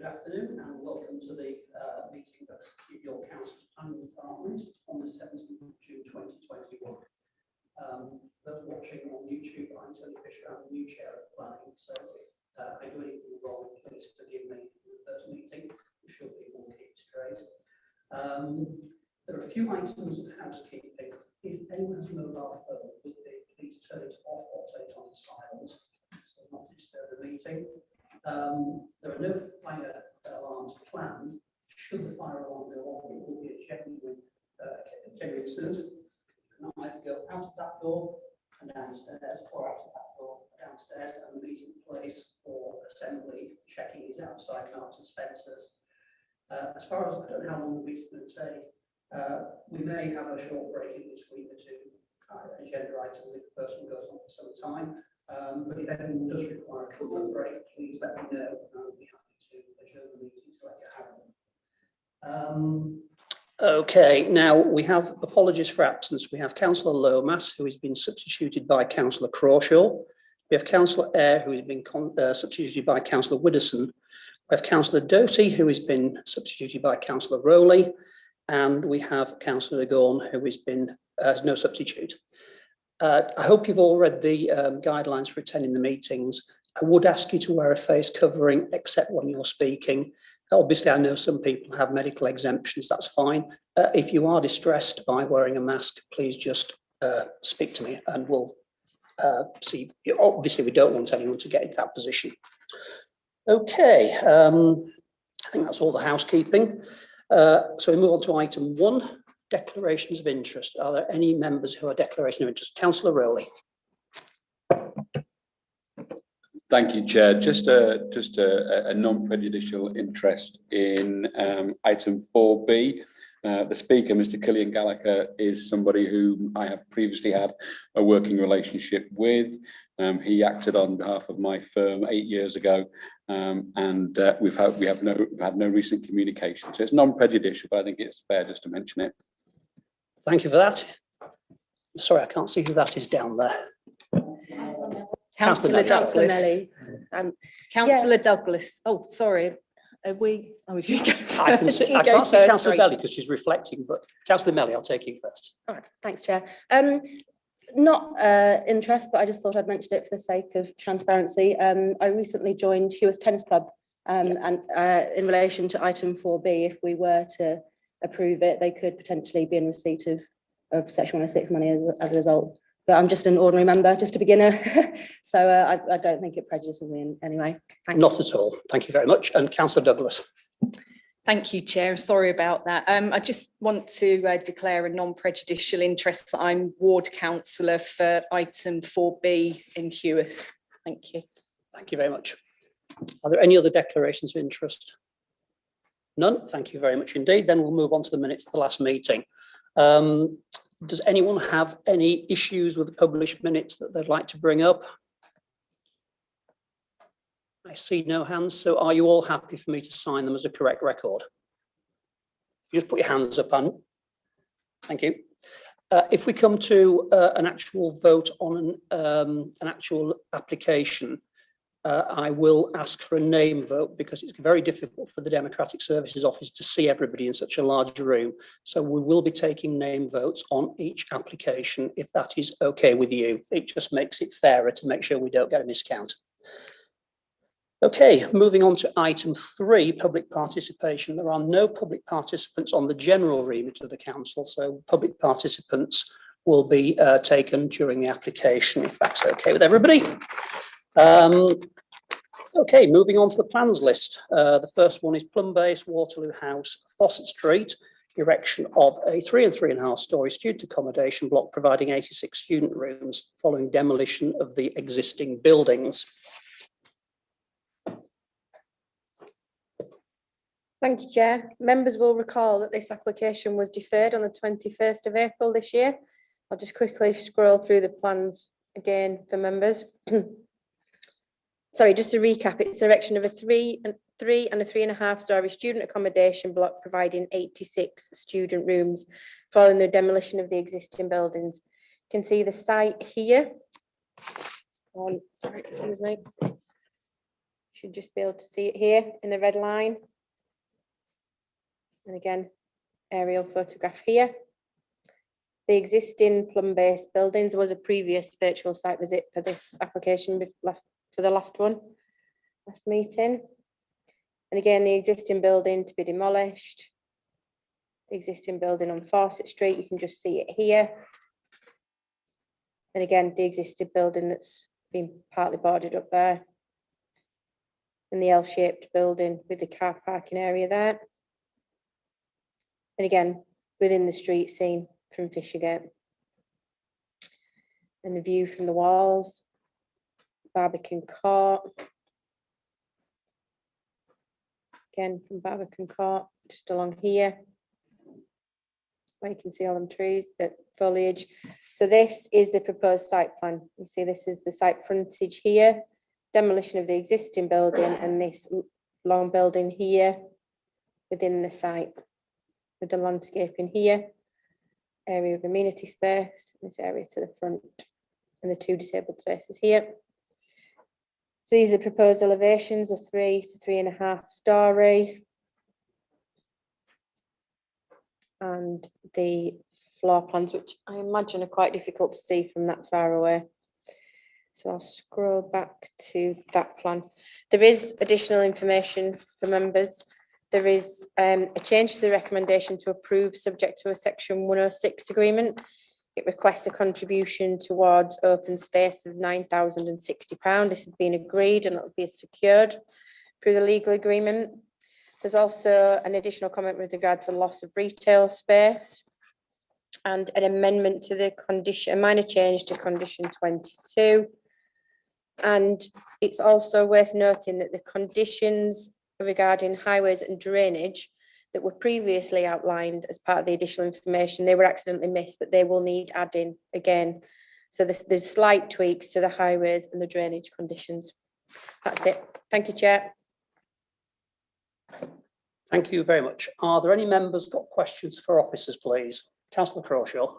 Good afternoon and welcome to the meeting of your Council's Planning Department on the 17th of June 2021. Those watching on YouTube, I'm Tony Fisher, I'm the new chair of planning, so if I do anything wrong, please forgive me in the first meeting. I'm sure people will keep straight. There are a few items of housekeeping. If anyone has a mobile phone, would they please turn it off or turn it on silent so not to disturb the meeting. There are no fire alarms planned. Should the fire alarm go off, it will be a genuine incident. You can either go out of that door and downstairs, or out of that door downstairs, and the meeting place for assembly checking is outside Marks and Spencer's. As far as I don't know how long the meeting will take, we may have a short break in between the two agenda items if the person goes on for some time. But if anyone does require a comfort break, please let me know, and I'll be happy to adjourn the meeting to let you have them. Okay, now we have apologies for absence. We have Councillor Lomas, who has been substituted by Councillor Crawshaw. We have Councillor Eyre, who has been substituted by Councillor Widdowson. We have Councillor Doty, who has been substituted by Councillor Rowley. And we have Councillor Gorn, who has no substitute. I hope you've all read the guidelines for attending the meetings. I would ask you to wear a face covering except when you're speaking. Obviously, I know some people have medical exemptions, that's fine. If you are distressed by wearing a mask, please just speak to me and we'll see. Obviously, we don't want anyone to get into that position. Okay, I think that's all the housekeeping. So we move on to item 1. Declarations of interest. Are there any members who are declaration of interest? Councillor Rowley. Thank you, Chair. Just a non-prejudicial interest in item 4B. The speaker, Mr. Killian Gallagher, is somebody who I have previously had a working relationship with. He acted on behalf of my firm 8 years ago, and we've had no recent communication. So it's non-prejudicial, but I think it's fair just to mention it. Thank you for that. Sorry, I can't see who that is down there. Councillor Douglas. Councillor Douglas. Oh, sorry. Are we? Oh, you go. I can't see Councillor Belly because she's reflecting, but Councillor Melly, I'll take you first. All right, thanks, Chair. Not interest, but I just thought I'd mention it for the sake of transparency. I recently joined Heworth Tennis Club, and in relation to item 4B, if we were to approve it, they could potentially be in receipt of Section 106 money as a result. But I'm just an ordinary member, just a beginner, so I don't think it prejudices me in any way. Not at all. Thank you very much. And Councillor Douglas. Thank you, Chair. Sorry about that. I just want to declare a non-prejudicial interest that I'm ward councillor for item 4B in Heworth. Thank you. Thank you very much. Are there any other declarations of interest? None. Thank you very much indeed. Then we'll move on to the minutes of the last meeting. Does anyone have any issues with the published minutes that they'd like to bring up? I see no hands. So are you all happy for me to sign them as a correct record? You just put your hands up, Anne. Thank you. If we come to an actual vote on an actual application, I will ask for a name vote because it's very difficult for the Democratic Services Office to see everybody in such a large room. So we will be taking name votes on each application if that is okay with you. It just makes it fairer to make sure we don't get a miscount. Okay, moving on to item 3, public participation. There are no public participants on the general remit of the council, so public participants will be taken during the application, if that's okay with everybody. Okay, moving on to the plans list. The first one is Plumbase, Waterloo House, Fawcett Street, erection of a 3 and 3.5 storey student accommodation block providing 86 student rooms following demolition of the existing buildings. Thank you, Chair. Members will recall that this application was deferred on the 21st of April this year. I'll just quickly scroll through the plans again for members. Sorry, just to recap, it's the erection of a 3 and 3.5 storey student accommodation block providing 86 student rooms following the demolition of the existing buildings. You can see the site here. Sorry, excuse me. should just be able to see it here in the red line. And again, aerial photograph here. The existing Plumbase buildings, there was a previous virtual site visit for this application for the last meeting. And again, the existing building to be demolished. The existing building on Fawcett Street, you can just see it here. And again, the existing building that's been partly boarded up there. And the L-shaped building with the car parking area there. And again, within the street scene from Fishergate. And the view from the walls, Barbican Court. Again, from Barbican Court, just along here. Where you can see all them trees, foliage. So this is the proposed site plan. You see this is the site frontage here, demolition of the existing building and this long building here within the site. With the landscaping here, area of amenity space, this area to the front, and the 2 disabled spaces here. So these are proposed elevations of 3 to 3.5 story. And the floor plans, which I imagine are quite difficult to see from that far away. So I'll scroll back to that plan. There is additional information for members. There is a change to the recommendation to approve subject to a section 106 agreement. It requests a contribution towards open space of £9,060. This has been agreed and it will be secured through the legal agreement. There's also an additional comment with regard to loss of retail space and an amendment to the condition, a minor change to condition 22. And it's also worth noting that the conditions regarding highways and drainage that were previously outlined as part of the additional information, they were accidentally missed, but they will need adding again. So there's slight tweaks to the highways and the drainage conditions. That's it. Thank you, Chair. Thank you very much. Are there any members got questions for officers, please? Councillor Crawshaw.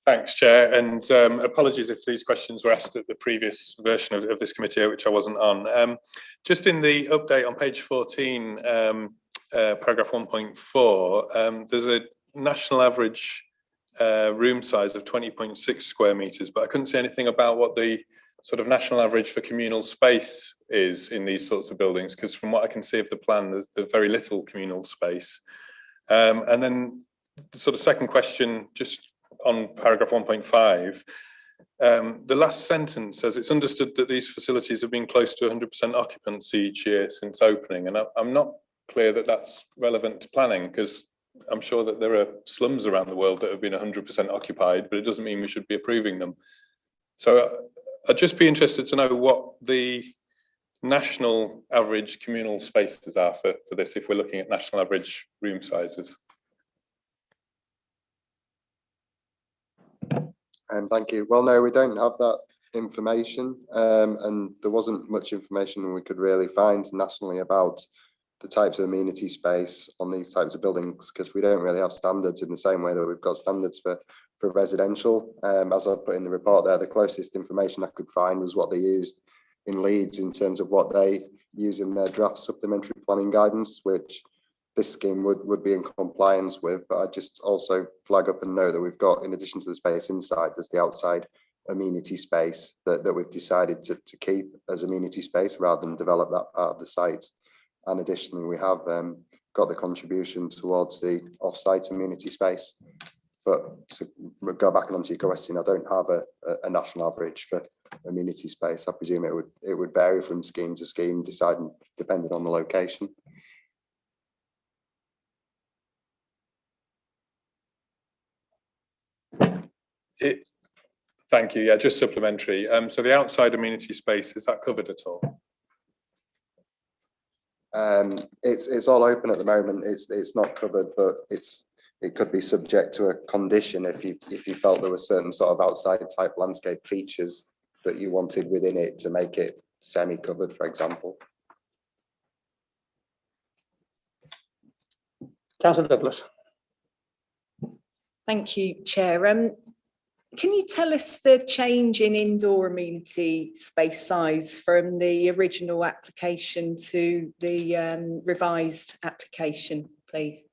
Thanks, Chair, and apologies if these questions were asked at the previous version of this committee, which I wasn't on. Just in the update on page 14, paragraph 1.4, there's a national average room size of 20.6 square metres, but I couldn't see anything about what the sort of national average for communal space is in these sorts of buildings, because from what I can see of the plan, there's very little communal space. And then the sort of second question, just on paragraph 1.5, the last sentence says it's understood that these facilities have been close to 100% occupancy each year since opening, and I'm not clear that that's relevant to planning, because I'm sure that there are slums around the world that have been 100% occupied, but it doesn't mean we should be approving them. So I'd just be interested to know what the national average communal spaces are for this, if we're looking at national average room sizes. Thank you. Well, no, we don't have that information, and there wasn't much information we could really find nationally about the types of amenity space on these types of buildings, because we don't really have standards in the same way that we've got standards for residential. As I put in the report there, the closest information I could find was what they used in Leeds in terms of what they use in their draft supplementary planning guidance, which this scheme would be in compliance with. But I just also flag up and know that we've got, in addition to the space inside, there's the outside amenity space that we've decided to keep as amenity space rather than develop that part of the site. And additionally, we have got the contribution towards the off-site amenity space. But to go back and answer your question, I don't have a national average for amenity space. I presume it would vary from scheme to scheme, depending on the location. Thank you. Yeah, just supplementary. So the outside amenity space, is that covered at all? It's all open at the moment. It's not covered, but it could be subject to a condition if you felt there were certain sort of outside type landscape features that you wanted within it to make it semi-covered, for example. Councillor Douglas. Thank you, Chair. Can you tell us the change in indoor amenity space size from the original application to the revised application, please?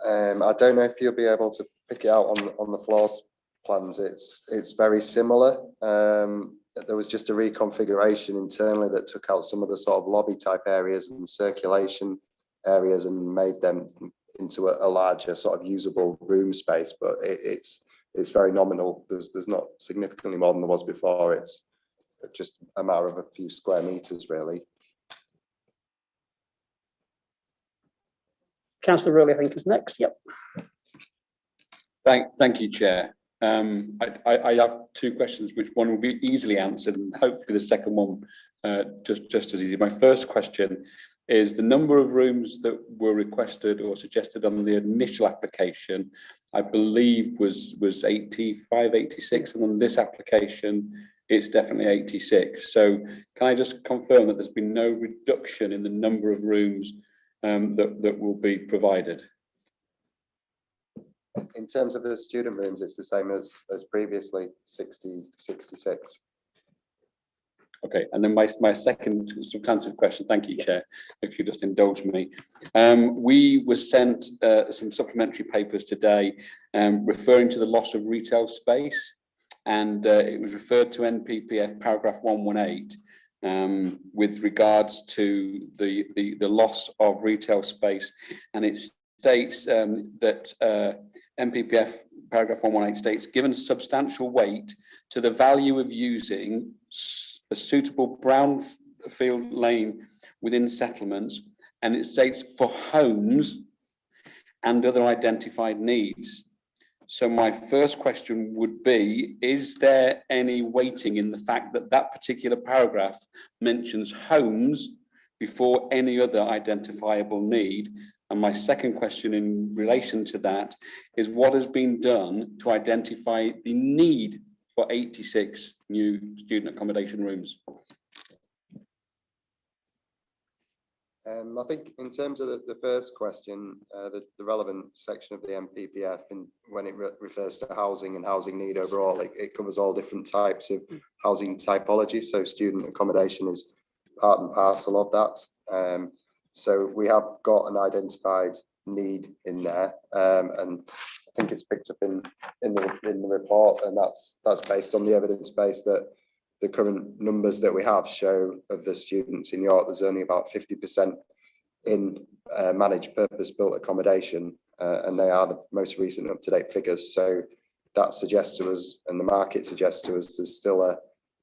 I don't know if you'll be able to pick it out on the floors plans. It's very similar. There was just a reconfiguration internally that took out some of the sort of lobby type areas and circulation areas and made them into a larger sort of usable room space, but it's very nominal. There's not significantly more than there was before. It's just a matter of a few square meters, really. Councillor Rowley, I think, is next. Yep. Thank you, Chair. I have two questions, which one will be easily answered, and hopefully the second one just as easy. My first question is the number of rooms that were requested or suggested on the initial application, I believe was 85, 86, and on this application, it's definitely 86. So can I just confirm that there's been no reduction in the number of rooms that will be provided? In terms of the student rooms, it's the same as previously, 60, 66. Okay, and then my second substantive question, thank you, Chair, if you just indulge me. We were sent some supplementary papers today referring to the loss of retail space, and it was referred to NPPF paragraph 118 with regards to the loss of retail space, and it states that NPPF paragraph 118 states, given substantial weight to the value of using a suitable brownfield lane within settlements, and it states for homes and other identified needs. So my first question would be, is there any weighting in the fact that that particular paragraph mentions homes before any other identifiable need? And my second question in relation to that is, what has been done to identify the need for 86 new student accommodation rooms? I think in terms of the first question, the relevant section of the NPPF, and when it refers to housing and housing need overall, it covers all different types of housing typology. So student accommodation is part and parcel of that. So we have got an identified need in there, and I think it's picked up in the report, and that's based on the evidence base that the current numbers that we have show of the students in York. There's only about 50% in managed purpose-built accommodation, and they are the most recent up-to-date figures. So that suggests to us, and the market suggests to us, there's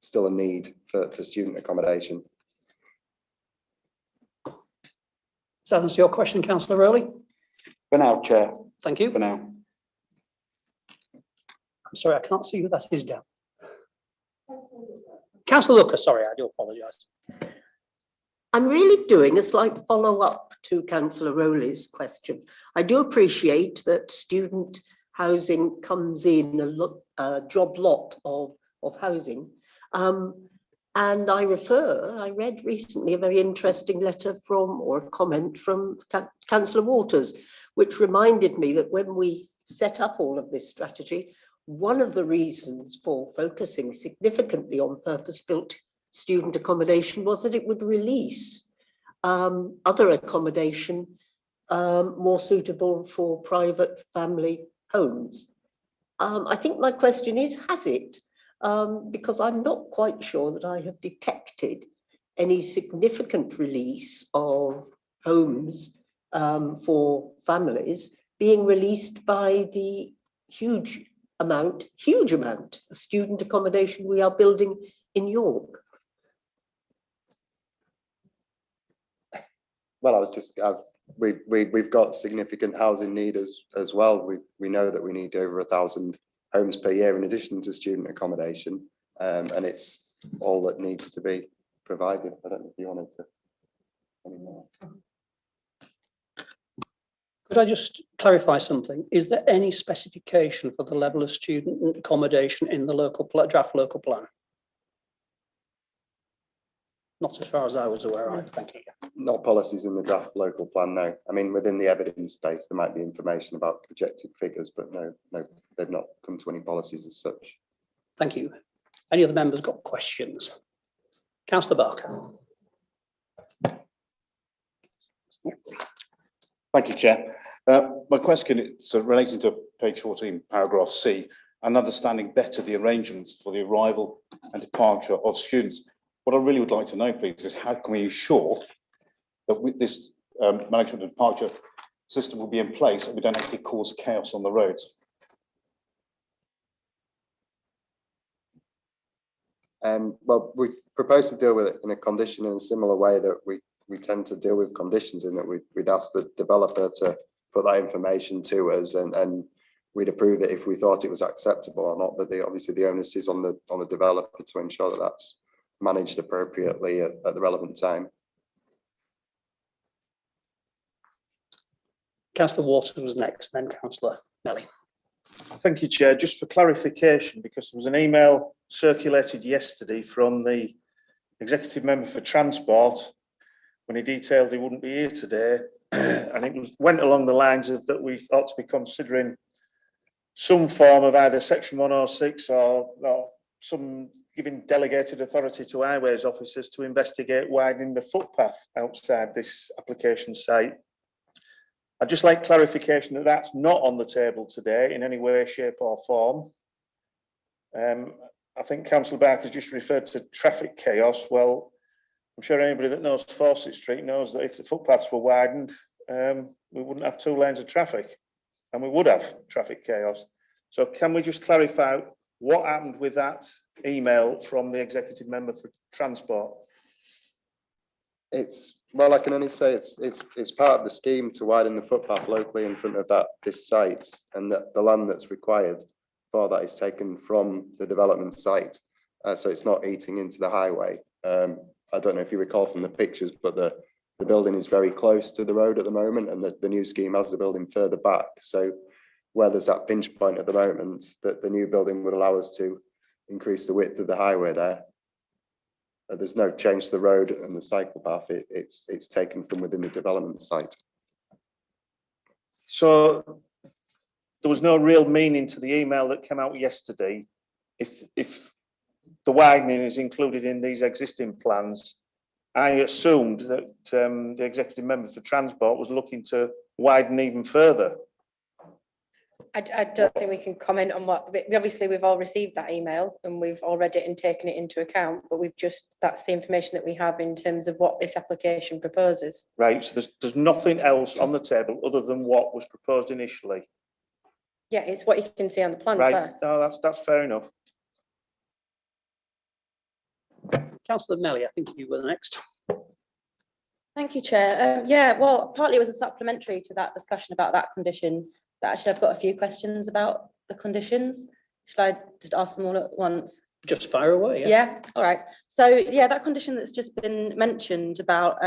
still a need for student accommodation. Does that answer your question, Councillor Rowley? For now, Chair. Thank you. For now. I'm sorry, I can't see who that is down. Councillor Lucas, sorry, I do apologise. I'm really doing a slight follow-up to Councillor Rowley's question. I do appreciate that student housing comes in a job lot of housing. And I read recently a very interesting letter from, or a comment from Councillor Waters, which reminded me that when we set up all of this strategy, one of the reasons for focusing significantly on purpose-built student accommodation was that it would release other accommodation more suitable for private family homes. I think my question is, has it? Because I'm not quite sure that I have detected any significant release of homes for families being released by the huge amount of student accommodation we are building in York. Well, I was just, we've got significant housing need as well. We know that we need over 1,000 homes per year in addition to student accommodation, and it's all that needs to be provided. I don't know if you wanted to anymore. Could I just clarify something? Is there any specification for the level of student accommodation in the local draft local plan? Not as far as I was aware of. Thank you. Not policies in the draft local plan, no. I mean, within the evidence base, there might be information about projected figures, but no, they've not come to any policies as such. Thank you. Any other members got questions? Councillor Barker. Thank you, Chair. My question is relating to page 14, paragraph C, and understanding better the arrangements for the arrival and departure of students. What I really would like to know, please, is how can we ensure that with this management and departure system will be in place and we don't actually cause chaos on the roads? Well, we propose to deal with it in a condition in a similar way that we tend to deal with conditions, in that we'd ask the developer to put that information to us, and we'd approve it if we thought it was acceptable or not. But obviously the onus is on the developer to ensure that that's managed appropriately at the relevant time. Councillor Waters was next, then Councillor Melly. Thank you, Chair. Just for clarification, because there was an email circulated yesterday from the Executive Member for Transport when he detailed he wouldn't be here today, and it went along the lines of that we ought to be considering some form of either Section 106 or some giving delegated authority to highways officers to investigate widening the footpath outside this application site. I'd just like clarification that that's not on the table today in any way, shape or form. I think Councillor Barker just referred to traffic chaos. Well, I'm sure anybody that knows Fawcett Street knows that if the footpaths were widened, we wouldn't have 2 lanes of traffic and we would have traffic chaos. So can we just clarify what happened with that email from the Executive Member for Transport? Well, I can only say it's part of the scheme to widen the footpath locally in front of this site, and that the land that's required for that is taken from the development site, so it's not eating into the highway. I don't know if you recall from the pictures, but the building is very close to the road at the moment, and the new scheme has the building further back. So where there's that pinch point at the moment, that the new building would allow us to increase the width of the highway there. There's no change to the road and the cycle path. It's taken from within the development site. So there was no real meaning to the email that came out yesterday. If the widening is included in these existing plans, I assumed that the Executive Member for Transport was looking to widen even further. I don't think we can comment on what, obviously we've all received that email and we've all read it and taken it into account, but that's the information that we have in terms of what this application proposes. Right, so there's nothing else on the table other than what was proposed initially. Yeah, it's what you can see on the plans Right, there. no, that's fair enough. Councillor Melly, I think you were the next. Thank you, Chair. Yeah, well, partly it was a supplementary to that discussion about that condition, but actually I've got a few questions about the conditions. Should I just ask them all at once? Just fire away. Yeah. Yeah, all right. So yeah, that condition that's just been mentioned about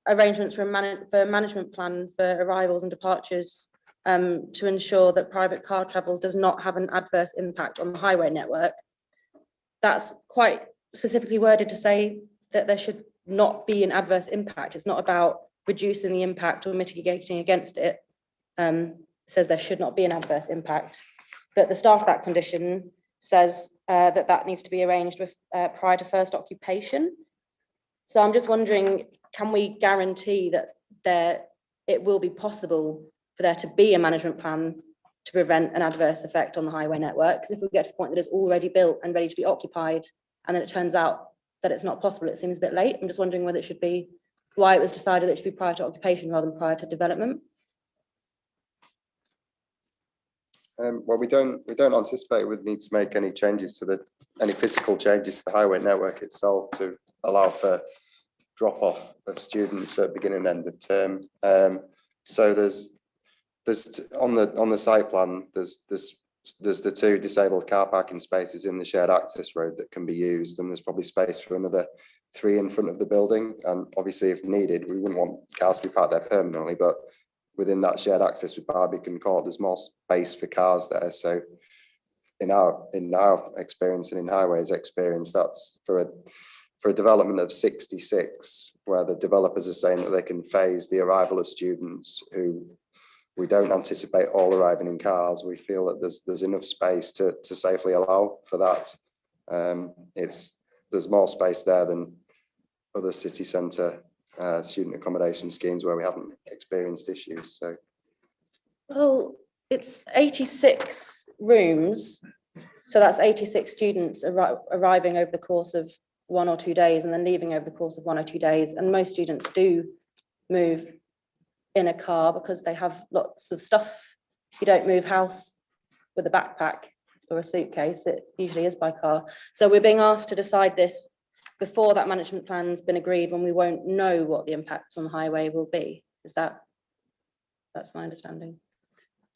arrangements for a management plan for arrivals and departures to ensure that private car travel does not have an adverse impact on the highway network. That's quite specifically worded to say that there should not be an adverse impact. It's not about reducing the impact or mitigating against it. It says there should not be an adverse impact. But the start of that condition says that needs to be arranged with prior to first occupation. So I'm just wondering, can we guarantee that it will be possible for there to be a management plan to prevent an adverse effect on the highway network? Because if we get to the point that it's already built and ready to be occupied, and then it turns out that it's not possible, it seems a bit late. I'm just wondering whether it should be, why it was decided that it should be prior to occupation rather than prior to development. Well, we don't anticipate we'd need to make any changes to any physical changes to the highway network itself to allow for drop off of students at beginning and end of term. So there's on the site plan, there's the 2 disabled car parking spaces in the shared access road that can be used, and there's probably space for another 3 in front of the building. And obviously, if needed, we wouldn't want cars to be parked there permanently, but within that shared access with Barbican Court, there's more space for cars there. So in our experience and in highways experience, that's for for a development of 66, where the developers are saying that they can phase the arrival of students who we don't anticipate all arriving in cars, we feel that there's enough space to safely allow for that. There's more space there than other city centre student accommodation schemes where we haven't experienced issues. So, Well, it's 86 rooms, so that's 86 students arriving over the course of 1 or 2 days and then leaving over the course of 1 or 2 days. And most students do move in a car because they have lots of stuff. You don't move house with a backpack or a suitcase, it usually is by car. So we're being asked to decide this before that management plan's been agreed, when we won't know what the impacts on the highway will be. That's my understanding.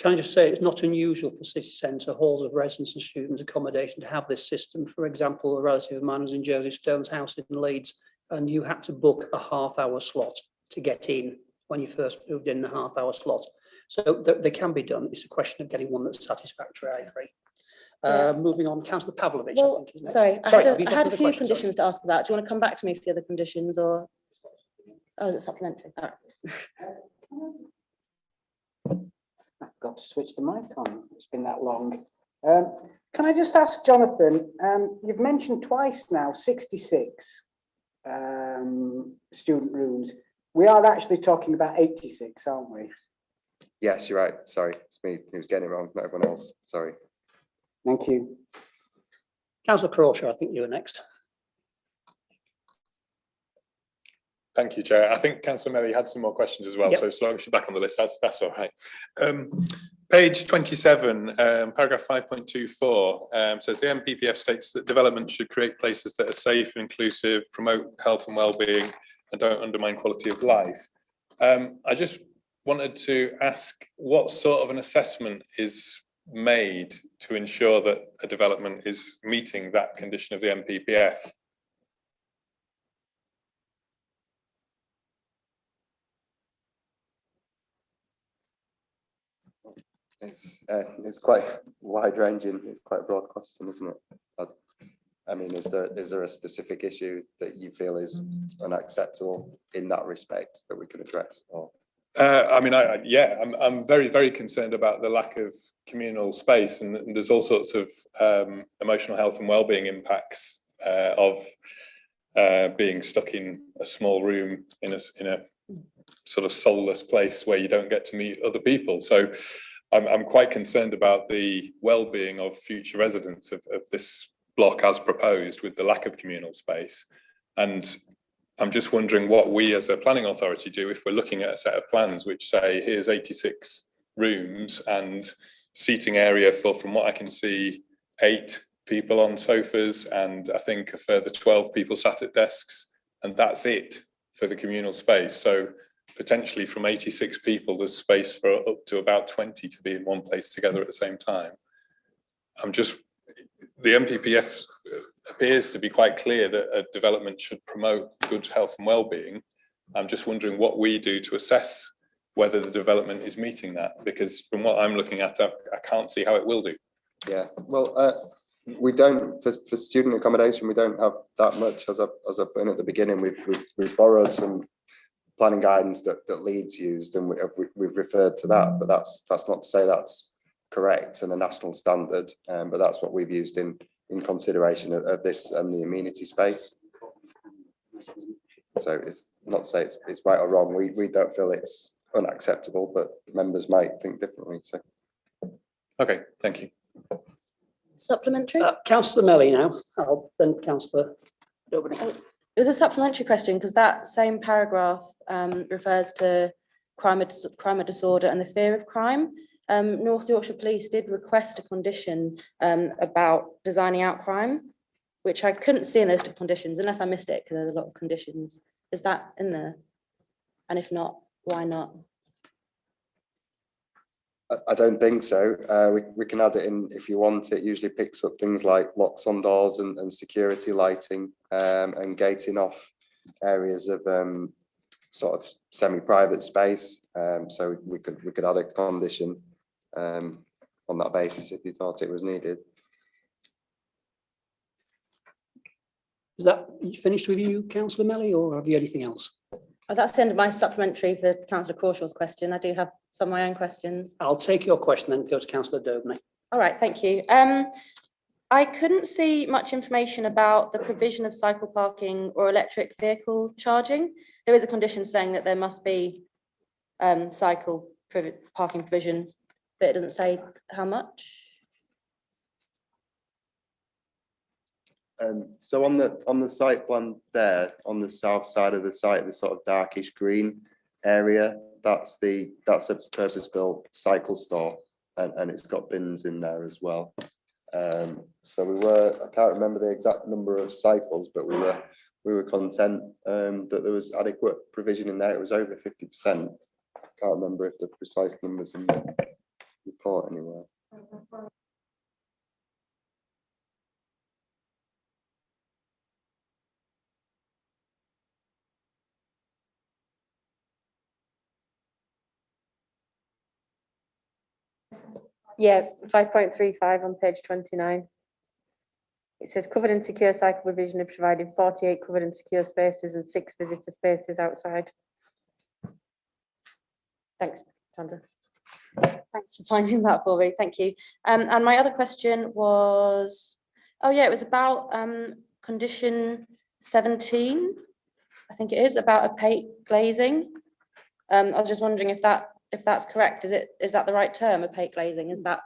Can I just say it's not unusual for city centre halls of residence and student accommodation to have this system. For example, a relative of mine was in Joseph Stone's house in Leeds, and you had to book a half-hour slot to get in when you first moved in, a half-hour slot. So they can be done. It's a question of getting one that's satisfactory, I agree. Moving on, Councillor Pavlovich, I think. Is next. Sorry, I had a few question, conditions to ask about. Do you want to come back to me for the other conditions, or? Oh, is it supplementary? All right. I forgot to switch the mic on. It's been that long. Can I just ask Jonathan, you've mentioned twice now 66 student rooms. We are actually talking about 86, aren't we? yes, you're right. Sorry, it's me who's getting it wrong, not everyone else. Sorry. Thank you. Councillor Crawshaw, I think you're next. Thank you, Chair. I think Councillor Melly had some more questions as well, Yep. so as long as she's back on the list, that's all right. Page 27, paragraph 5.24 says the MPPF states that development should create places that are safe and inclusive, promote health and well-being, and don't undermine quality of life. I just wanted to ask what sort of an assessment is made to ensure that a development is meeting that condition of the MPPF? It's quite wide ranging. It's quite a broad question, isn't it? I mean, is there a specific issue that you feel is unacceptable in that respect that we can address? Or I mean, I'm very, very concerned about the lack of communal space, and there's all sorts of emotional health and well-being impacts of being stuck in a small room in a sort of soulless place where you don't get to meet other people. So I'm quite concerned about the well-being of future residents of this block as proposed, with the lack of communal space. And I'm just wondering what we as a planning authority do if we're looking at a set of plans which say here's 86 rooms and seating area for, from what I can see, 8 people on sofas, and I think a further 12 people sat at desks, and that's it for the communal space. So potentially from 86 people, there's space for up to about 20 to be in one place together at the same time. The MPPF appears to be quite clear that a development should promote good health and well-being. I'm just wondering what we do to assess whether the development is meeting that, because from what I'm looking at, I can't see how it will do. yeah, well, we don't for student accommodation. We don't have that much. As I put in at the beginning, we've borrowed some planning guidance that Leeds used, and we've referred to that. But that's not to say that's correct and a national standard. But that's what we've used in consideration of this and the amenity space. So it's not to say it's right or wrong. We don't feel it's unacceptable, but members might think differently. So Okay, thank you. Supplementary? Councillor Melly now, then Councillor Dobiny. It was a supplementary question because that same paragraph refers to crime and disorder and the fear of crime. North Yorkshire Police did request a condition about designing out crime, which I couldn't see in the list of conditions unless I missed it, because there's a lot of conditions. Is that in there? And if not, why not? I don't think so. We can add it in if you want. It usually picks up things like locks on doors and security lighting and gating off areas of sort of semi-private space. So we could add a condition on that basis if you thought it was needed. Is that finished with you, Councillor Melly, or have you anything else? Oh, that's the end of my supplementary for Councillor Crawshaw's question. I do have some of my own questions. I'll take your question then go to Councillor Dobney. All right, thank you. I couldn't see much information about the provision of cycle parking or electric vehicle charging. There is a condition saying that there must be cycle parking provision, but it doesn't say how much. So on the site plan there, on the south side of the site, the sort of darkish green area, that's a purpose-built cycle store, and it's got bins in there as well. So I can't remember the exact number of cycles, but we were content that there was adequate provision in there. It was over 50%. Can't remember if the precise numbers in the report anywhere. Yeah, 5.35 on page 29. It says covered and secure cycle provision of providing 48 covered and secure spaces and 6 visitor spaces outside. Thanks, Sandra. Thanks for finding that for me. Thank you. And my other question was, oh yeah, it was about condition 17. I think it is about opaque glazing. I was just wondering if that's correct. Is that the right term, opaque glazing? Is that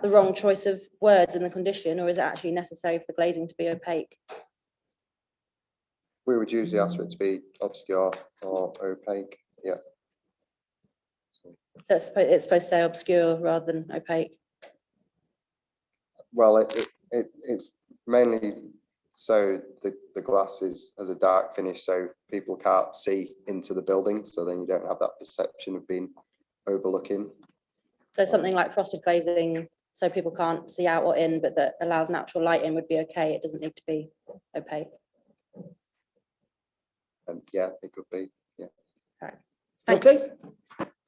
the wrong choice of words in the condition, or is it actually necessary for the glazing to be opaque? We would usually ask for it to be obscure or opaque. Yeah. So it's supposed to say obscure rather than opaque. Well, it's mainly so the glass has a dark finish, so people can't see into the building. So then you don't have that perception of being overlooking. So something like frosted glazing, so people can't see out or in, but that allows natural light in would be okay. It doesn't need to be opaque. Yeah, it could be. Yeah. All right. Okay.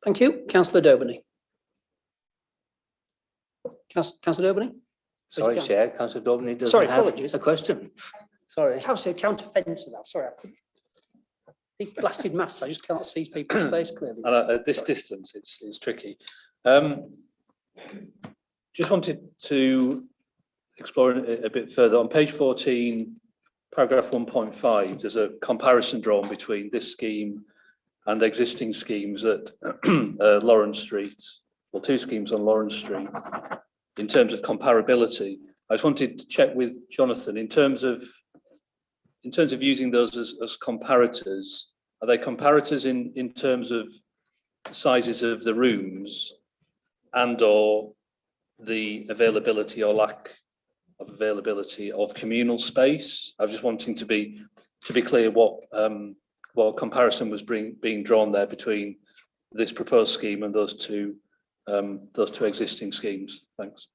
Thank you, Councillor Dobney. Councillor Dobney. Sorry, Chair, Councillor Dobney doesn't Sorry, have apologies. a question. Sorry. Councillor, counter-fensive now. Sorry, I couldn't. The blasted masks, I just can't see people's face clearly. And at this distance, it's tricky. Just wanted to explore it a bit further. On page 14, paragraph 1.5, there's a comparison drawn between this scheme and existing schemes at Lawrence Street, well, 2 schemes on Lawrence Street, in terms of comparability. I just wanted to check with Jonathan in terms of using those as comparators. Are they comparators in terms of sizes of the rooms and or the availability or lack of availability of communal space? I was just wanting to be clear what comparison was being drawn there between this proposed scheme and those two existing schemes. Thanks.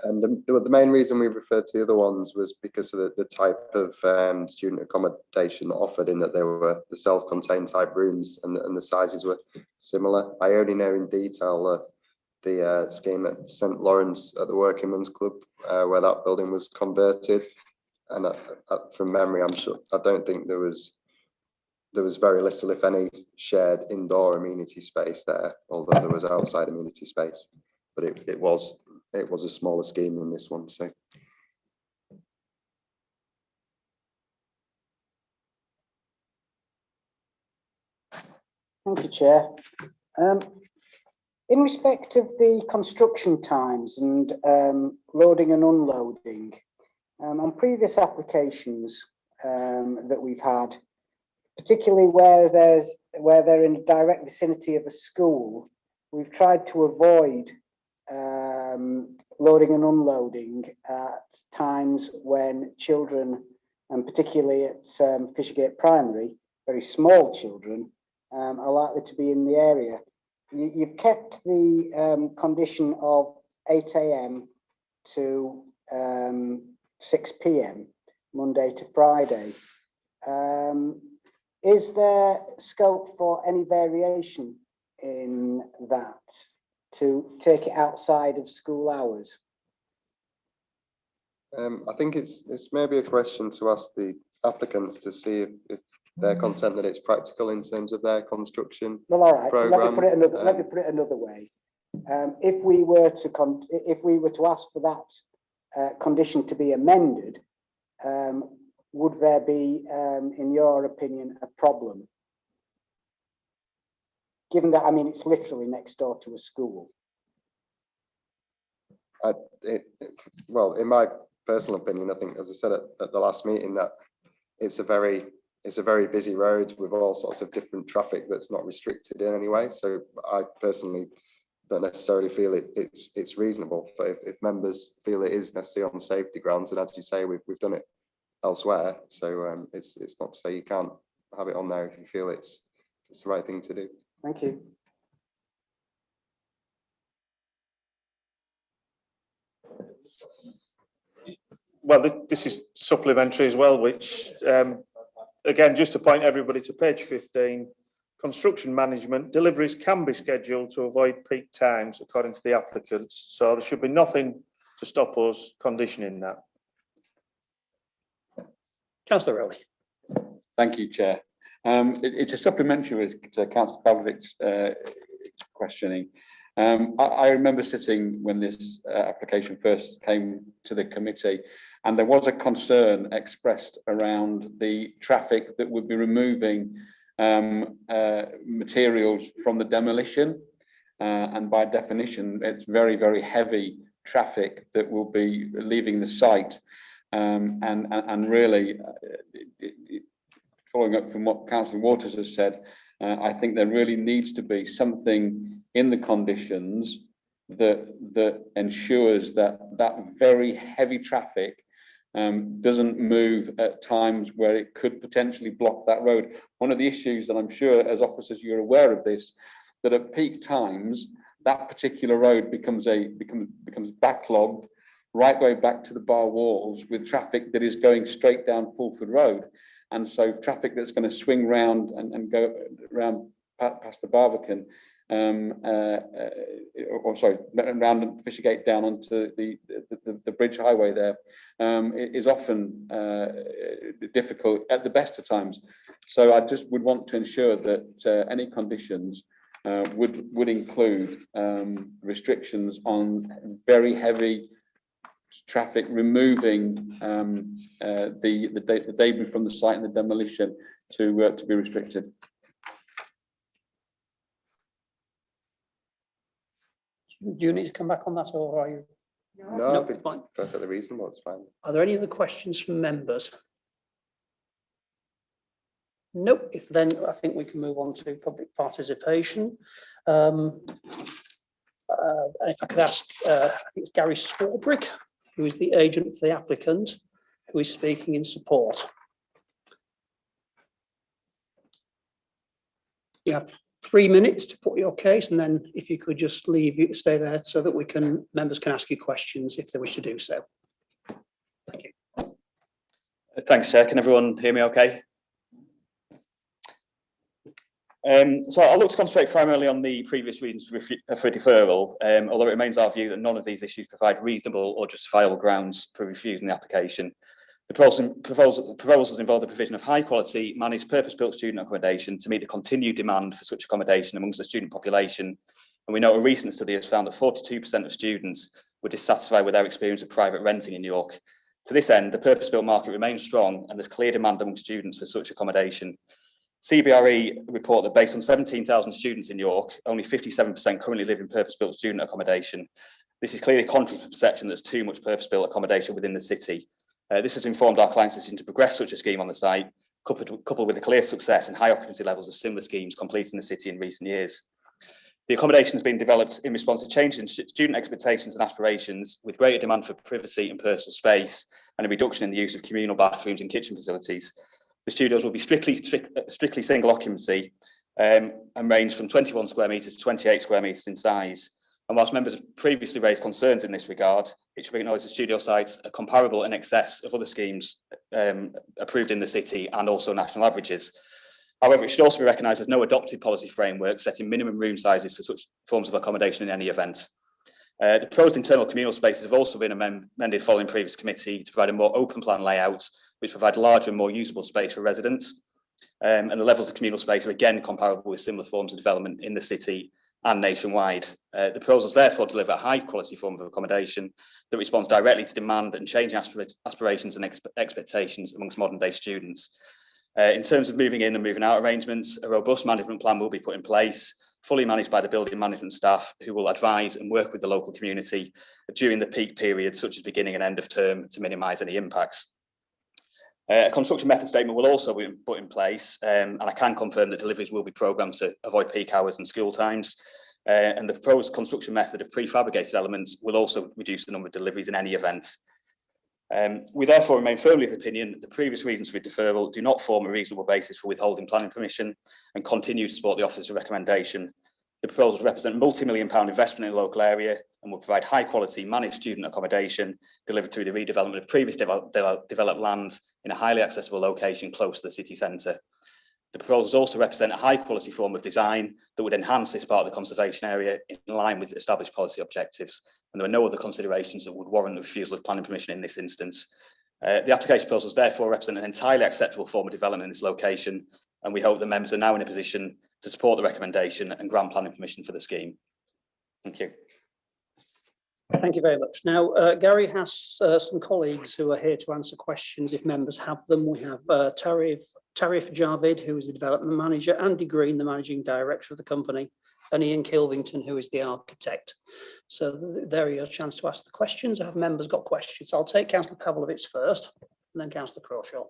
And the main reason we referred to the other ones was because of the type of student accommodation offered, in that they were the self-contained type rooms and the sizes were similar. I only know in detail the scheme at St Lawrence at the Working Men's Club, where that building was converted. And from memory, I don't think there was very little, if any, shared indoor amenity space there, although there was outside amenity space. But it was a smaller scheme than this one. So. Thank you, Chair. In respect of the construction times and loading and unloading, on previous applications that we've had, particularly where they're in direct vicinity of a school, we've tried to avoid loading and unloading at times when children, and particularly at Fishergate Primary, very small children, are likely to be in the area. You've kept the condition of 8 AM to 6 PM, Monday to Friday. Is there scope for any variation in that to take it outside of school hours? I think it's maybe a question to ask the applicants to see if they're content that it's practical in terms of their construction. Well, all right, let programme. me put it another way. If we were to ask for that condition to be amended, would there be, in your opinion, a problem? Given that, I mean, it's literally next door to a school. Well, in my personal opinion, I think, as I said at the last meeting, that it's a very busy road with all sorts of different traffic that's not restricted in any way. So I personally don't necessarily feel it's reasonable. But if members feel it is necessary on safety grounds, and as you say, we've done it elsewhere. So it's not to say you can't have it on there if you feel it's the right thing to do. Thank you. Well, this is supplementary as well, which, again, just to point everybody to page 15, construction management, deliveries can be scheduled to avoid peak times according to the applicants. So there should be nothing to stop us conditioning that. Councillor Rowley. Thank you, Chair. It's a supplementary to Councillor Pavlovich's questioning. I remember sitting when this application first came to the committee, and there was a concern expressed around the traffic that would be removing materials from the demolition. And by definition, it's very, very heavy traffic that will be leaving the site. And really, following up from what Councillor Waters has said, I think there really needs to be something in the conditions that ensures that very heavy traffic doesn't move at times where it could potentially block that road. One of the issues, and I'm sure as officers you're aware of this, that at peak times that particular road becomes backlogged right way back to the bar walls with traffic that is going straight down Fulford Road. And so traffic that's going to swing round and go around past the Barbican, around Fishergate down onto the bridge highway there, is often difficult at the best of times. So I just would want to ensure that any conditions would include restrictions on very heavy traffic removing the debris from the site and the demolition to be restricted. Do you need to come back on that, or are you? No, I think it's perfectly reasonable. It's fine. Are there any other questions from members? Nope. If then, I think we can move on to public participation. If I could ask, I think it's Gary Swarbrick, who is the agent for the applicant, who is speaking in support. You have 3 minutes to put your case, and then if you could just stay there so that members can ask you questions if they wish to do so. Thank you. Thanks, Chair. Can everyone hear me okay? So I'll look to concentrate primarily on the previous reasons for deferral, although it remains our view that none of these issues provide reasonable or justifiable grounds for refusing the application. The proposals involve the provision of high quality, managed purpose-built student accommodation to meet the continued demand for such accommodation amongst the student population. And we know a recent study has found that 42% of students were dissatisfied with their experience of private renting in York. To this end, the purpose-built market remains strong and there's clear demand among students for such accommodation. CBRE report that based on 17,000 students in York, only 57% currently live in purpose-built student accommodation. This is clearly contrary to the perception that there's too much purpose-built accommodation within the city. This has informed our clients' decision to progress such a scheme on the site, coupled with the clear success and high occupancy levels of similar schemes completed in the city in recent years. The accommodation has been developed in response to changes in student expectations and aspirations, with greater demand for privacy and personal space, and a reduction in the use of communal bathrooms and kitchen facilities. The studios will be strictly single occupancy and range from 21 square metres to 28 square metres in size. And whilst members have previously raised concerns in this regard, it should be acknowledged that studio sites are comparable in excess of other schemes approved in the city and also national averages. However, it should also be recognised there's no adopted policy framework setting minimum room sizes for such forms of accommodation in any event. The proposed internal communal spaces have also been amended following previous committee to provide a more open plan layout, which provide larger and more usable space for residents. And the levels of communal space are again comparable with similar forms of development in the city and nationwide. The proposals therefore deliver a high quality form of accommodation that responds directly to demand and changing aspirations and expectations amongst modern day students. In terms of moving in and moving out arrangements, a robust management plan will be put in place, fully managed by the building management staff, who will advise and work with the local community during the peak periods, such as beginning and end of term, to minimise any impacts. A construction method statement will also be put in place, and I can confirm that deliveries will be programmed to avoid peak hours and school times. And the proposed construction method of prefabricated elements will also reduce the number of deliveries in any event. We therefore remain firmly of the opinion that the previous reasons for deferral do not form a reasonable basis for withholding planning permission and continue to support the officer's recommendation. The proposals represent multi-million-pound investment in the local area and will provide high-quality managed student accommodation delivered through the redevelopment of previous developed land in a highly accessible location close to the city centre. The proposals also represent a high-quality form of design that would enhance this part of the conservation area in line with established policy objectives, and there are no other considerations that would warrant the refusal of planning permission in this instance. The application proposals therefore represent an entirely acceptable form of development in this location, and we hope the members are now in a position to support the recommendation and grant planning permission for the scheme. Thank you. Thank you very much. Now, Gary has some colleagues who are here to answer questions if members have them. We have Tarif Javid, who is the development manager, Andy Green, the managing director of the company, and Ian Kilvington, who is the architect. So there are your chance to ask the questions. Have members got questions? I'll take Councillor Pavlovich first, and then Councillor Crawshaw.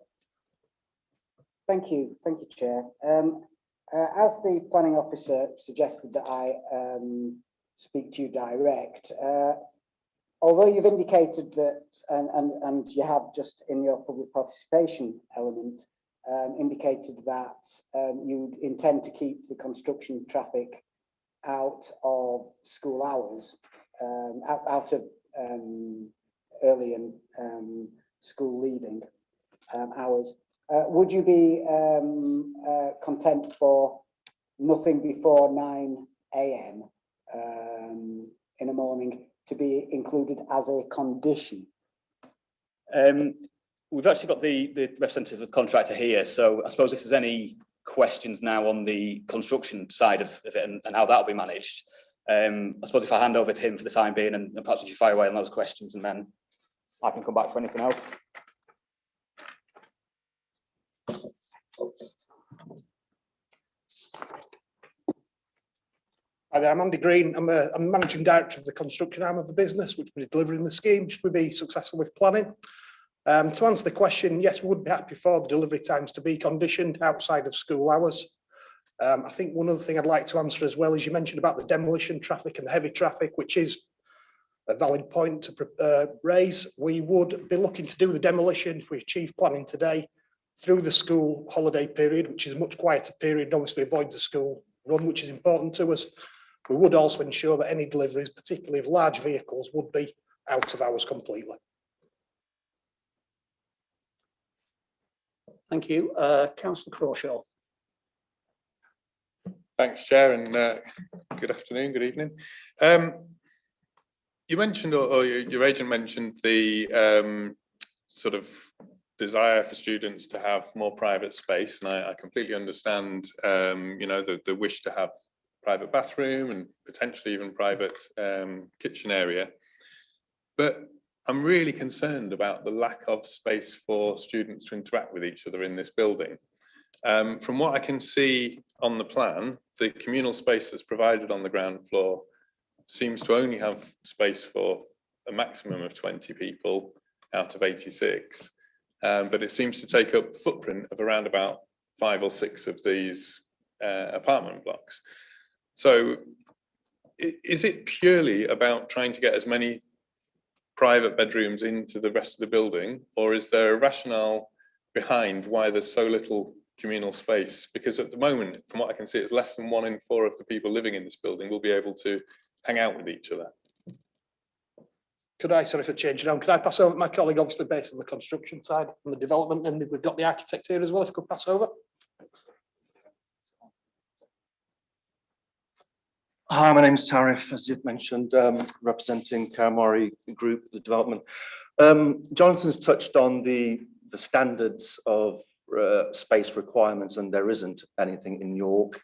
Thank you, Chair. As the planning officer suggested that I speak to you direct, although you've indicated that, and you have just in your public participation element, indicated that you intend to keep the construction traffic out of school hours, out of early and school leaving hours. Would you be content for nothing before 9 AM in the morning to be included as a condition? We've actually got the representative of the contractor here, so I suppose if there's any questions now on the construction side of it and how that'll be managed, I suppose if I hand over to him for the time being, and perhaps if you fire away on those questions, and then I can come back for anything else. Hi there, I'm Andy Green. I'm managing director of the construction arm of the business, which will be delivering the scheme should we be successful with planning. To answer the question, yes, we would be happy for the delivery times to be conditioned outside of school hours. I think one other thing I'd like to answer as well is you mentioned about the demolition traffic and the heavy traffic, which is a valid point to raise. We would be looking to do the demolition if we achieve planning today through the school holiday period, which is a much quieter period, obviously avoids the school run, which is important to us. We would also ensure that any deliveries, particularly of large vehicles, would be out of hours completely. Thank you. Councillor Crawshaw. Thanks, Chair, and good afternoon, good evening. You mentioned, or your agent mentioned, the sort of desire for students to have more private space, and I completely understand, you know, the wish to have private bathroom and potentially even private kitchen area. But I'm really concerned about the lack of space for students to interact with each other in this building. From what I can see on the plan, the communal space that's provided on the ground floor seems to only have space for a maximum of 20 people out of 86. But it seems to take up the footprint of around about 5 or 6 of these apartment blocks. So is it purely about trying to get as many private bedrooms into the rest of the building, or is there a rationale behind why there's so little communal space? Because at the moment, from what I can see, it's less than 1 in 4 of the people living in this building will be able to hang out with each other. Could I, sorry for changing on, could I pass over to my colleague, obviously based on the construction side and the development, and we've got the architect here as well, if you could pass over. Thanks. Hi, my name is Tarif, as you've mentioned, representing Kawamori Group, the development. Jonathan's touched on the standards of space requirements, and there isn't anything in York.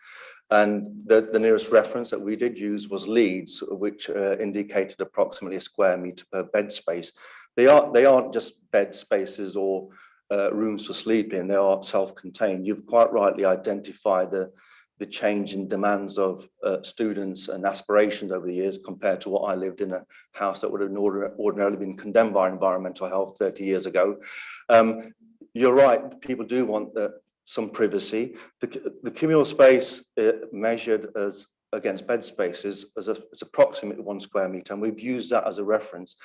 And the nearest reference that we did use was Leeds, which indicated approximately a square metre per bed space. They aren't just bed spaces or rooms for sleeping, they are self-contained. You've quite rightly identified the change in demands of students and aspirations over the years compared to what I lived in, a house that would have ordinarily been condemned by environmental health 30 years ago. You're right, people do want some privacy. The communal space measured as against bed spaces is approximately 1 square metre, and we've used that as a reference.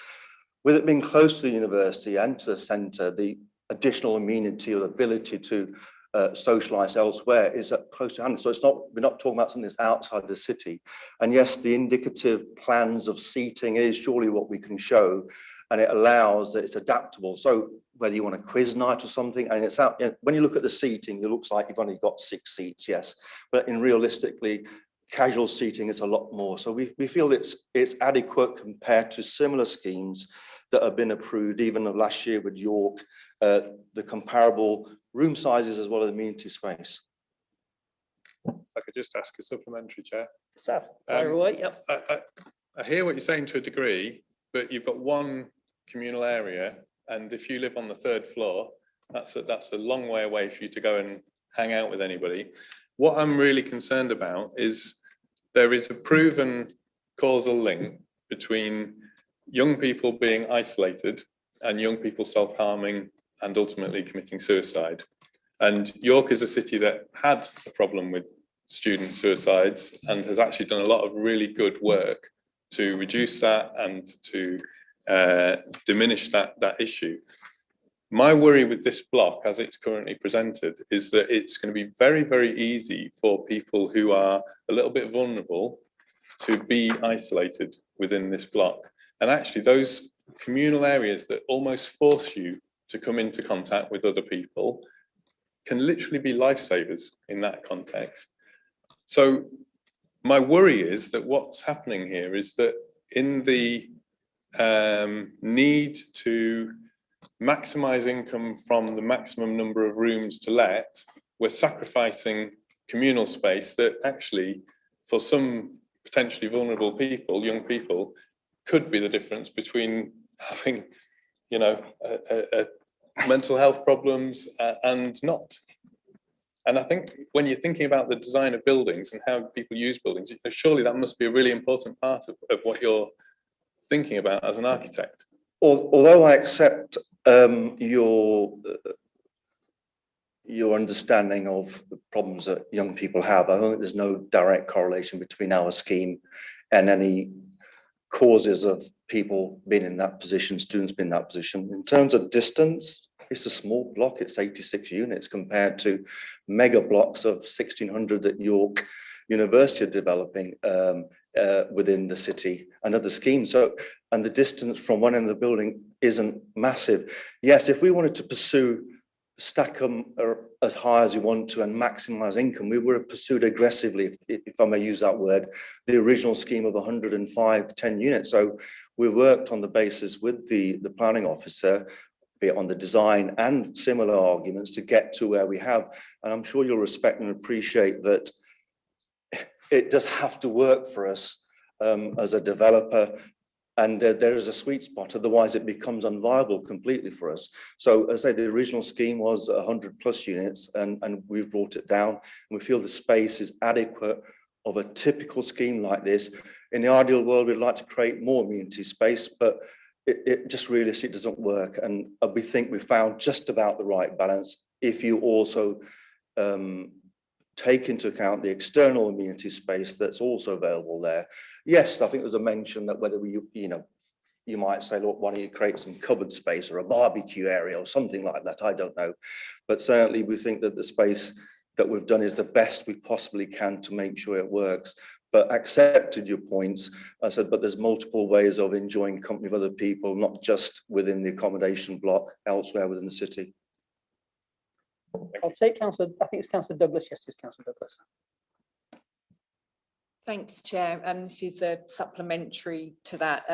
With it being close to the university and to the centre, the additional amenity or ability to socialise elsewhere is close to hand. So we're not talking about something that's outside the city. And yes, the indicative plans of seating is surely what we can show, and it allows that it's adaptable. So whether you want a quiz night or something, and it's out, when you look at the seating, it looks like you've only got 6 seats, yes. But in realistically, casual seating is a lot more. So we feel it's adequate compared to similar schemes that have been approved, even of last year with York, the comparable room sizes as well as amenity space. If I could just ask a supplementary, Chair. Seth, fire away, yep. I hear what you're saying to a degree, but you've got one communal area, and if you live on the 3rd floor, that's a long way away for you to go and hang out with anybody. What I'm really concerned about is there is a proven causal link between young people being isolated and young people self-harming and ultimately committing suicide. And York is a city that had a problem with student suicides and has actually done a lot of really good work to reduce that and to diminish that issue. My worry with this block, as it's currently presented, is that it's going to be very, very easy for people who are a little bit vulnerable to be isolated within this block. And actually those communal areas that almost force you to come into contact with other people can literally be lifesavers in that context. So my worry is that what's happening here is that in the need to maximize income from the maximum number of rooms to let, we're sacrificing communal space that actually, for some potentially vulnerable people, young people, could be the difference between having, you know, a mental health problems and not. And I think when you're thinking about the design of buildings and how people use buildings, surely that must be a really important part of what you're thinking about as an architect. Although I accept your understanding of the problems that young people have, I don't think there's no direct correlation between our scheme and any causes of people being in that position, students being in that position. In terms of distance, it's a small block, it's 86 units compared to mega blocks of 1,600 that York University are developing within the city and other schemes. So, and the distance from one end of the building isn't massive. Yes, if we wanted to pursue stack them as high as you want to and maximize income, we would have pursued aggressively, if I may use that word, the original scheme of 105 10 units. So we worked on the basis with the planning officer, be it on the design and similar arguments, to get to where we have. And I'm sure you'll respect and appreciate that it does have to work for us as a developer. And there is a sweet spot, otherwise it becomes unviable completely for us. So as I say, the original scheme was 100+ units, and we've brought it down. And we feel the space is adequate of a typical scheme like this. In the ideal world, we'd like to create more amenity space, but it just realistically doesn't work. And we think we found just about the right balance if you also take into account the external amenity space that's also available there. Yes, I think there's a mention that whether you might say, look, why don't you create some cupboard space or a barbecue area or something like that? I don't know. But certainly we think that the space that we've done is the best we possibly can to make sure it works. But accepted your points. I said, but there's multiple ways of enjoying company with other people, not just within the accommodation block, elsewhere within the city. I'll take Councillor, I think it's Councillor Douglas. Yes, it's Councillor Douglas. Thanks, Chair. This is a supplementary to that.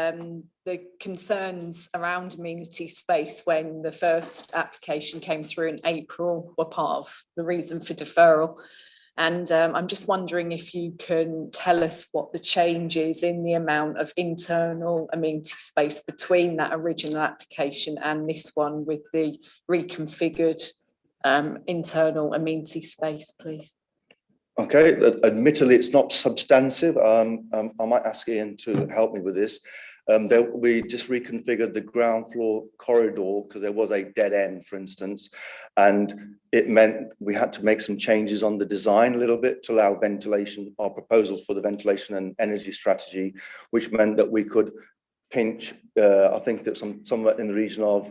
The concerns around amenity space when the first application came through in April were part of the reason for deferral. And I'm just wondering if you can tell us what the change is in the amount of internal amenity space between that original application and this one with the reconfigured internal amenity space, please. Okay, admittedly, it's not substantive. I might ask Ian to help me with this. We just reconfigured the ground floor corridor because there was a dead end, for instance, and it meant we had to make some changes on the design a little bit to allow ventilation, our proposals for the ventilation and energy strategy, which meant that we could pinch, I think that somewhere in the region of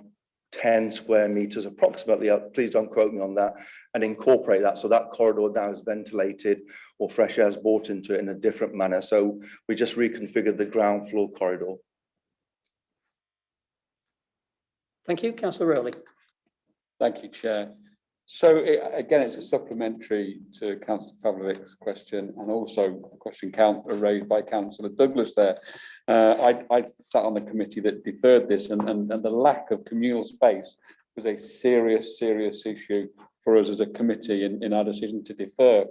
10 square meters approximately, please don't quote me on that, and incorporate that. So that corridor now is ventilated or fresh air is brought into it in a different manner. So we just reconfigured the ground floor corridor. Thank you, Councillor Rowley. Thank you, Chair. So again, it's a supplementary to Councillor Pavlovic's question and also a question raised by Councillor Douglas there. I sat on the committee that deferred this, and the lack of communal space was a serious issue for us as a committee in our decision to defer.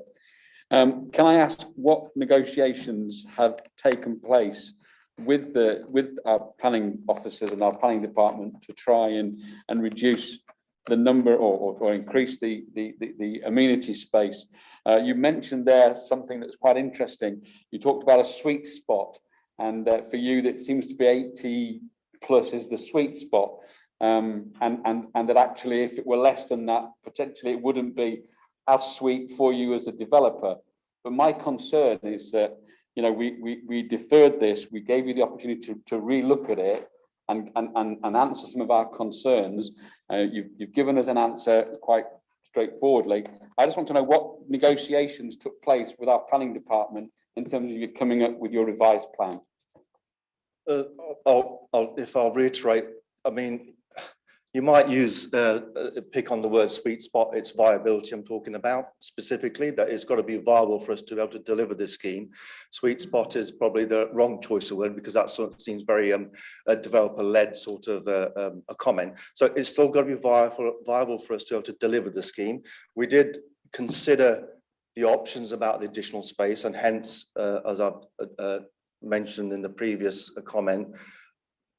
Can I ask what negotiations have taken place with our planning officers and our planning department to try and reduce the number or increase the amenity space? You mentioned there something that's quite interesting. You talked about a sweet spot, and for you that seems to be 80 plus is the sweet spot, and that actually if it were less than that, potentially it wouldn't be as sweet for you as a developer. But my concern is that, you know, we deferred this, we gave you the opportunity to relook at it and answer some of our concerns. You've given us an answer quite straightforwardly. I just want to know what negotiations took place with our planning department in terms of you coming up with your revised plan. I'll reiterate, I mean, you might pick on the word sweet spot. It's viability I'm talking about specifically, that it's got to be viable for us to be able to deliver this scheme. Sweet spot is probably the wrong choice of word because that sort of seems very a developer-led sort of a comment. So it's still got to be viable for us to be able to deliver the scheme. We did consider the options about the additional space, and hence, as I've mentioned in the previous comment,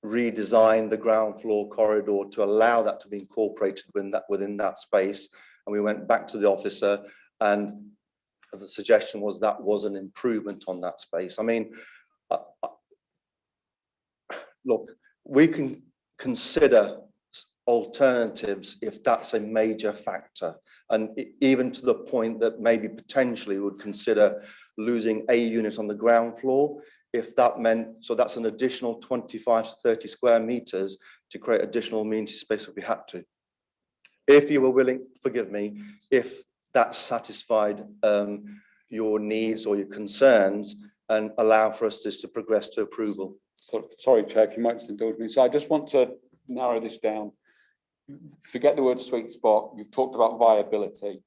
redesign the ground floor corridor to allow that to be incorporated within that space. And we went back to the officer, and the suggestion was that was an improvement on that space. I mean, look, we can consider alternatives if that's a major factor, and even to the point that maybe potentially would consider losing a unit on the ground floor if that meant, so that's an additional 25 to 30 square meters to create additional amenity space if we had to. If you were willing, forgive me, if that satisfied your needs or your concerns and allow for us to progress to approval. So, sorry, Chair, if you might just indulge me. So I just want to narrow this down. Forget the word sweet spot. You've talked about viability.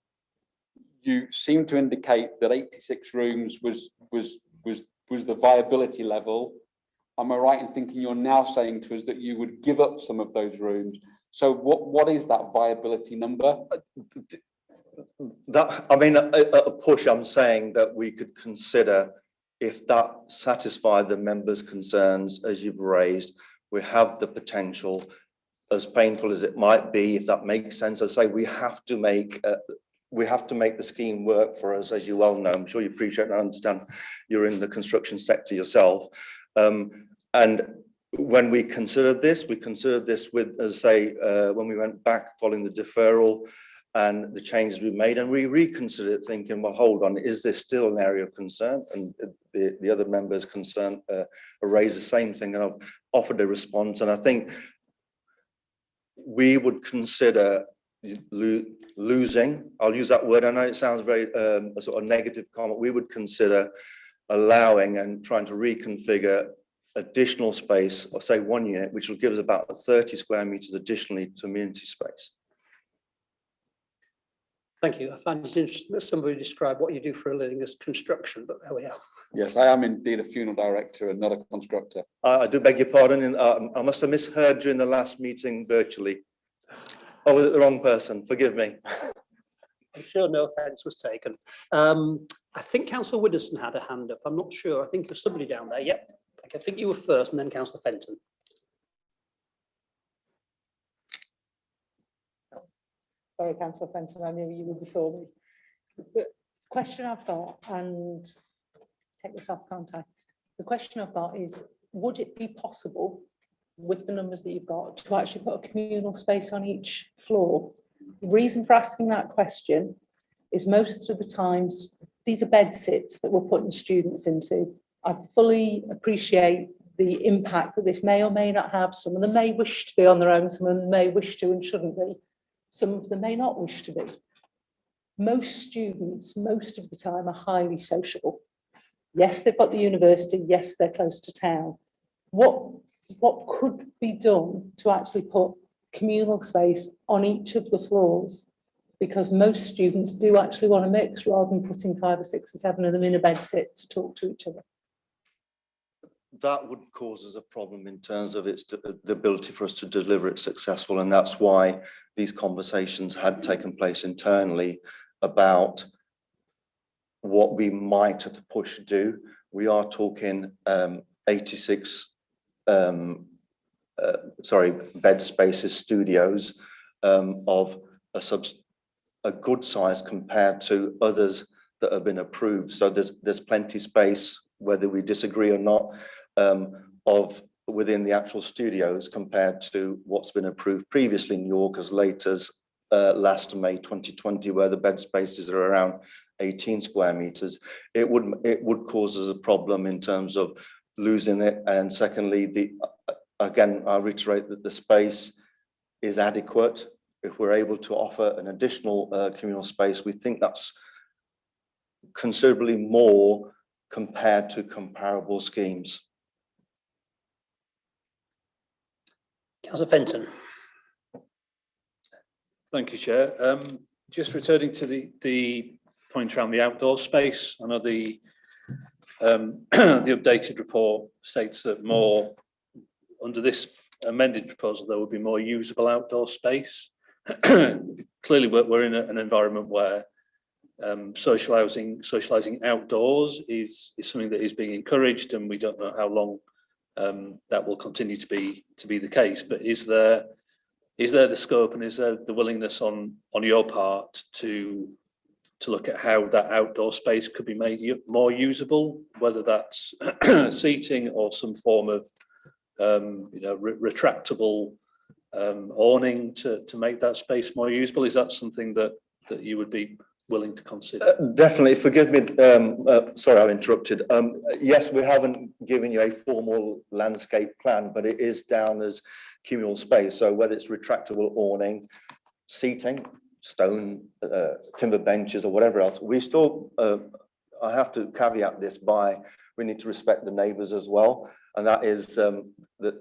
You seem to indicate that 86 rooms was the viability level. Am I right in thinking you're now saying to us that you would give up some of those rooms? So what is that viability number? That, I mean, a push, I'm saying that we could consider if that satisfied the members' concerns as you've raised. We have the potential, as painful as it might be, if that makes sense. I say we have to make the scheme work for us, as you well know. I'm sure you appreciate and understand you're in the construction sector yourself. And when we considered this with, as I say, when we went back following the deferral and the changes we made, and we reconsidered it thinking, well, hold on, is this still an area of concern? And the other members concerned raised the same thing, and I've offered a response. And I think we would consider losing, I'll use that word, I know it sounds very a sort of negative comment, we would consider allowing and trying to reconfigure additional space, or say one unit, which will give us about 30 square meters additionally to amenity space. Thank you. I find it interesting that somebody described what you do for a living as construction, but there we are. Yes, I am indeed a funeral director and not a constructor. I do beg your pardon, and I must have misheard during the last meeting virtually. I was the wrong person, forgive me. I'm sure no offence was taken. I think Councillor Widdowson had a hand up. I'm not sure. I think there's somebody down there. Yep. I think you were first and then Councillor Fenton. Sorry, Councillor Fenton, I knew you were before me. The question I've got, and take this off, can't I? The question I've got is, would it be possible with the numbers that you've got to actually put a communal space on each floor? The reason for asking that question is most of the times, these are bed sits that we're putting students into. I fully appreciate the impact that this may or may not have. Some of them may wish to be on their own, some of them may wish to and shouldn't be. Some of them may not wish to be. Most students, most of the time, are highly sociable. Yes, they've got the university. Yes, they're close to town. What could be done to actually put communal space on each of the floors? Because most students do actually want to mix rather than putting 5 or 6 or 7 of them in a bed sit to talk to each other. That would cause us a problem in terms of the ability for us to deliver it successful, and that's why these conversations had taken place internally about what we might have to push to do. We are talking 86 bed spaces, studios of a good size compared to others that have been approved. So there's plenty space, whether we disagree or not, of within the actual studios compared to what's been approved previously in York as late as last May 2020, where the bed spaces are around 18 square meters. It would cause us a problem in terms of losing it. And secondly, again, I reiterate that the space is adequate. If we're able to offer an additional communal space, we think that's considerably more compared to comparable schemes. Councillor Fenton. Thank you, Chair. Just returning to the point around the outdoor space, I know the updated report states that more, under this amended proposal, there would be more usable outdoor space. Clearly, we're in an environment where socialising outdoors is something that is being encouraged, and we don't know how long that will continue to be the case. But is there the scope and is there the willingness on your part to look at how that outdoor space could be made more usable, whether that's seating or some form of retractable awning to make that space more usable? Is that something that you would be willing to consider? Definitely. Forgive me, sorry, I interrupted. Yes, we haven't given you a formal landscape plan, but it is down as communal space. So whether it's retractable awning, seating, stone, timber benches or whatever else, we still, I have to caveat this by, we need to respect the neighbours as well. And that is the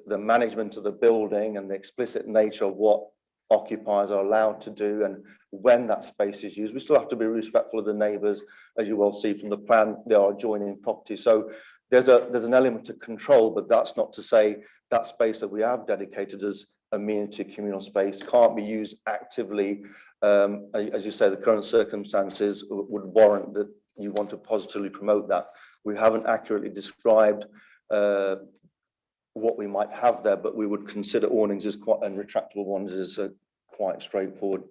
management of the building and the explicit nature of what occupiers are allowed to do and when that space is used. We still have to be respectful of the neighbours. As you will see from the plan, they are adjoining property. So there's an element of control, but that's not to say that space that we have dedicated as amenity communal space can't be used actively. As you say, the current circumstances would warrant that you want to positively promote that. We haven't accurately described what we might have there, but we would consider awnings as quite, and retractable ones as a quite straightforward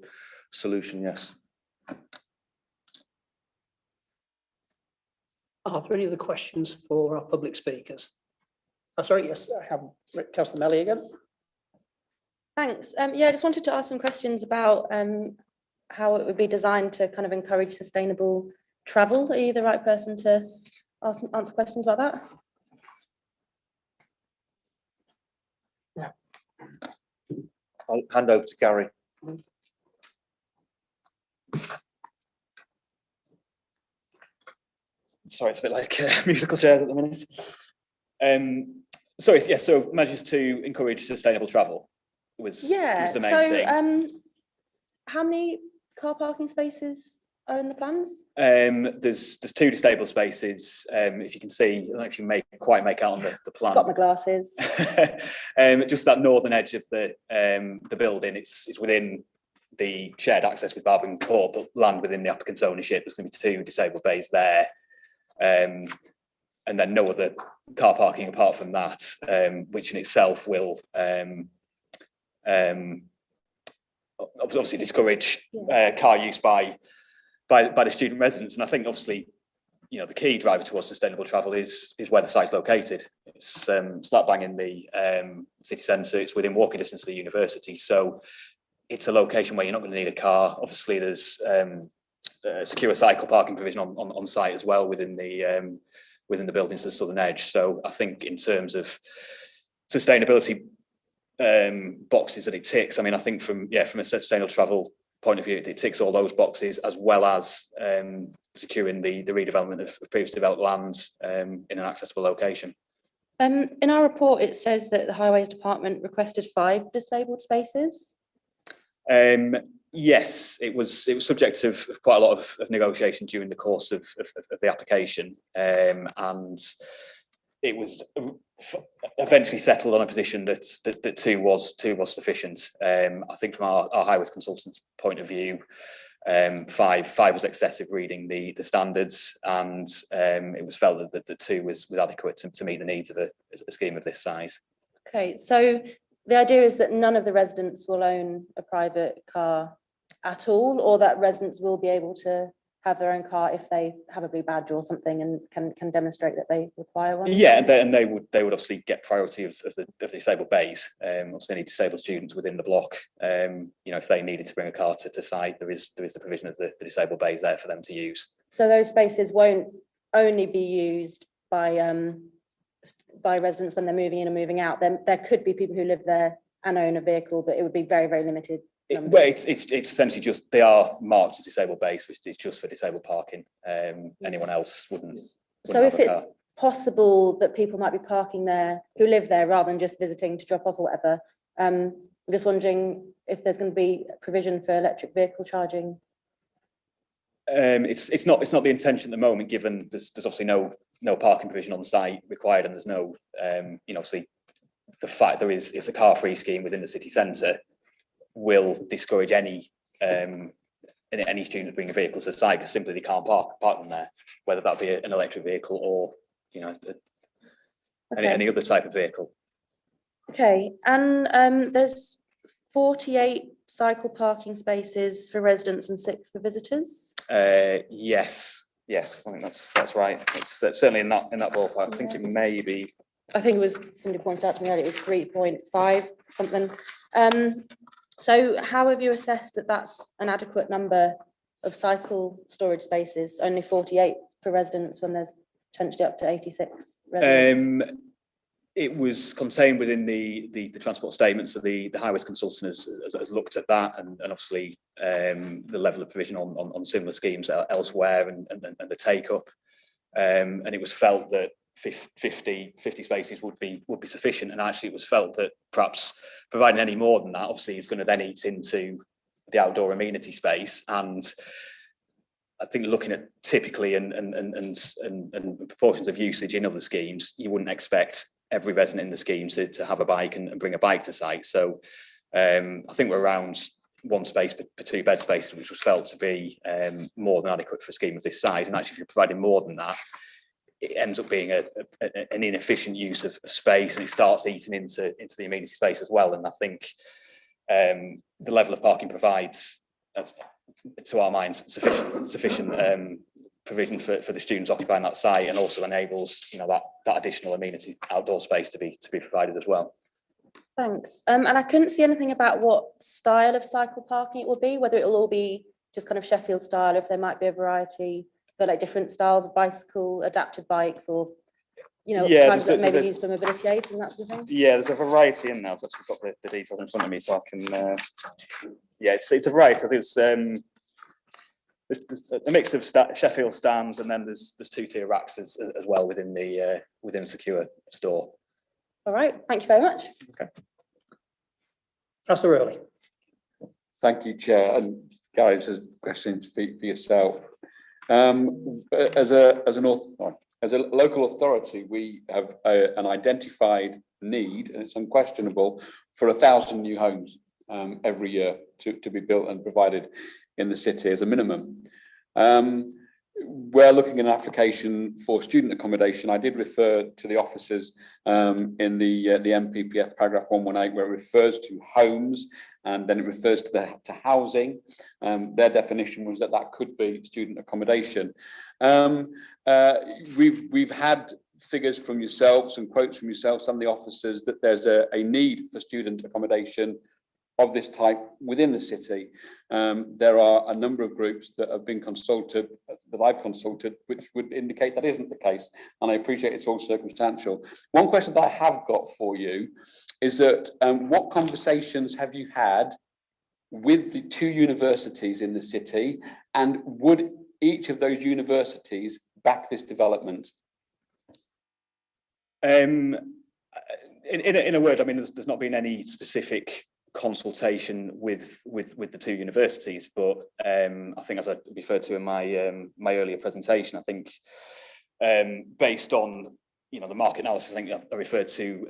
solution, yes. Are there any other questions for our public speakers? Oh, sorry, yes, I have Councillor Melly again. Thanks. Yeah, I just wanted to ask some questions about how it would be designed to kind of encourage sustainable travel. Are you the right person to answer questions about that? Yeah. I'll hand over to Gary. Sorry, it's a bit like musical chairs at the minute. Sorry, yes, so measures to encourage sustainable travel was the main thing. How many car parking spaces are in the plans? There's 2 disabled spaces. If you can see, I don't know if you quite make out on the plan. Got my glasses. Just that northern edge of the building, it's within the shared access with Barbering Court, but land within the applicant's ownership. There's going to be 2 disabled bays there, and then no other car parking apart from that, which in itself will obviously discourage car use by the student residents. And I think obviously, you know, the key driver towards sustainable travel is where the site's located. It's slap bang in the city centre. It's within walking distance of the university, so it's a location where you're not going to need a car. Obviously, there's secure cycle parking provision on site as well within the buildings to the southern edge. So I think in terms of sustainability boxes that it ticks, I mean, I think from a sustainable travel point of view, it ticks all those boxes, as well as securing the redevelopment of previously developed lands in an accessible location. In our report, it says that the Highways Department requested 5 disabled spaces. Yes, it was subject of quite a lot of negotiation during the course of the application, and it was eventually settled on a position that 2 was sufficient. I think from our highways consultant's point of view, 5 was excessive reading the standards, and it was felt that the 2 was adequate to meet the needs of a scheme of this size. Okay, so the idea is that none of the residents will own a private car at all, or that residents will be able to have their own car if they have a blue badge or something and can demonstrate that they require one? Yeah, and they would obviously get priority of the disabled bays. Obviously, any disabled students within the block, you know, if they needed to bring a car to site, there is the provision of the disabled bays there for them to use. So those spaces won't only be used by residents when they're moving in and moving out. Then there could be people who live there and own a vehicle, but it would be very, very limited. Well, it's essentially just, they are marked as disabled bays, which is just for disabled parking. Anyone else wouldn't So if have a it's car. possible that people might be parking there who live there rather than just visiting to drop off or whatever, I'm just wondering if there's going to be provision for electric vehicle charging. It's not the intention at the moment, given there's obviously no parking provision on site required, and there's no you know, obviously the fact it's a car-free scheme within the city centre will discourage any student bringing vehicles to site, because simply they can't park them there, whether that be an electric vehicle or, you know, any other type of vehicle. Okay, and there's 48 cycle parking spaces for residents and 6 for visitors. Yes, I think that's right. It's certainly in that ballpark. I think it may be. I think it was, somebody pointed out to me that it was 3.5 something. So how have you assessed that that's an adequate number of cycle storage spaces? Only 48 for residents when there's potentially up to 86 residents? It was contained within the transport statement, so the highways consultant has looked at that, and obviously the level of provision on similar schemes elsewhere, and the take up, and it was felt that 50 spaces would be sufficient, and actually it was felt that perhaps providing any more than that obviously is going to then eat into the outdoor amenity space. And I think looking at typically and proportions of usage in other schemes, you wouldn't expect every resident in the scheme to have a bike and bring a bike to site. So I think we're around 1 space per 2 bed spaces, which was felt to be more than adequate for a scheme of this size. And actually, if you're providing more than that, it ends up being an inefficient use of space, and it starts eating into the amenity space as well. And I think the level of parking provides, to our minds, sufficient provision for the students occupying that site, and also enables, you know, that additional amenity outdoor space to be provided as well. Thanks. And I couldn't see anything about what style of cycle parking it will be, whether it will all be just kind of Sheffield style, if there might be a variety, but like different styles of bicycle, adapted bikes, or, you know, kinds that maybe used for mobility aids and that sort of thing. Yeah, there's a variety in there. I've actually got the details in front of me, so I can. Yeah, it's a variety. There's a mix of Sheffield stands, and then there's 2-tier racks as well within the secure store. All right, thank you very much. Okay. Councillor Rowley. Thank you, Chair. And Gary, this is a question for yourself. As a local authority, we have an identified need, and it's unquestionable, for 1,000 new homes every year to be built and provided in the city as a minimum. We're looking at an application for student accommodation. I did refer to the officers in the MPPF paragraph 118, where it refers to homes and then it refers to housing. Their definition was that could be student accommodation. We've had figures from yourselves and quotes from yourselves, some of the officers, that there's a need for student accommodation of this type within the city. There are a number of groups that have been consulted, that I've consulted, which would indicate that isn't the case. And I appreciate it's all circumstantial. One question that I have got for you is that what conversations have you had with the 2 universities in the city, and would each of those universities back this development? In a word, I mean, there's not been any specific consultation with the 2 universities, but I think, as I referred to in my earlier presentation, I think based on the market analysis, I think I referred to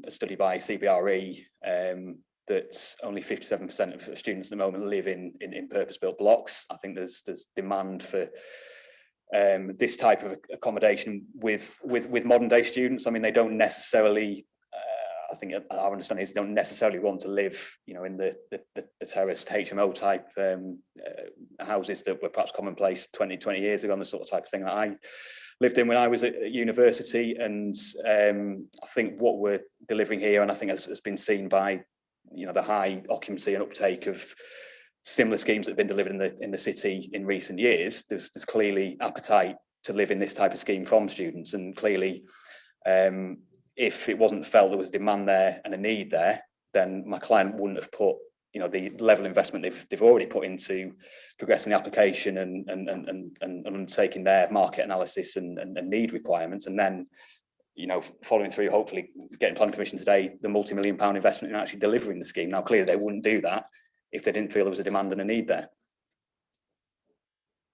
a study by CBRE that only 57% of students at the moment live in purpose-built blocks. I think there's demand for this type of accommodation with modern day students. I mean, they don't necessarily, I think our understanding is they don't necessarily want to live, in the terraced HMO type houses that were perhaps commonplace 20 years ago, and the sort of type of thing that I lived in when I was at university. And I think what we're delivering here, and I think has been seen by the high occupancy and uptake of similar schemes that have been delivered in the city in recent years, there's clearly appetite to live in this type of scheme from students. And clearly, if it wasn't felt there was a demand there and a need there, then my client wouldn't have put the level of investment they've already put into progressing the application and undertaking their market analysis and need requirements, and then following through, hopefully getting planning permission today, the multi-million-pound investment in actually delivering the scheme. Now, clearly they wouldn't do that if they didn't feel there was a demand and a need there.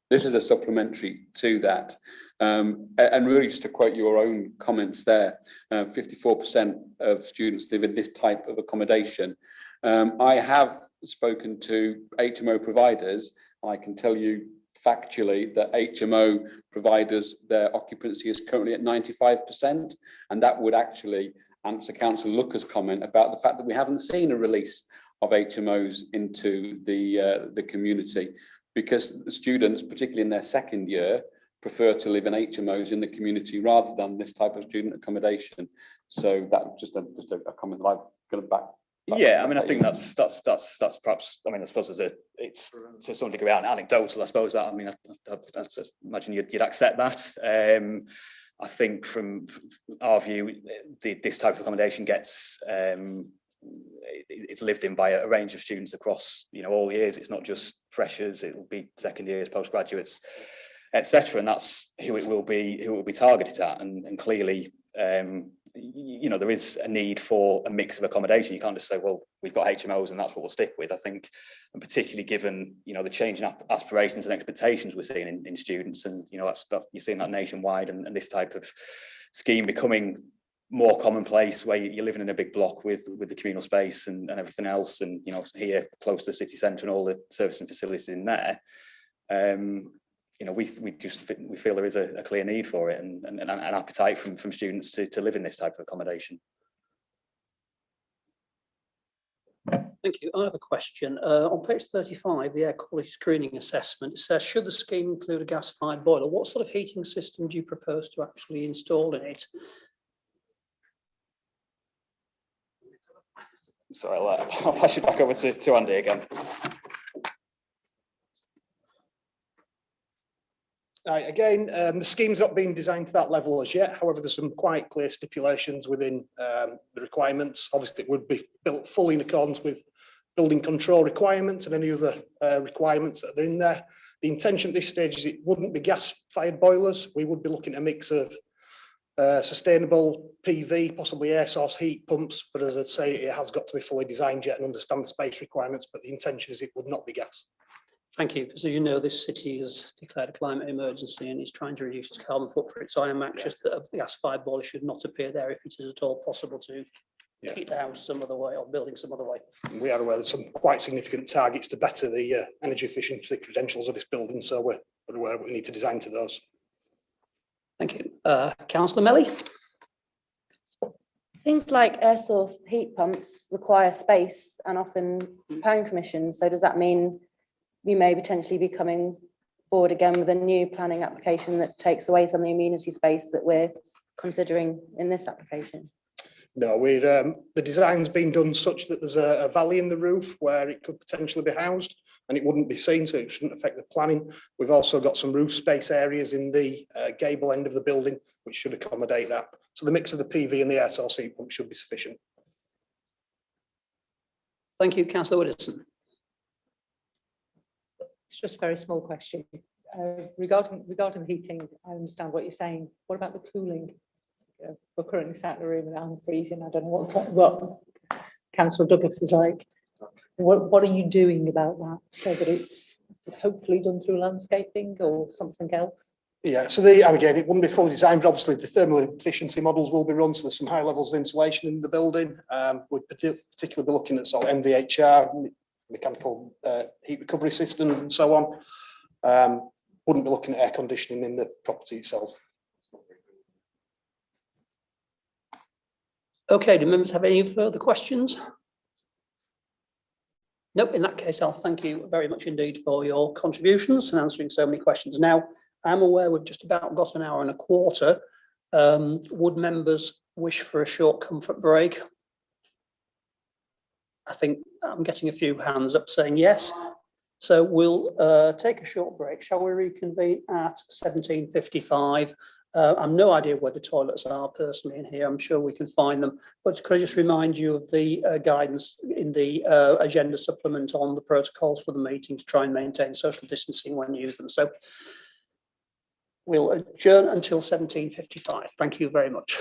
This is a supplementary to that. And really, just to quote your own comments there, 54% of students live in this type of accommodation. I have spoken to HMO providers. I can tell you factually that HMO providers, their occupancy is currently at 95%. And that would actually answer Councillor Lucker's comment about the fact that we haven't seen a release of HMOs into the community, because the students, particularly in their second year, prefer to live in HMOs in the community rather than this type of student accommodation. So that was just a comment that I'm going to back. Yeah, I mean, I think that's perhaps, I mean, I suppose it's to some degree anecdotal, I suppose. That, I mean, I imagine you'd accept that. I think from our view, this type of accommodation gets it's lived in by a range of students across all years. It's not just freshers; it will be second years, postgraduates, etc. And that's who it will be targeted at. And clearly, there is a need for a mix of accommodation. You can't just say, well, we've got HMOs and that's what we'll stick with. I think, and particularly given the change in aspirations and expectations we're seeing in students, and that's you're seeing that nationwide, and this type of scheme becoming more commonplace, where you're living in a big block with the communal space and everything else, and here close to the city centre and all the services and facilities in there. We feel there is a clear need for it and an appetite from students to live in this type of accommodation. Thank you. I have a question. On page 35, the air quality screening assessment, it says, should the scheme include a gas-fired boiler, what sort of heating system do you propose to actually install in it? Sorry, I'll pass you back over to Andy again. Again, the scheme's not been designed to that level as yet. However, there's some quite clear stipulations within the requirements. Obviously, it would be built fully in accordance with building control requirements and any other requirements that are in there. The intention at this stage is it wouldn't be gas-fired boilers. We would be looking at a mix of sustainable PV, possibly air source heat pumps. But as I say, it has got to be fully designed yet and understand the space requirements. But the intention is it would not be gas. Thank you, because as you know, this city has declared a climate emergency and is trying to reduce its carbon footprint. So I am anxious that a gas-fired boiler should not appear there if it is at all possible to heat the house some other way or building some other way. We are aware there's some quite significant targets to better the energy efficiency credentials of this building, so we're aware we need to design to those. Thank you. Councillor Melly? Things like air source heat pumps require space and often planning permission. So does that mean we may potentially be coming forward again with a new planning application that takes away some of the amenity space that we're considering in this application? No, the design's been done such that there's a valley in the roof where it could potentially be housed and it wouldn't be seen, so it shouldn't affect the planning. We've also got some roof space areas in the gable end of the building, which should accommodate that. So the mix of the PV and the air source heat pump should be sufficient. Thank you, Councillor Widdowson. It's just a very small question. Regarding heating, I understand what you're saying. What about the cooling? We're currently sat in a room and I'm freezing. I don't know what Councillor Douglas is like. What are you doing about that so that it's hopefully done through landscaping or something else? Yeah, so again, it wouldn't be fully designed, but obviously the thermal efficiency models will be run, so there's some high levels of insulation in the building. We'd particularly be looking at sort of MVHR, mechanical heat recovery systems and so on. Wouldn't be looking at air conditioning in the property itself. Okay, do members have any further questions? Nope, in that case, I'll thank you very much indeed for your contributions and answering so many questions. Now, I'm aware we've just about got an hour and a quarter. Would members wish for a short comfort break? I think I'm getting a few hands up saying yes. So we'll take a short break. Shall we reconvene at 17:55? I've no idea where the toilets are personally in here. I'm sure we can find them. But could I just remind you of the guidance in the agenda supplement on the protocols for the meeting to try and maintain social distancing when you use them. So we'll adjourn until 17:55. Thank you very much.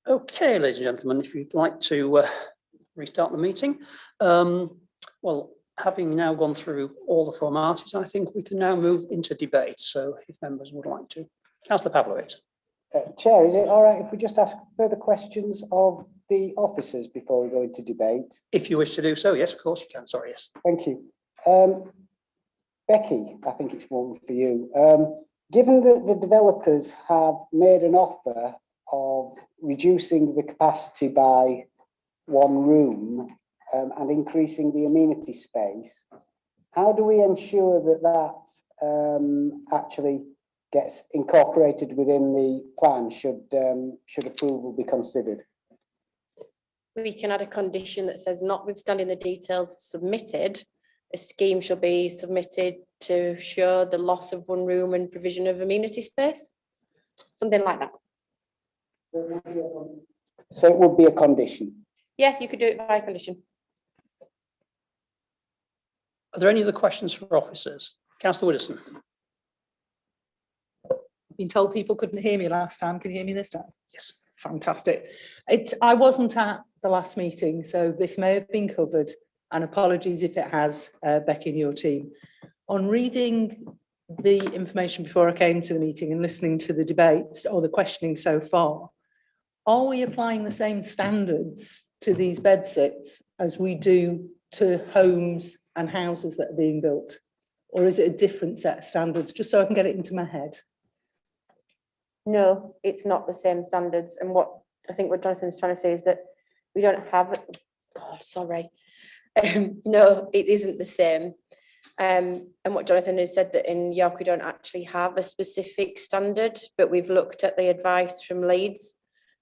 Okay, ladies and gentlemen, if you'd like to restart the meeting. Well, having now gone through all the formalities, I think we can now move into debate. So if members would like to. Councillor Pavlovich. Chair, is it all right if we just ask further questions of the officers before we go into debate? If you wish to do so, yes, of course you can. Sorry, yes. Thank you. Becky, I think it's one for you. Given that the developers have made an offer of reducing the capacity by one room and increasing the amenity space, how do we ensure that that actually gets incorporated within the plan should approval be considered? We can add a condition that says, notwithstanding the details submitted, a scheme shall be submitted to show the loss of one room and provision of amenity space. Something like that. So it would be a condition? Yeah, you could do it by condition. Are there any other questions for officers? Councillor Widdowson. I've been told people couldn't hear me last time. Can you hear me this time? Yes. Fantastic. I wasn't at the last meeting, so this may have been covered, and apologies if it has, Becky and your team. On reading the information before I came to the meeting and listening to the debates or the questioning so far, are we applying the same standards to these bed sits as we do to homes and houses that are being built? Or is it a different set of standards, just so I can get it into my head? No, it's not the same standards. And what I think what Jonathan's trying to say is that we don't have, God, sorry. No, it isn't the same. And what Jonathan has said, that in York we don't actually have a specific standard, but we've looked at the advice from Leeds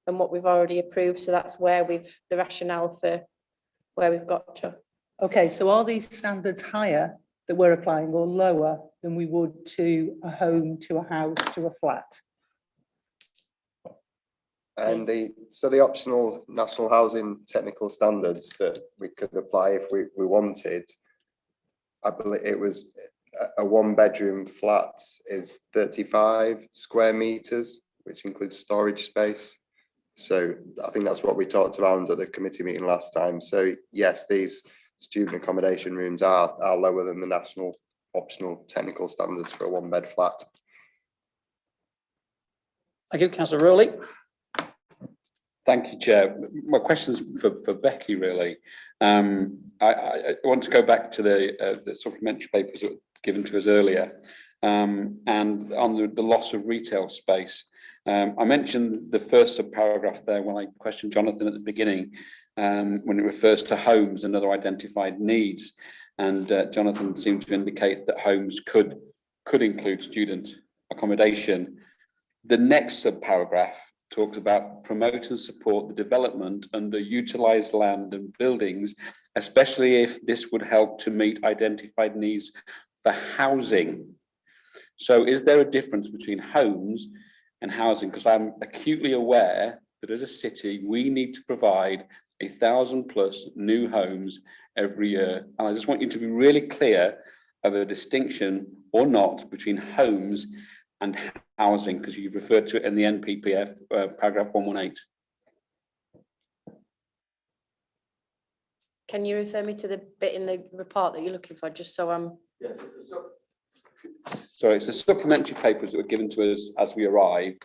and what we've already approved. So that's where the rationale for where we've got to. Okay, so are these standards higher that we're applying or lower than we would to a home, to a house, to a flat? And the optional national housing technical standards that we could apply if we wanted, I believe it was a one bedroom flat is 35 square meters, which includes storage space. So I think that's what we talked around at the committee meeting last time. So yes, these student accommodation rooms are lower than the national optional technical standards for a one bed flat. Thank you, Councillor Rowley. Thank you, Chair. My question's for Becky, really. I want to go back to the supplementary papers that were given to us earlier, and on the loss of retail space. I mentioned the first subparagraph there when I questioned Jonathan at the beginning, when it refers to homes and other identified needs. And Jonathan seemed to indicate that homes could include student accommodation. The next subparagraph talks about promote and support the development underutilised land and buildings, especially if this would help to meet identified needs for housing. So is there a difference between homes and housing? Because I'm acutely aware that as a city, we need to provide 1,000+ new homes every year. And I just want you to be really clear of a distinction or not between homes and housing, because you've referred to it in the NPPF paragraph 118. Can you refer me to the bit in the report that you're looking for, just so I'm... Yes, sorry, it's the supplementary papers that were given to us as we arrived,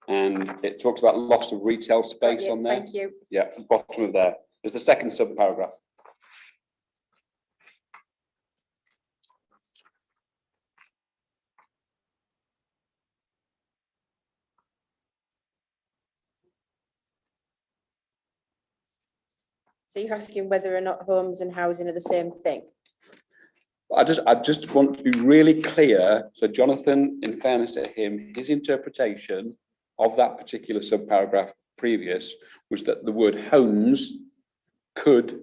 and it talks about loss of retail space on there. Thank you. Yeah, bottom of there. There's the second subparagraph. So you're asking whether or not homes and housing are the same thing? I just want to be really clear. So Jonathan, in fairness to him, his interpretation of that particular subparagraph previous was that the word homes could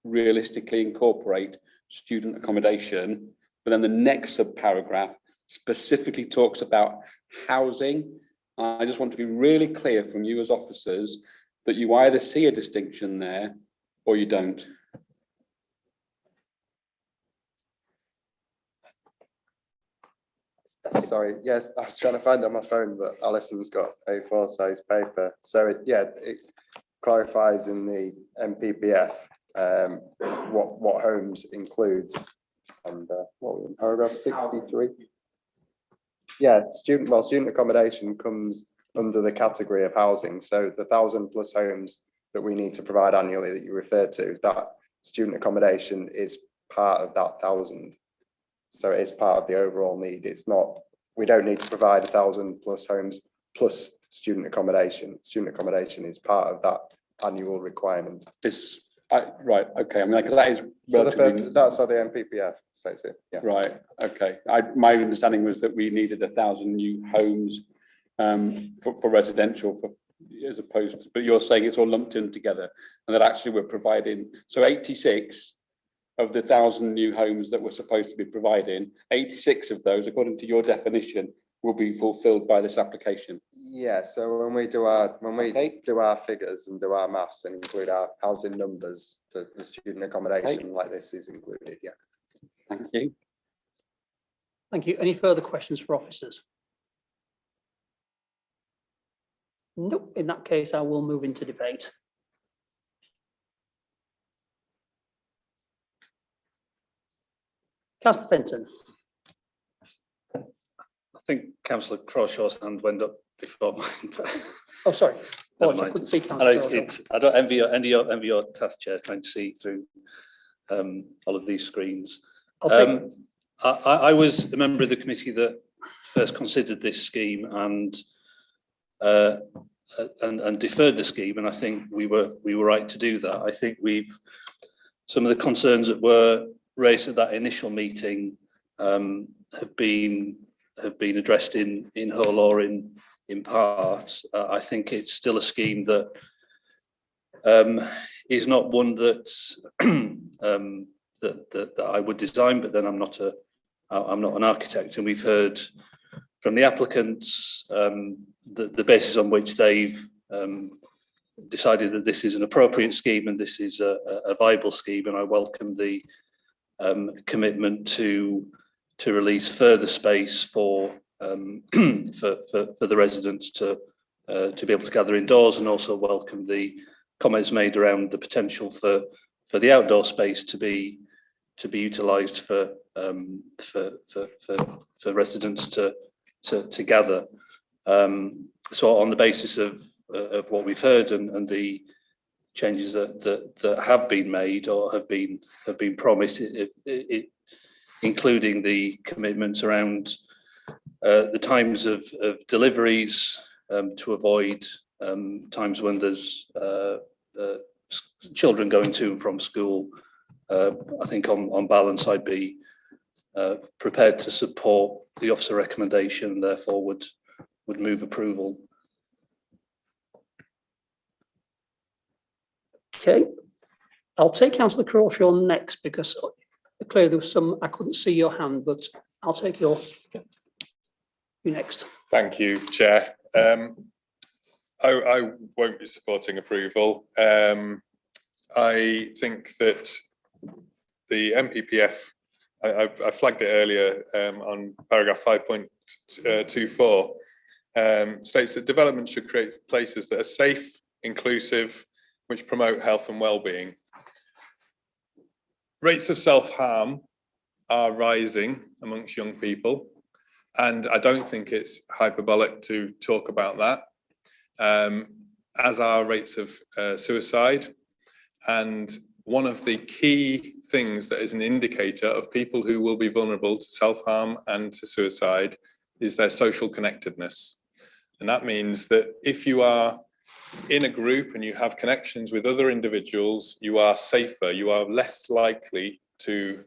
realistically incorporate student accommodation, but then the next subparagraph specifically talks about housing. I just want to be really clear from you as officers that you either see a distinction there or you don't. Sorry, yes, I was trying to find it on my phone, but Alison's got A4 size paper. So it clarifies in the MPPF what homes includes. And what was in paragraph 63? Yeah, student accommodation comes under the category of housing. So the 1,000+ homes that we need to provide annually that you refer to, that student accommodation is part of that 1,000. So it is part of the overall need. It's not, we don't need to provide 1,000+ homes plus student accommodation. Student accommodation is part of that annual requirement. Right, okay, I mean, because that is relatively... That's how the MPPF says it, yeah. Right, okay. My understanding was that we needed 1,000 new homes for residential, as opposed to, but you're saying it's all lumped in together, and that actually we're providing, so 86 of the 1,000 new homes that we're supposed to be providing, 86 of those, according to your definition, will be fulfilled by this application. Yeah, so when we do our figures and do our maths and include our housing numbers, the student accommodation like this is included, yeah. Thank you. Thank you. Any further questions for officers? Nope. In that case, I will move into debate. Councillor Fenton. I think Councillor Crawshaw's hand went up before mine. Oh, sorry. Never I mind. couldn't see I know Councillor. I don't envy your task, Chair, trying to see through all of these screens. I was a member of the committee that first considered this scheme and deferred the scheme, and I think we were right to do that. I think some of the concerns that were raised at that initial meeting have been addressed in whole or in part. I think it's still a scheme that is not one that that I would design, but then I'm not an architect, and we've heard from the applicants the basis on which they've decided that this is an appropriate scheme and this is a viable scheme, and I welcome the commitment to release further space for the residents to be able to gather indoors, and also welcome the comments made around the potential for the outdoor space to be utilised for residents to gather. So on the basis of what we've heard and the changes that have been made or have been promised, including the commitments around the times of deliveries to avoid times when there's children going to and from school. I think on balance, I'd be prepared to support the officer recommendation, and therefore would move approval. Okay, I'll take Councillor Crawshaw next because clearly there was some, I couldn't see your hand, but I'll take you next. Thank you, Chair. I won't be supporting approval. I think that the MPPF, I flagged it earlier on paragraph 5.24, states that development should create places that are safe, inclusive, which promote health and well-being. Rates of self-harm are rising amongst young people, and I don't think it's hyperbolic to talk about that, as are rates of suicide. And one of the key things that is an indicator of people who will be vulnerable to self-harm and to suicide is their social connectedness. And that means that if you are in a group and you have connections with other individuals, you are safer, you are less likely to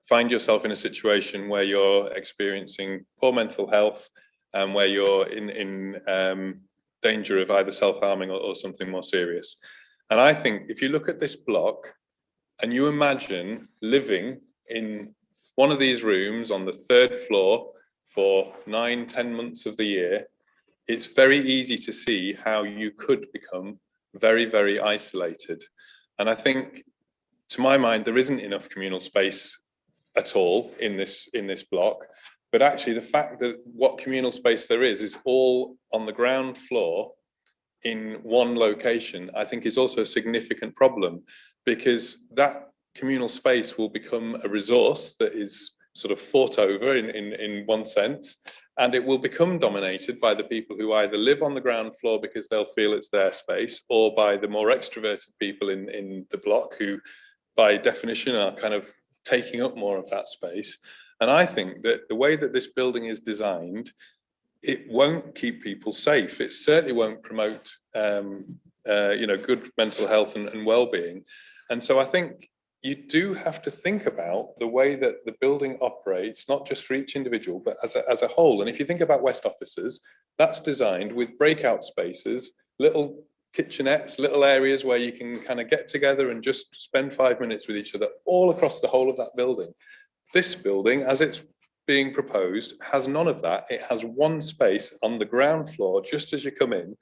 find yourself in a situation where you're experiencing poor mental health and where you're in danger of either self-harming or something more serious. And I think if you look at this block and you imagine living in one of these rooms on the 3rd floor for 9-10 months of the year, it's very easy to see how you could become very, very isolated. And I think, to my mind, there isn't enough communal space at all in this block. But actually the fact that what communal space there is all on the ground floor in one location, I think is also a significant problem, because that communal space will become a resource that is sort of fought over in one sense, and it will become dominated by the people who either live on the ground floor because they'll feel it's their space, or by the more extroverted people in the block who by definition are kind of taking up more of that space. And I think that the way that this building is designed, it won't keep people safe. It certainly won't promote good mental health and well-being. And so I think you do have to think about the way that the building operates, not just for each individual, but as a whole. And if you think about West offices, that's designed with breakout spaces, little kitchenettes, little areas where you can kind of get together and just spend 5 minutes with each other all across the whole of that building. This building, as it's being proposed, has none of that. It has one space on the ground floor just as you come in.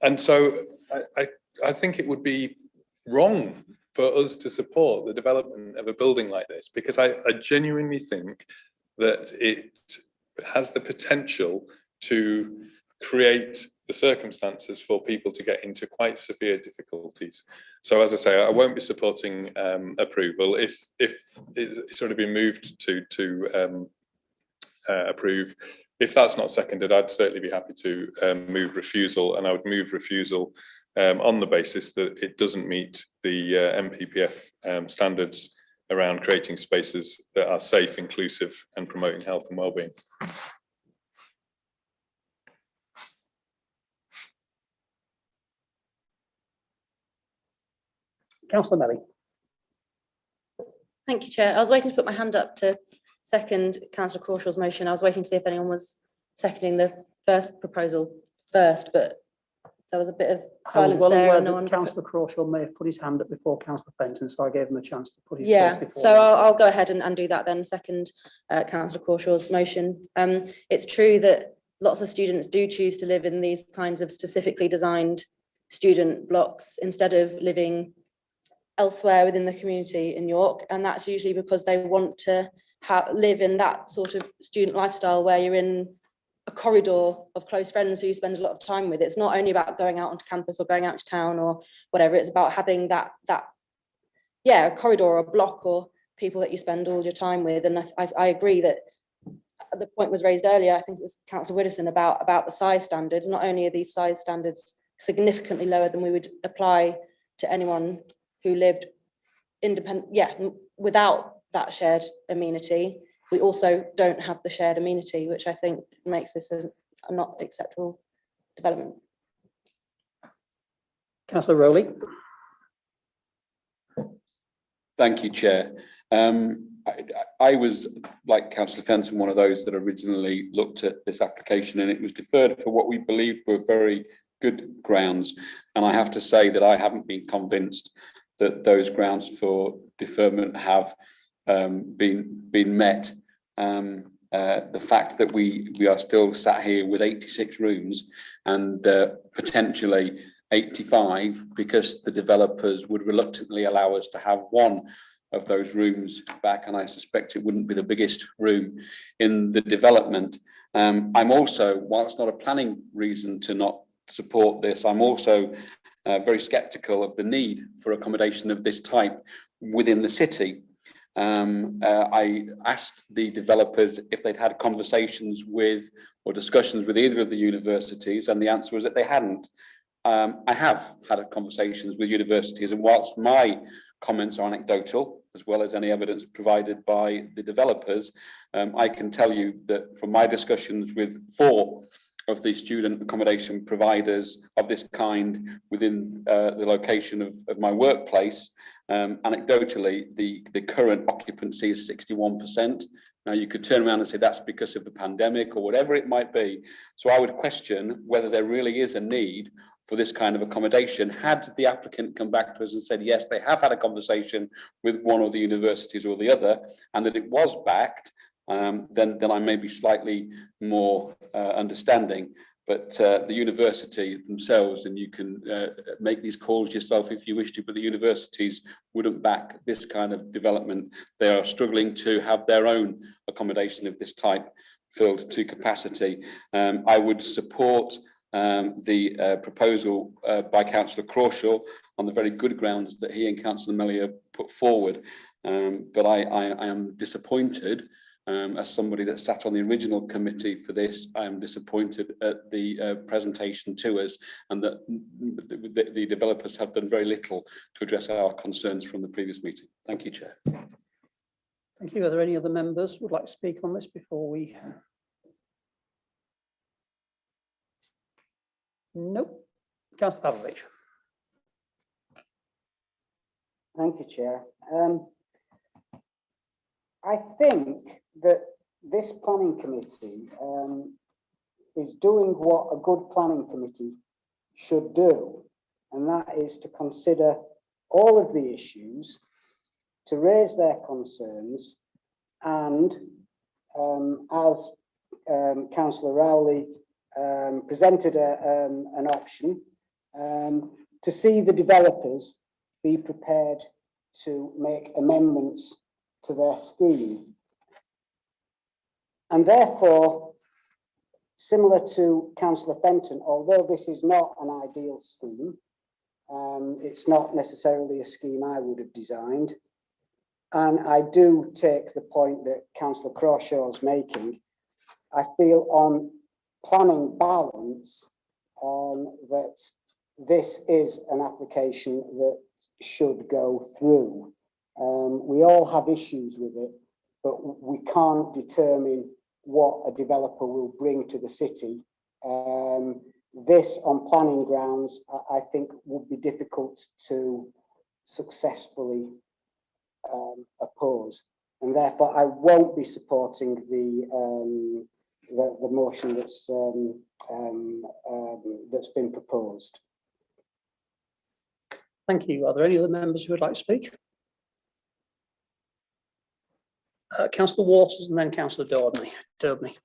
And so I think it would be wrong for us to support the development of a building like this, because I genuinely think that it has the potential to create the circumstances for people to get into quite severe difficulties. So as I say, I won't be supporting approval. If it's already been moved to approve, if that's not seconded, I'd certainly be happy to move refusal, and I would move refusal on the basis that it doesn't meet the MPPF standards around creating spaces that are safe, inclusive and promoting health and well-being. Councillor Melly. Thank you, Chair. I was waiting to put my hand up to second Councillor Crawshaw's motion. I was waiting to see if anyone was seconding the first proposal first, but there was a bit of silence there. And no one. Councillor Crawshaw may have put his hand up before Councillor Fenton, so I gave him a chance to put his Yeah, first before. so I'll go ahead and do that then. Second, Councillor Crawshaw's motion. It's true that lots of students do choose to live in these kinds of specifically designed student blocks instead of living elsewhere within the community in York, and that's usually because they want to live in that sort of student lifestyle where you're in a corridor of close friends who you spend a lot of time with. It's not only about going out onto campus or going out to town or whatever, it's about having that a corridor or a block or people that you spend all your time with. And I agree that the point was raised earlier, I think it was Councillor Widdowson, about the size standards. Not only are these size standards significantly lower than we would apply to anyone who lived without that shared amenity, we also don't have the shared amenity, which I think makes this a not acceptable development. Councillor Rowley. Thank you, Chair. I was, like Councillor Fenton, one of those that originally looked at this application, and it was deferred for what we believed were very good grounds. And I have to say that I haven't been convinced that those grounds for deferment have been met. The fact that we are still sat here with 86 rooms and potentially 85 because the developers would reluctantly allow us to have one of those rooms back, and I suspect it wouldn't be the biggest room in the development. I'm also, while it's not a planning reason to not support this, I'm also very sceptical of the need for accommodation of this type within the city. I asked the developers if they'd had conversations with or discussions with either of the universities, and the answer was that they hadn't. I have had conversations with universities, and whilst my comments are anecdotal, as well as any evidence provided by the developers, I can tell you that from my discussions with 4 of the student accommodation providers of this kind within the location of my workplace, anecdotally, the current occupancy is 61%. Now, you could turn around and say that's because of the pandemic or whatever it might be. So I would question whether there really is a need for this kind of accommodation. Had the applicant come back to us and said, yes, they have had a conversation with one of the universities or the other, and that it was backed, then I may be slightly more understanding. But the university themselves, and you can make these calls yourself if you wish to, but the universities wouldn't back this kind of development. They are struggling to have their own accommodation of this type filled to capacity. I would support the proposal by Councillor Crawshaw on the very good grounds that he and Councillor Mellier put forward. But I am disappointed, as somebody that sat on the original committee for this, I am disappointed at the presentation to us, and that the developers have done very little to address our concerns from the previous meeting. Thank you, Chair. Thank you. Are there any other members who would like to speak on this before we? Nope. Councillor Pavlovich. Thank you, Chair. I think that this planning committee is doing what a good planning committee should do, and that is to consider all of the issues, to raise their concerns, and as Councillor Rowley presented an option, to see the developers be prepared to make amendments to their scheme. And therefore, similar to Councillor Fenton, although this is not an ideal scheme, it's not necessarily a scheme I would have designed. And I do take the point that Councillor Crawshaw is making. I feel on planning balance that this is an application that should go through. We all have issues with it, but we can't determine what a developer will bring to the city. This, on planning grounds, I think would be difficult to successfully oppose, and therefore I won't be supporting the motion that's been proposed. Thank you. Are there any other members who would like to speak? Councillor Waters and then Councillor Daubney.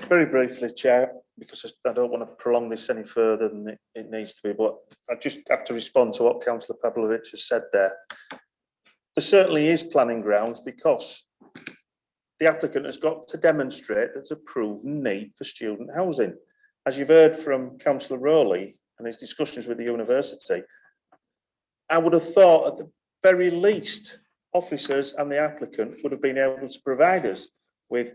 Very briefly, Chair, because I don't want to prolong this any further than it needs to be, but I just have to respond to what Councillor Pavlovich has said there. There certainly is planning grounds because the applicant has got to demonstrate there's a proven need for student housing. As you've heard from Councillor Rowley and his discussions with the university, I would have thought at the very least officers and the applicant would have been able to provide us with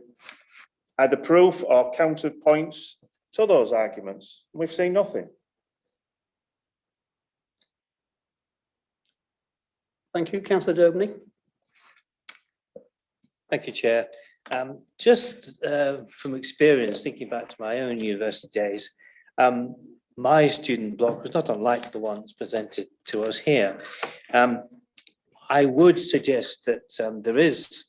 either proof or counterpoints to those arguments. We've seen nothing. Thank you. Councillor Daubney. Thank you, Chair. Just from experience, thinking back to my own university days, my student block was not unlike the ones presented to us here. I would suggest that there is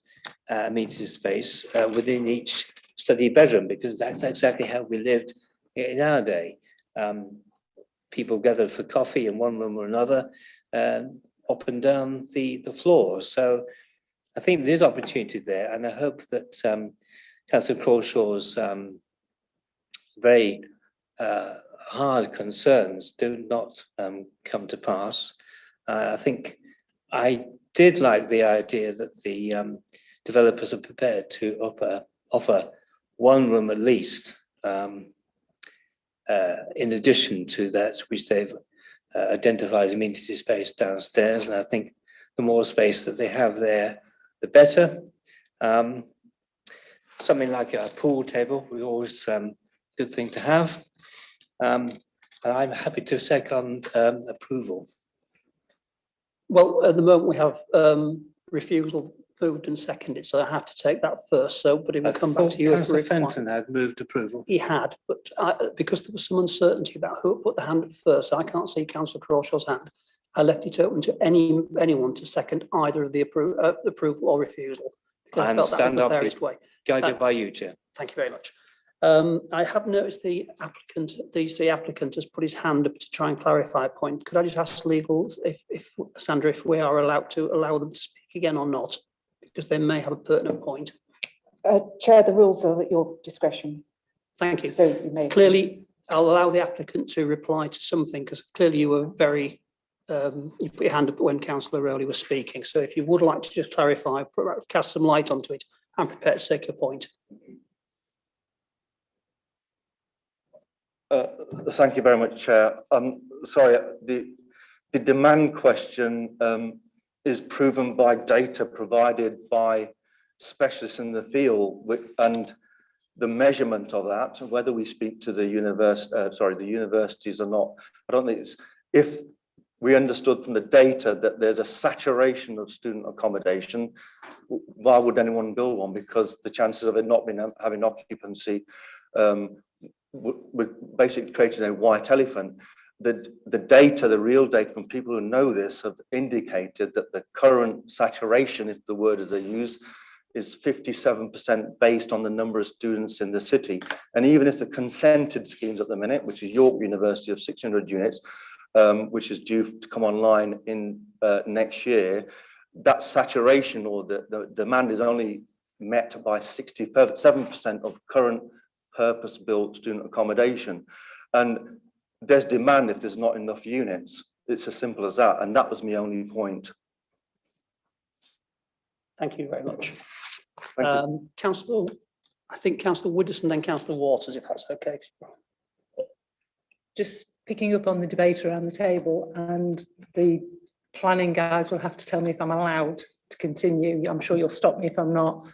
amenity space within each study bedroom, because that's exactly how we lived in our day. People gathered for coffee in one room or another, up and down the floor. So I think there's opportunity there, and I hope that Councillor Crawshaw's very hard concerns do not come to pass. I think I did like the idea that the developers are prepared to offer one room at least, in addition to that which they've identified as amenity space downstairs. And I think the more space that they have there, the better. Something like a pool table was always a good thing to have. And I'm happy to second approval. Well, at the moment we have refusal moved and seconded, so I have to take that first. So, but it will come back to you. Councillor Fenton had moved approval. He had, but because there was some uncertainty about who put the hand up first, I can't see Councillor Crawshaw's hand. I left it open to anyone to second either of the approval or refusal. I understand I'll be guided by you, Chair. Thank you very much. I have noticed the applicant has put his hand up to try and clarify a point. Could I just ask legal, if Sandra, if we are allowed to allow them to speak again or not, because they may have a pertinent point. Chair, the rules are at your discretion. Thank you. So you may clearly, I'll allow the applicant to reply to something, because clearly you were very, you put your hand up when Councillor Rowley was speaking. So if you would like to just clarify, cast some light onto it, I'm prepared to take your point. Thank you very much, Chair. Sorry, the demand question is proven by data provided by specialists in the field, and the measurement of that, whether we speak to the universities or not. I don't think it's, if we understood from the data that there's a saturation of student accommodation, why would anyone build one? Because the chances of it not being having occupancy would basically creating a white elephant. The data, the real data from people who know this have indicated that the current saturation, if the word is they use, is 57% based on the number of students in the city. And even if the consented schemes at the minute, which is York University of 600 units, which is due to come online in next year, that saturation or the demand is only met by 67% of current purpose-built student accommodation. And there's demand if there's not enough units. It's as simple as that. And that was my only point. Thank you very much. Councillor, I think Councillor Widdowson, then Councillor Waters, if that's okay. Just picking up on the debate around the table, and the planning guys will have to tell me if I'm allowed to continue. I'm sure you'll stop me if I'm not.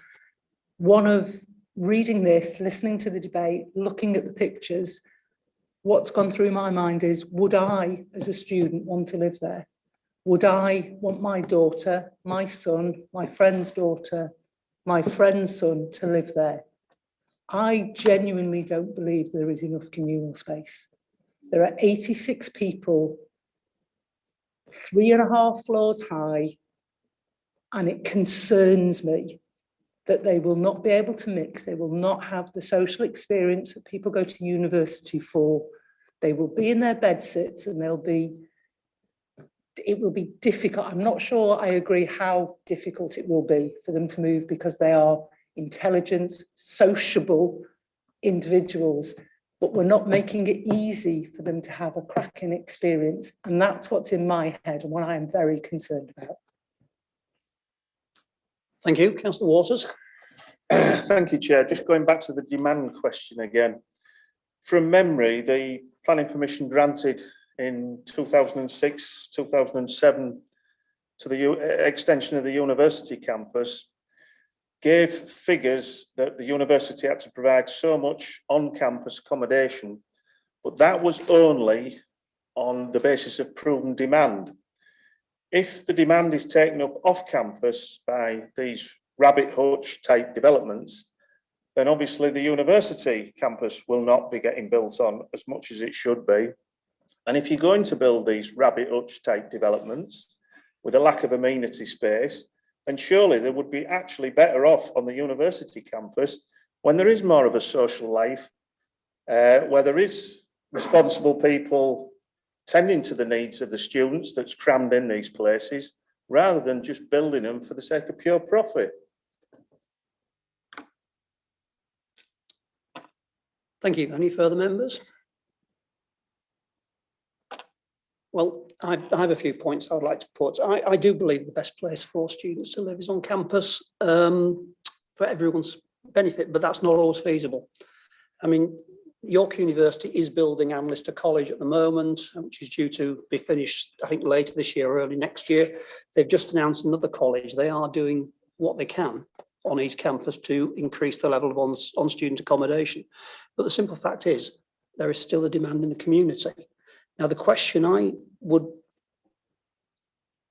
One of reading this, listening to the debate, looking at the pictures, what's gone through my mind is, would I, as a student, want to live there? Would I want my daughter, my son, my friend's daughter, my friend's son to live there? I genuinely don't believe there is enough communal space. There are 86 people, 3.5 floors high, and it concerns me that they will not be able to mix. They will not have the social experience that people go to university for. They will be in their bedsits, and it will be difficult. I'm not sure I agree how difficult it will be for them to move, because they are intelligent, sociable individuals, but we're not making it easy for them to have a cracking experience. And that's what's in my head and what I am very concerned about. Thank you. Councillor Waters. Thank you, Chair. Just going back to the demand question again. From memory, the planning permission granted in 2006, 2007 to the extension of the university campus gave figures that the university had to provide so much on-campus accommodation, but that was only on the basis of proven demand. If the demand is taken up off-campus by these rabbit hutch type developments, then obviously the university campus will not be getting built on as much as it should be. And if you're going to build these rabbit hutch type developments with a lack of amenity space, then surely they would be actually better off on the university campus when there is more of a social life, where there is responsible people tending to the needs of the students that's crammed in these places, rather than just building them for the sake of pure profit. Thank you. Any further members? Well, I have a few points I would like to put. I do believe the best place for students to live is on campus for everyone's benefit, but that's not always feasible. I mean, York University is building Anlister College at the moment, which is due to be finished, I think, later this year or early next year. They've just announced another college. They are doing what they can on East Campus to increase the level of on-student accommodation. But the simple fact is, there is still a demand in the community. Now, the question I would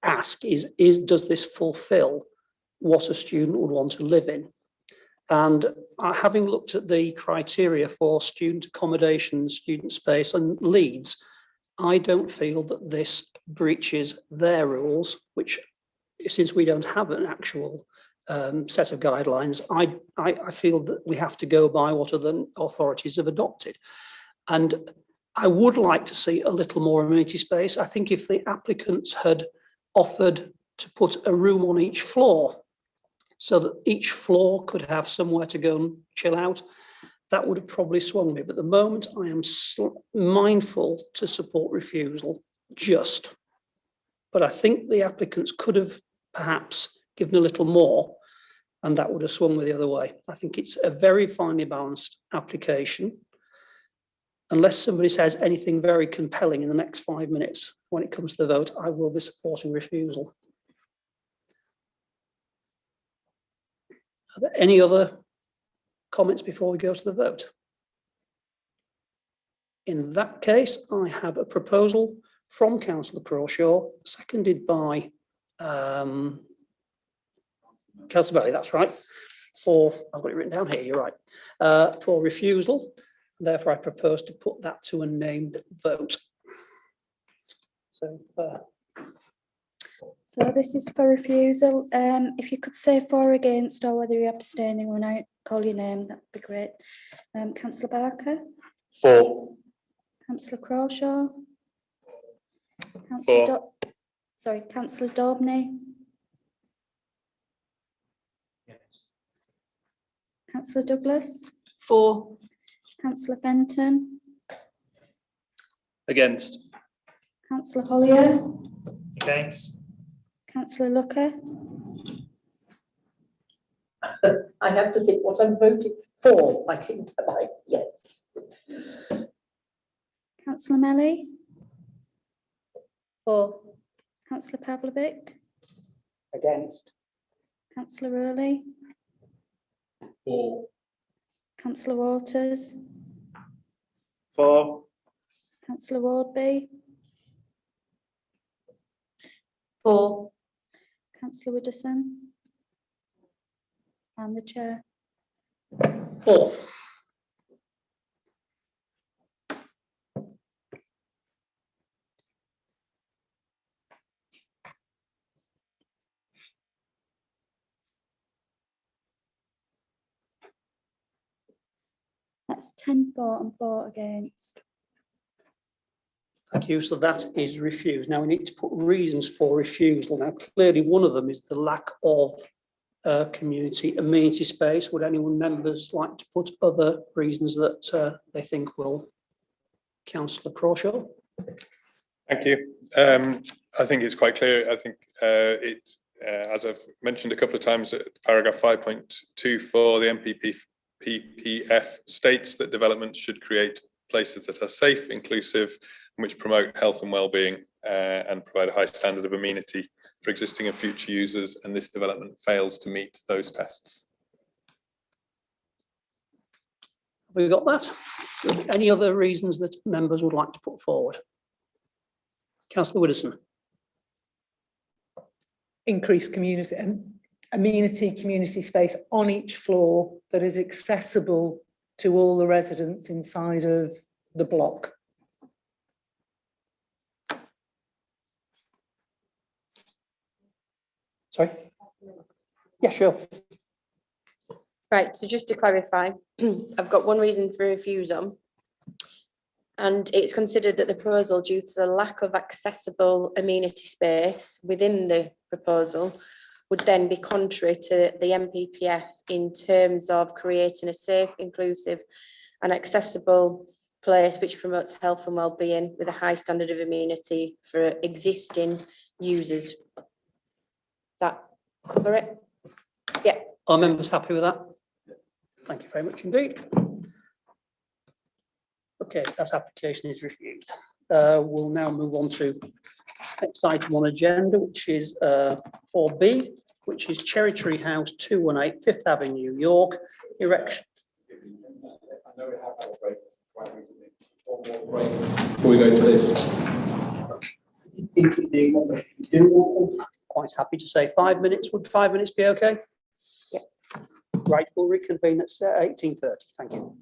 ask is does this fulfill what a student would want to live in? And having looked at the criteria for student accommodation, student space and Leeds, I don't feel that this breaches their rules, which, since we don't have an actual set of guidelines, I feel that we have to go by what other authorities have adopted. And I would like to see a little more amenity space. I think if the applicants had offered to put a room on each floor so that each floor could have somewhere to go and chill out, that would have probably swung me. But at the moment, I am mindful to support refusal, but I think the applicants could have perhaps given a little more, and that would have swung me the other way. I think it's a very finely balanced application. Unless somebody says anything very compelling in the next 5 minutes, when it comes to the vote, I will be supporting refusal. Are there any other comments before we go to the vote? In that case, I have a proposal from Councillor Crawshaw, seconded by Councillor Bailey, that's right, for, I've got it written down here, you're right, for refusal. Therefore, I propose to put that to a named vote. So, So this is for refusal. If you could say for or against, or whether you're abstaining when I call your name, that'd be great. Councillor Barker, For. Councillor Crawshaw. Councillor sorry, Councillor Daubney. Councillor Douglas. For. Councillor Fenton. Against. Councillor Hollier. Against. Councillor Lucker. I have to think what I'm voting for. I think yes. Councillor Melly. For. Councillor Pavlovic. Against. Councillor Rowley. For. Councillor Waters. For. Councillor Wardby. For. Councillor Widdowson. And the chair. for. That's 10 for and 4 against. Thank you. So that is refused. Now we need to put reasons for refusal. Now clearly one of them is the lack of community amenity space. Would anyone members like to put other reasons that they think will? Councillor Crawshaw. Thank you. I think it's quite clear. I think as I've mentioned a couple of times, paragraph 5.24, the PPF states that developments should create places that are safe, inclusive, and which promote health and well-being and provide a high standard of amenity for existing and future users, and this development fails to meet those tests. Have we got that? Any other reasons that members would like to put forward? Councillor Widdowson. Increased community and amenity community space on each floor that is accessible to all the residents inside of the block. Sorry? Yeah, sure. Right, so just to clarify, I've got one reason for refusal. And it's considered that the proposal, due to the lack of accessible amenity space within the proposal, would then be contrary to the MPPF in terms of creating a safe, inclusive and accessible place which promotes health and well-being with a high standard of amenity for existing users. That cover it? Yeah. Are members happy with that? Thank you very much indeed. Okay, so that application is refused. We'll now move on to next item on agenda, which is 4B, which is Cherry Tree House, 218 Fifth Avenue, York, erection. Before we go into this. Quite happy to say 5 minutes. Would 5 minutes be okay? Yeah. Right, we'll reconvene at 18:30. Thank you.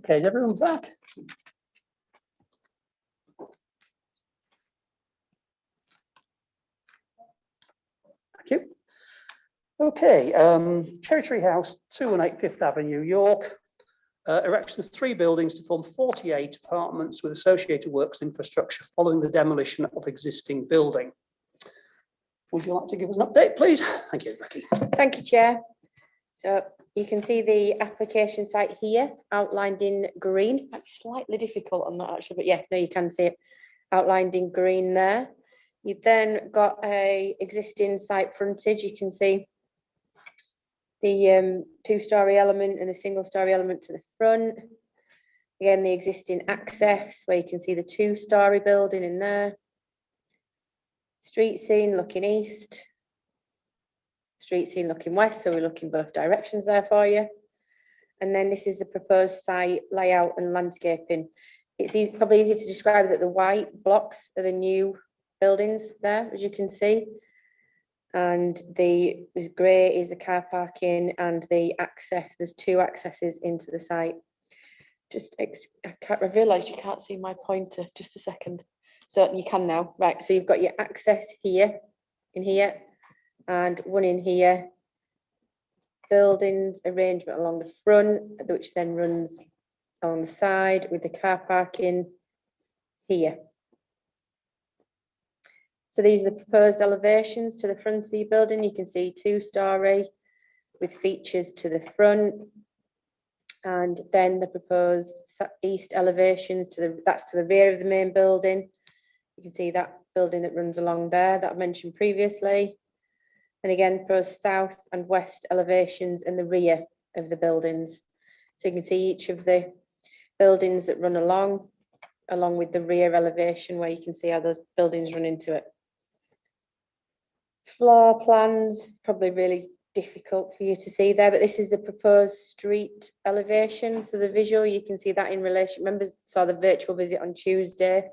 Okay, is everyone back? Thank you. Okay, Cherry Tree House, 218 Fifth Avenue, York. Erection of 3 buildings to form 48 apartments with associated works and infrastructure following the demolition of existing building. Would you like to give us an update, please? Thank you, Becky. Thank you, Chair. So you can see the application site here outlined in green. Might be slightly difficult on that actually, but yeah, no, you can see it outlined in green there. You then got a existing site frontage. You can see the 2-storey element and the 1-storey element to the front. Again, the existing access where you can see the 2-storey building in there. Street scene looking east. Street scene looking west, so we're looking both directions there for you. And then this is the proposed site layout and landscaping. It's probably easy to describe that the white blocks are the new buildings there, as you can see. And the grey is the car parking and the access. There's 2 accesses into the site. I realised you can't see my pointer. Just a second. So you can now. Right. So you've got your access here, in here, and one in here. Buildings arrangement along the front, which then runs along the side with the car parking here. So these are the proposed elevations to the front of the building. You can see 2-storey with features to the front. And then the proposed east elevations that's to the rear of the main building. You can see that building that runs along there that I mentioned previously. And again, proposed south and west elevations in the rear of the buildings. So you can see each of the buildings that run along with the rear elevation where you can see how those buildings run into it. Floor plans, probably really difficult for you to see there, but this is the proposed street elevation. So the visual, you can see that in relation, members saw the virtual visit on Tuesday,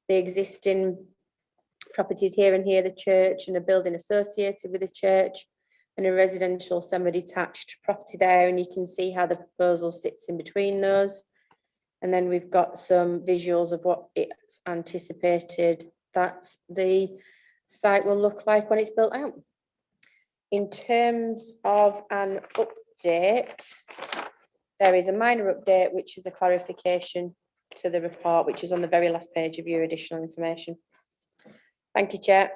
the existing properties here and here, the church and a building associated with the church and a residential semi-detached property there. And you can see how the proposal sits in between those. And then we've got some visuals of what it's anticipated that the site will look like when it's built out. In terms of an update, there is a minor update, which is a clarification to the report, which is on the very last page of your additional information. Thank you, Chair.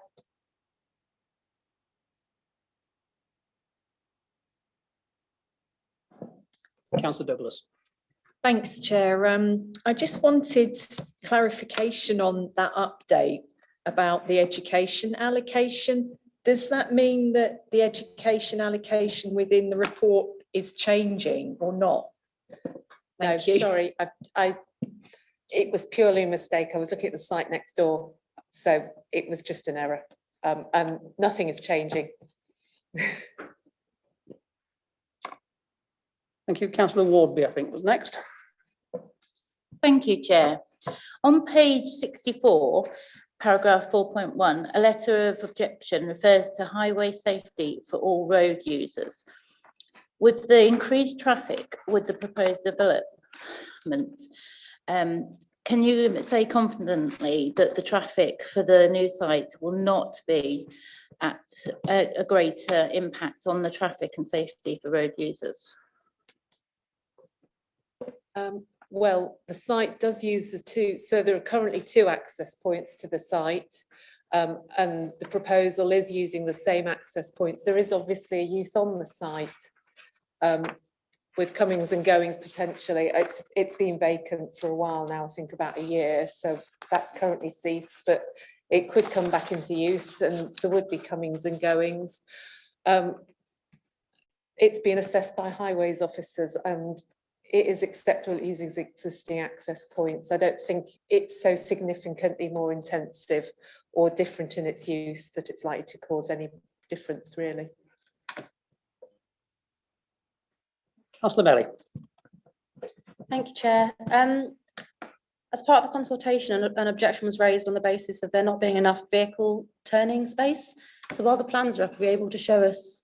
Councillor Douglas. Thanks, Chair. I just wanted clarification on that update about the education allocation. Does that mean that the education allocation within the report is changing or not? No, sorry, it was purely a mistake. I was looking at the site next door, so it was just an error, and nothing is changing. Thank you. Councillor Wardby, I think, was next. Thank you, Chair. On page 64, paragraph 4.1, a letter of objection refers to highway safety for all road users. With the increased traffic with the proposed development, can you say confidently that the traffic for the new site will not be at a greater impact on the traffic and safety for road users? Well, the site does use the 2, so there are currently 2 access points to the site, and the proposal is using the same access points. There is obviously a use on the site with comings and goings potentially. It's been vacant for a while now, I think about a year, so that's currently ceased, but it could come back into use and there would be comings and goings. It's been assessed by highways officers and it is acceptable using existing access points. I don't think it's so significantly more intensive or different in its use that it's likely to cause any difference, really. Councillor Melly. Thank you, Chair. As part of the consultation, an objection was raised on the basis of there not being enough vehicle turning space. So while the plans are up, are you able to show us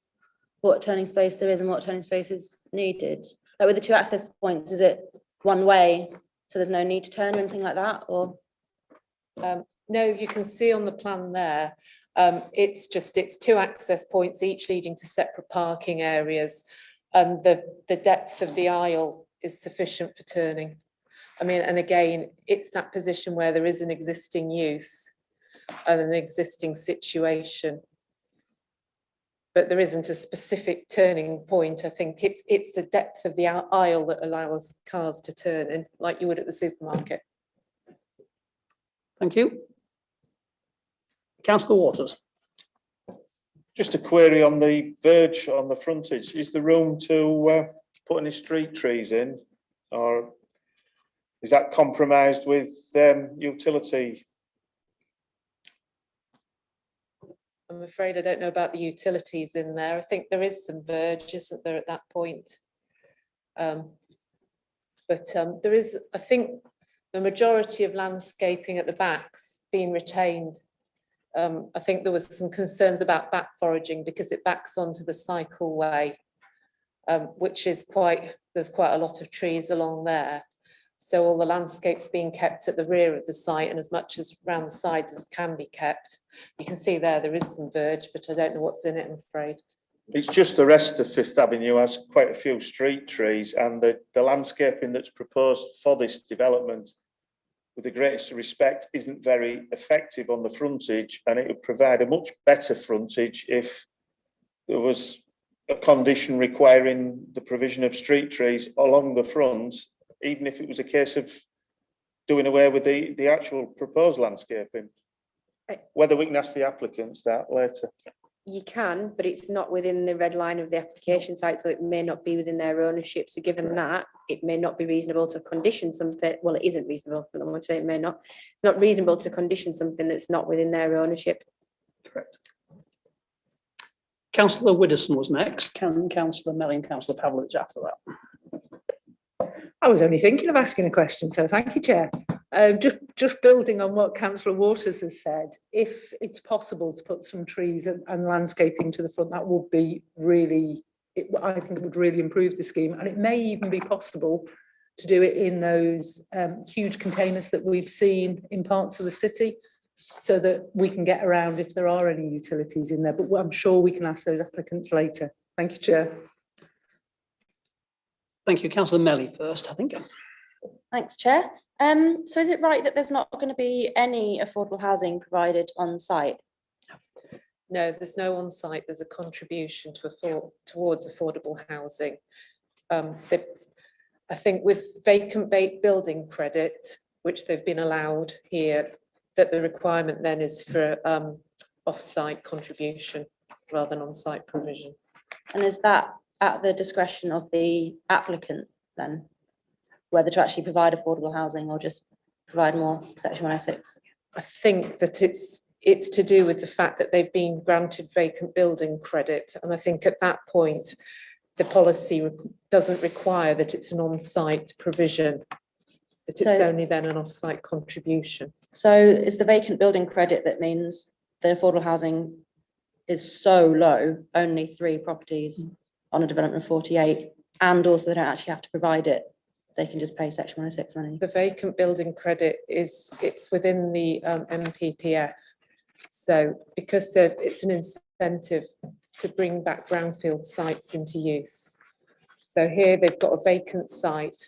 what turning space there is and what turning space is needed? Like with the 2 access points, is it one way, so there's no need to turn or anything like that, or? No, you can see on the plan there, it's 2 access points, each leading to separate parking areas. And the depth of the aisle is sufficient for turning. I mean, and again, it's that position where there is an existing use and an existing situation. But there isn't a specific turning point. I think it's the depth of the aisle that allows cars to turn in, like you would at the supermarket. Thank you. Councillor Waters. Just a query on the verge on the frontage. Is there room to put any street trees in, or is that compromised with utility? I'm afraid I don't know about the utilities in there. I think there is some verge, isn't there, at that point? There is, I think, the majority of landscaping at the back's been retained. I think there was some concerns about back foraging because it backs onto the cycleway, which is there's quite a lot of trees along there. So all the landscape's being kept at the rear of the site and as much as around the sides as can be kept. You can see there is some verge, but I don't know what's in it, I'm afraid. It's just the rest of Fifth Avenue has quite a few street trees, and the landscaping that's proposed for this development, with the greatest respect, isn't very effective on the frontage, and it would provide a much better frontage if there was a condition requiring the provision of street trees along the front, even if it was a case of doing away with the actual proposed landscaping. Whether we can ask the applicants that later. You can, but it's not within the red line of the application site, so it may not be within their ownership. So given that, it may not be reasonable to condition something. Well, it isn't reasonable, but I'm going to say it may not. It's not reasonable to condition something that's not within their ownership. Correct. Councillor Widdowson was next. Councillor Melly and Councillor Pavlovich after that. I was only thinking of asking a question, so thank you, Chair. Just building on what Councillor Waters has said, if it's possible to put some trees and landscaping to the front, that would be really, I think it would really improve the scheme. And it may even be possible to do it in those huge containers that we've seen in parts of the city, so that we can get around if there are any utilities in there. But I'm sure we can ask those applicants later. Thank you, Chair. Thank you. Councillor Melly first, I think. Thanks, Chair. So is it right that there's not going to be any affordable housing provided on site? No, there's no on site. There's a contribution towards affordable housing. I think with vacant building credit, which they've been allowed here, that the requirement then is for off-site contribution rather than on-site provision. And is that at the discretion of the applicant then, whether to actually provide affordable housing or just provide more Section 106? I think that it's to do with the fact that they've been granted vacant building credit, and I think at that point the policy doesn't require that it's an on-site provision, that it's only then an off-site contribution. So is the vacant building credit that means the affordable housing is so low, only 3 properties on a development of 48, and also they don't actually have to provide it, they can just pay Section 106 money? The vacant building credit it's within the MPPF. So because it's an incentive to bring back brownfield sites into use. So here they've got a vacant site,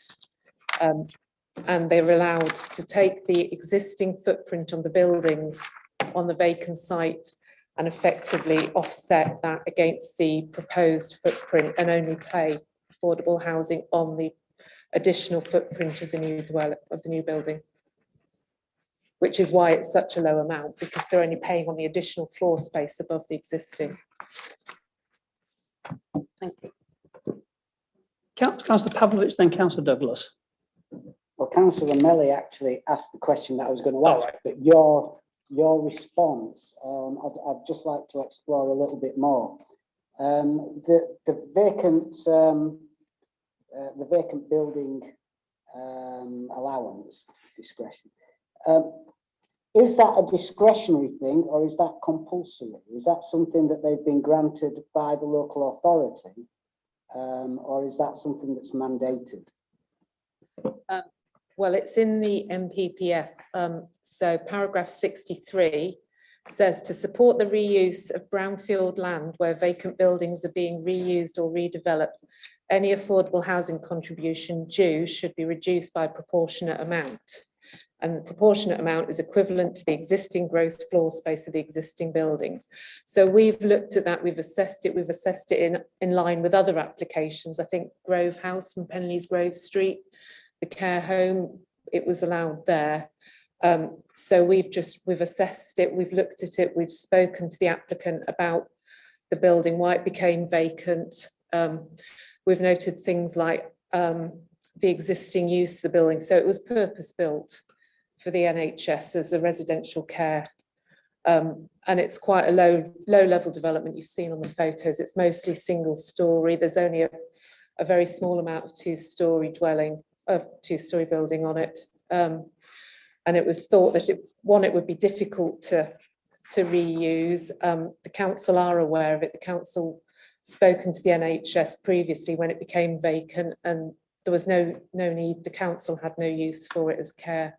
and they're allowed to take the existing footprint on the buildings on the vacant site and effectively offset that against the proposed footprint and only pay affordable housing on the additional footprint of the new building, which is why it's such a low amount, because they're only paying on the additional floor space above the existing. Thank you. Councillor Pavlovich, then Councillor Douglas. Well, Councillor Melly actually asked the question that I was going to ask, but your response, I'd just like to explore a little bit more. The vacant building allowance discretion. Is that a discretionary thing, or is that compulsory? Is that something that they've been granted by the local authority, or is that something that's mandated? Well, it's in the MPPF. So paragraph 63 says to support the reuse of brownfield land where vacant buildings are being reused or redeveloped, any affordable housing contribution due should be reduced by a proportionate amount. And the proportionate amount is equivalent to the existing gross floor space of the existing buildings. So we've looked at that, we've assessed it in line with other applications. I think Grove House and Penleys Grove Street, the care home, it was allowed there. So we've assessed it, we've looked at it, we've spoken to the applicant about the building, why it became vacant. We've noted things like the existing use of the building. So it was purpose built for the NHS as a residential care. And it's quite a low level development you've seen on the photos. It's mostly single story. There's only a very small amount of two-story building on it. And it was thought that it would be difficult to reuse. The council are aware of it. The council spoken to the NHS previously when it became vacant, and there was no need. The council had no use for it as care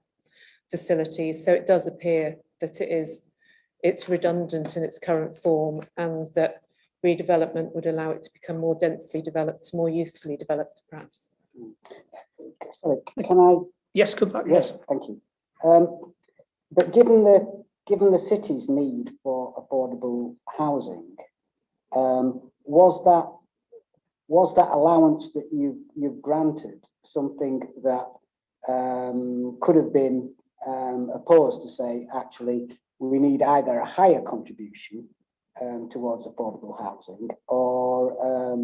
facilities. So it does appear that it's redundant in its current form, and that redevelopment would allow it to become more densely developed, more usefully developed, perhaps. Sorry, can I? Yes, come back. Yes, thank you. But given the city's need for affordable housing, was that allowance that you've granted something that could have been opposed to say, actually, we need either a higher contribution towards affordable housing, or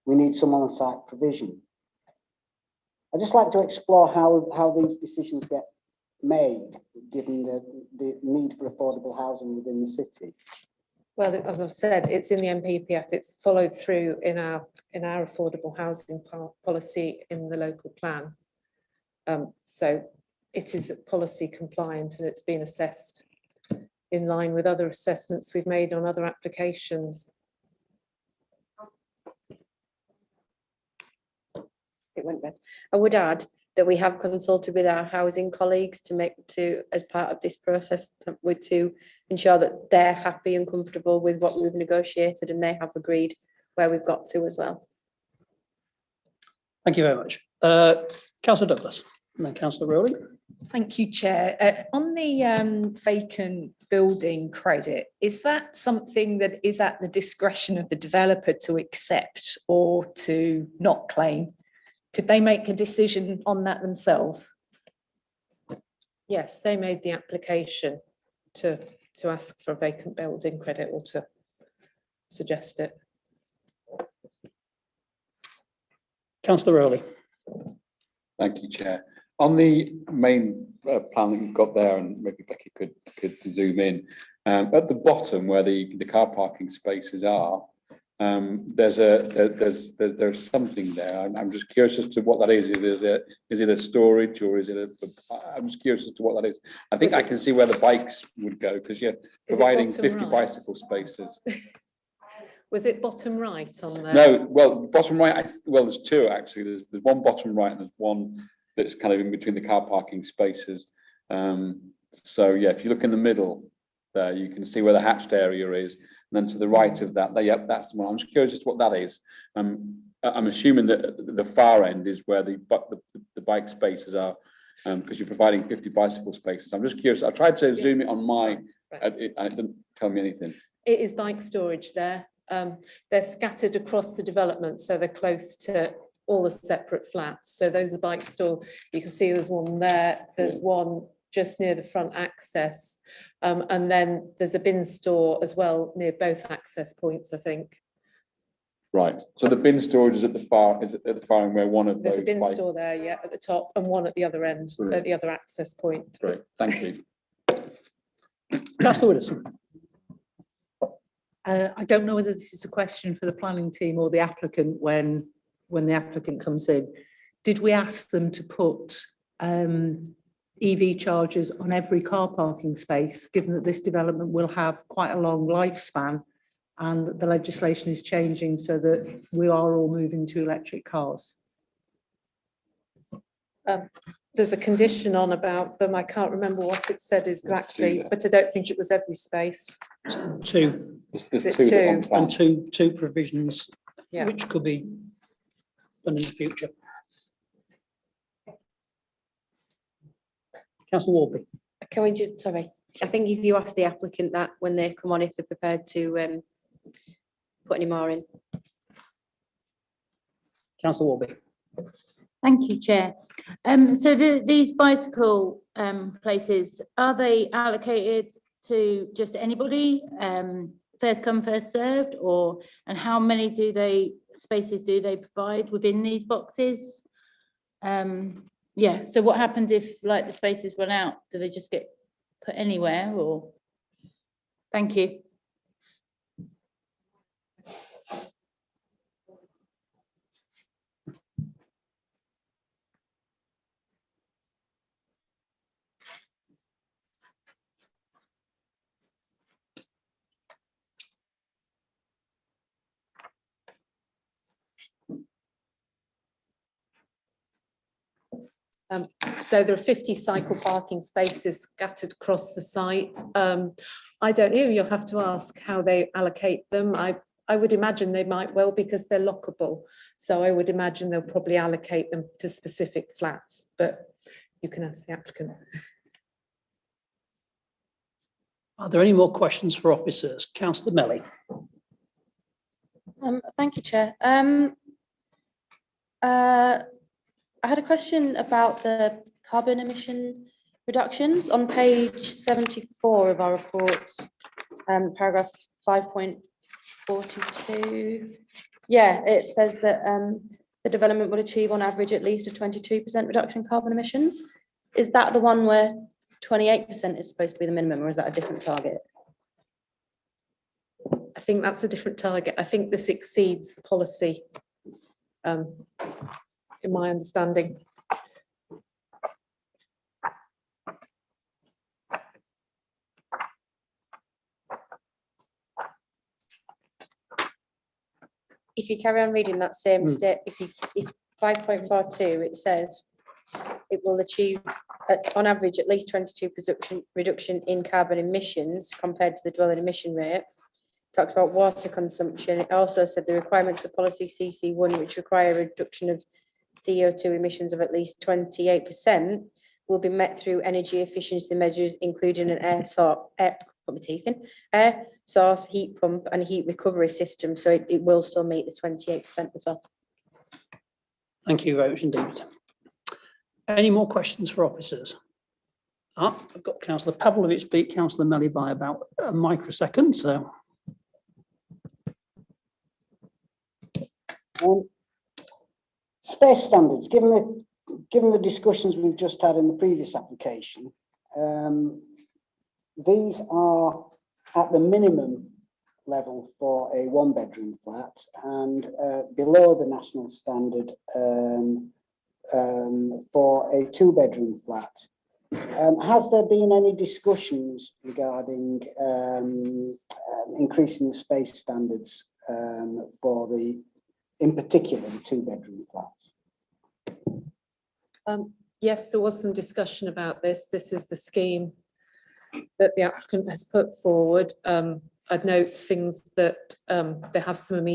we need some on-site provision? I'd just like to explore how these decisions get made, given the need for affordable housing within the city. Well, as I've said, it's in the MPPF. It's followed through in our affordable housing policy in the local plan. So it is policy compliant, and it's been assessed in line with other assessments we've made on other applications. It went red. I would add that we have consulted with our housing colleagues as part of this process, to ensure that they're happy and comfortable with what we've negotiated, and they have agreed where we've got to as well. Thank you very much. Councillor Douglas and then Councillor Rowley. Thank you, Chair. On the vacant building credit, is that something that is at the discretion of the developer to accept or to not claim? Could they make a decision on that themselves? Yes, they made the application to ask for a vacant building credit or to suggest it. Councillor Rowley. Thank you, Chair. On the main plan that you've got there, and maybe Becky could zoom in, at the bottom where the car parking spaces are, there's something there. I'm just curious as to what that is. Is it a storage, or is it I'm just curious as to what that is. I think I can see where the bikes would go, because you're providing 50 right? bicycle spaces. Was it bottom right on there? No, well, bottom right, well, there's two actually. There's one bottom right and there's one that's kind of in between the car parking spaces. So yeah, if you look in the middle there, you can see where the hatched area is. And then to the right of that, yep, that's the one. I'm just curious as to what that is. I'm assuming that the far end is where the bike spaces are, because you're providing 50 bicycle spaces. I'm just curious. I tried to zoom it on my, and it didn't tell me anything. It is bike storage there. They're scattered across the development, so they're close to all the separate flats. So those are bike store. You can see there's one there. There's one just near the front access, and then there's a bin store as well near both access points, I think. Right. So the bin storage is at the far end where one of There's those. a bin store there, yeah, at the top, and one at the other end, at the other access point. Great. Thank you. Councillor Widdowson. I don't know whether this is a question for the planning team or the applicant when the applicant comes in. Did we ask them to put EV chargers on every car parking space, given that this development will have quite a long lifespan and the legislation is changing so that we are all moving to electric cars? there's a condition on about them. I can't remember what it said exactly, but I don't think it was every space. Two. Is it two? And two provisions, Yeah. which could be done in the future. Councillor Warby. Can we just, sorry, I think if you ask the applicant that when they come on, if they're prepared to put any more in. Councillor Warby. Thank you, Chair. So these bicycle places, are they allocated to just anybody? First come, first served, and how many spaces do they provide within these boxes? Yeah, so what happens if like the spaces run out? Do they just get put anywhere or? Thank you. So there are 50 cycle parking spaces scattered across the site. I don't know, you'll have to ask how they allocate them. I would imagine they might well, because they're lockable. So I would imagine they'll probably allocate them to specific flats, but you can ask the applicant. Are there any more questions for officers? Councillor Melly. Thank you, Chair. I had a question about the carbon emission reductions on page 74 of our reports, paragraph 5.42. Yeah, it says that the development will achieve on average at least a 22% reduction in carbon emissions. Is that the one where 28% is supposed to be the minimum, or is that a different target? I think that's a different target. I think this exceeds the policy, in my understanding. If you carry on reading that same step, if 5.42, it says it will achieve on average at least 22% reduction in carbon emissions compared to the dwelling emission rate. Talks about water consumption. It also said the requirements of policy CC1, which require a reduction of CO2 emissions of at least 28%, will be met through energy efficiency measures, including an air source, heat pump and heat recovery system. So it will still meet the 28% as well. Thank you very much indeed. Any more questions for officers? I've got Councillor Pavlovich beat Councillor Melly by about a microsecond, so. Space standards, given the discussions we've just had in the previous application, these are at the minimum level for a one-bedroom flat and below the national standard for a two-bedroom flat. Has there been any discussions regarding increasing the space standards for in particular, the two-bedroom flats? Yes, there was some discussion about this. This is the scheme that the applicant has put forward. I'd note things that they have some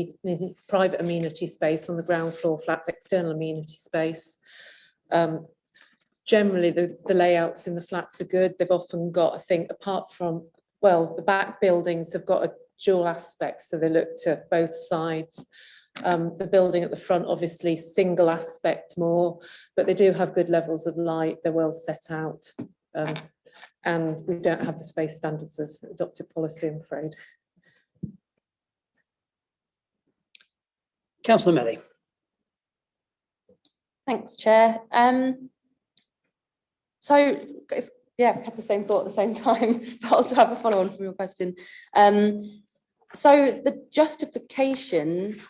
private amenity space on the ground floor flats, external amenity space. Generally, the layouts in the flats are good. They've often got, I think, apart from, well, the back buildings have got a dual aspect, so they look to both sides. The building at the front, obviously, single aspect more, but they do have good levels of light. They're well set out. And we don't have the space standards as adopted policy, I'm afraid. Councillor Melly. Thanks, Chair. So, yeah, I had the same thought at the same time, but I'll have a follow-on from your question. So the justification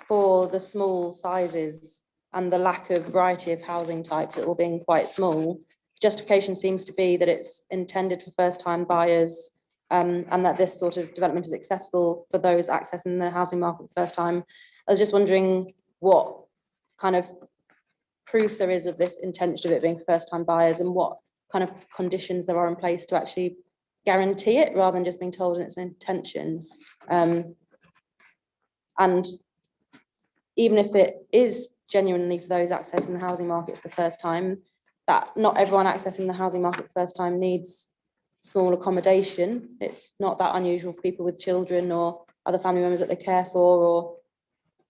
for the small sizes and the lack of variety of housing types, it all being quite small, justification seems to be that it's intended for first-time buyers, and that this sort of development is accessible for those accessing the housing market for the first time. I was just wondering what kind of proof there is of this intention of it being first-time buyers, and what kind of conditions there are in place to actually guarantee it, rather than just being told it's an intention. And even if it is genuinely for those accessing the housing market for the first time, that not everyone accessing the housing market for the first time needs small accommodation. It's not that unusual for people with children or other family members that they care for, or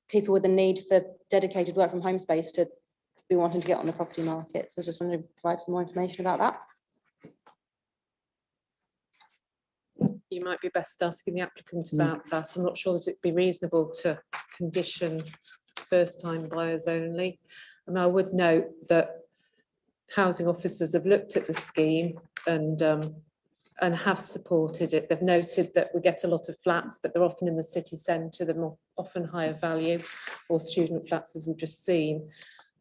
people with the need for dedicated work from home space to be wanting to get on the property market. So I just wanted to provide some more information about that. You might be best asking the applicant about that. I'm not sure that it'd be reasonable to condition first-time buyers only. And I would note that housing officers have looked at the scheme and have supported it. They've noted that we get a lot of flats, but they're often in the city centre. They're more often higher value, or student flats, as we've just seen.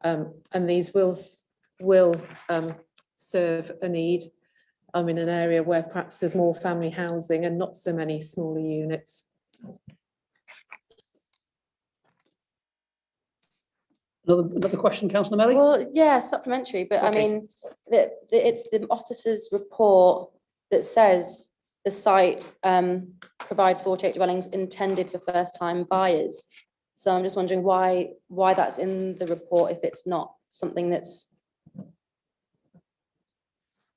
And these will serve a need in an area where perhaps there's more family housing and not so many smaller units. Another question, Councillor Melly? Well, yeah, supplementary, but I mean, it's the officer's report that says the site provides 48 dwellings intended for first-time buyers. So I'm just wondering why that's in the report if it's not something that's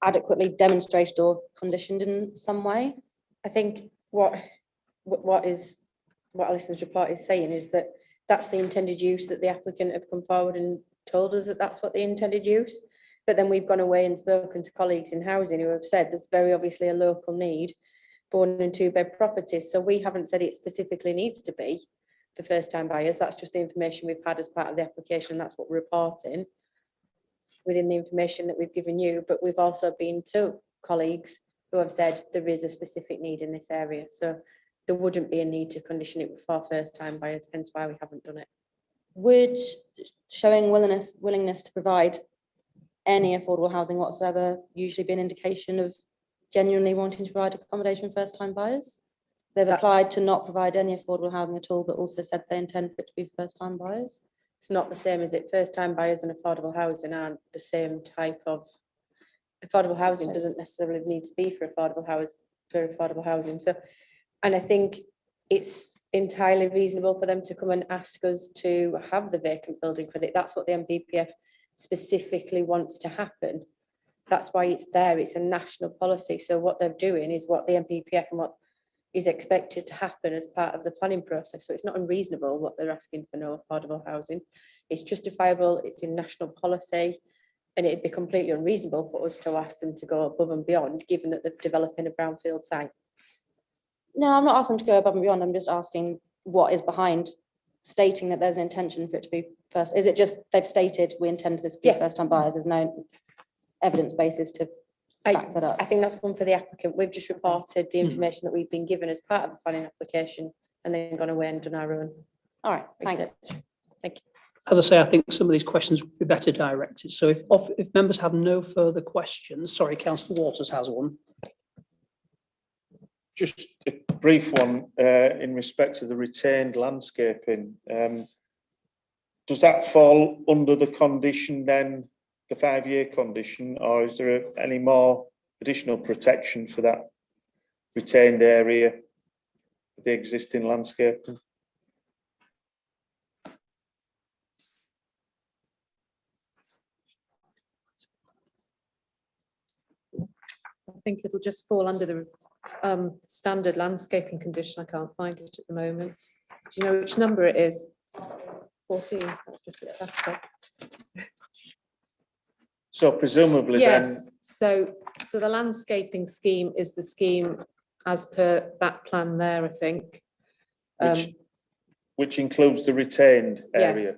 adequately demonstrated or conditioned in some way. I think what Alison's report is saying is that that's the intended use, that the applicant have come forward and told us that that's what the intended use. But then we've gone away and spoken to colleagues in housing who have said there's very obviously a local need for 1 and 2 bed properties. So we haven't said it specifically needs to be for first time buyers. That's just the information we've had as part of the application. That's what we're reporting within the information that we've given you. But we've also been to colleagues who have said there is a specific need in this area. So there wouldn't be a need to condition it for first time buyers, hence why we haven't done it. Would showing willingness to provide any affordable housing whatsoever usually be an indication of genuinely wanting to provide accommodation for first time buyers? They've applied to not provide any affordable housing at all, but also said they intend for it to be first time buyers. It's not the same, is it? First time buyers and affordable housing aren't the same type of, affordable housing doesn't necessarily need to be for affordable housing. So, and I think it's entirely reasonable for them to come and ask us to have the vacant building credit. That's what the NPPF specifically wants to happen. That's why it's there. It's a national policy. So what they're doing is what the NPPF and what is expected to happen as part of the planning process. So it's not unreasonable what they're asking for no affordable housing. It's justifiable, it's in national policy, and it'd be completely unreasonable for us to ask them to go above and beyond, given that they're developing a brownfield site. No, I'm not asking to go above and beyond. I'm just asking what is behind stating that there's an intention for it to be first. Is it just they've stated we intend this to be first time buyers? There's no evidence basis to back that up. I think that's one for the applicant. We've just reported the information that we've been given as part of the planning application and then gone away and done our own. All right, thanks. Thank you. As I say, I think some of these questions would be better directed. So if members have no further questions, sorry, Councillor Waters has one. Just a brief one in respect to the retained landscaping. Does that fall under the condition then, the 5-year condition, or is there any more additional protection for that retained area, the existing landscaping? I think it'll just fall under the standard landscaping condition. I can't find it at the moment. Do you know which number it is? 14. That's just a plastic. So presumably yes. So the landscaping scheme is the scheme as per that plan there, I think. Which includes the retained area.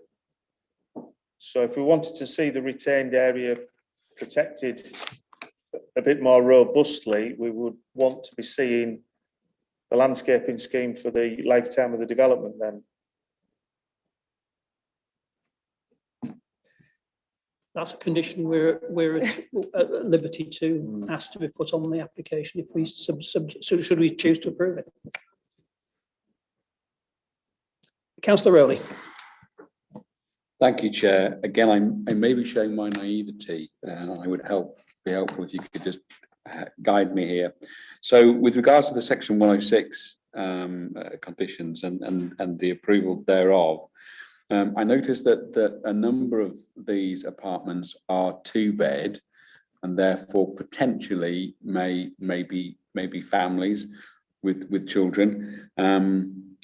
Yes. So if we wanted to see the retained area protected a bit more robustly, we would want to be seeing the landscaping scheme for the lifetime of the development then. That's a condition we're at liberty to ask to be put on the application if we should we choose to approve it. Councillor Rowley. Thank you, Chair. Again, I may be showing my naivety, and I would be helpful if you could just guide me here. So with regards to the section 106 conditions and the approval thereof, I noticed that a number of these apartments are 2-bed and therefore potentially may be families with children.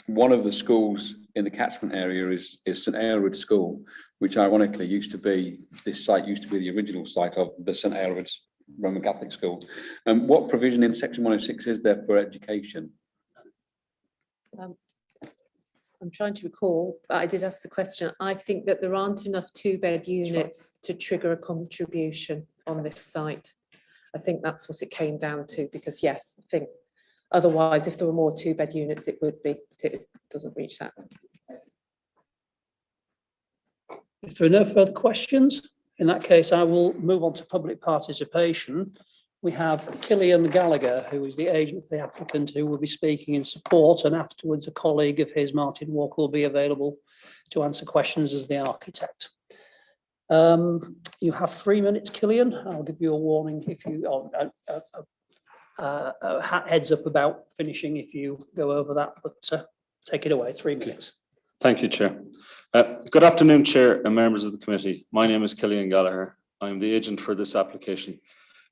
One of the schools in the catchment area is St Aylward School, which ironically this site used to be the original site of the St Aylward's Roman Catholic School. What provision in section 106 is there for education? I'm trying to recall, but I did ask the question. I think that there aren't enough 2-bed units to trigger a contribution on this site. I think that's what it came down to, because yes, I think otherwise, if there were more 2-bed units, it would be, but it doesn't reach that. If there are no further questions, in that case, I will move on to public participation. We have Killian Gallagher, who is the agent for the applicant, who will be speaking in support, and afterwards a colleague of his, Martin Walker, will be available to answer questions as the architect. You have 3 minutes, Killian. I'll give you a warning if you heads up about finishing if you go over that, but take it away, 3 minutes. Thank you, Chair. Good afternoon, Chair and members of the committee. My name is Killian Gallagher. I'm the agent for this application.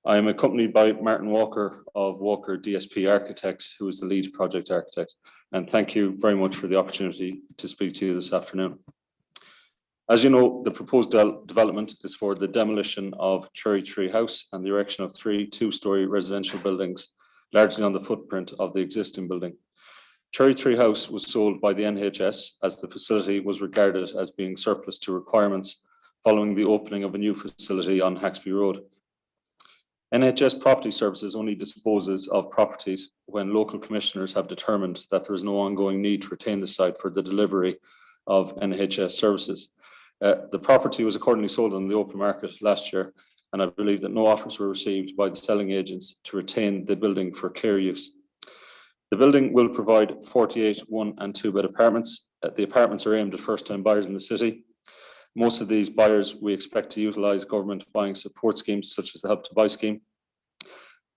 I am accompanied by Martin Walker of Walker DSP Architects, who is the lead project architect. And thank you very much for the opportunity to speak to you this afternoon. As you know, the proposed development is for the demolition of Cherry Tree House and the erection of 3 2-storey residential buildings, largely on the footprint of the existing building. Cherry Tree House was sold by the NHS as the facility was regarded as being surplus to requirements following the opening of a new facility on Haxby Road. NHS Property Services only disposes of properties when local commissioners have determined that there is no ongoing need to retain the site for the delivery of NHS services. The property was accordingly sold on the open market last year, and I believe that no offers were received by the selling agents to retain the building for care use. The building will provide 48 1- and 2-bed apartments. The apartments are aimed at first-time buyers in the city. Most of these buyers we expect to utilise government buying support schemes such as the Help to Buy scheme.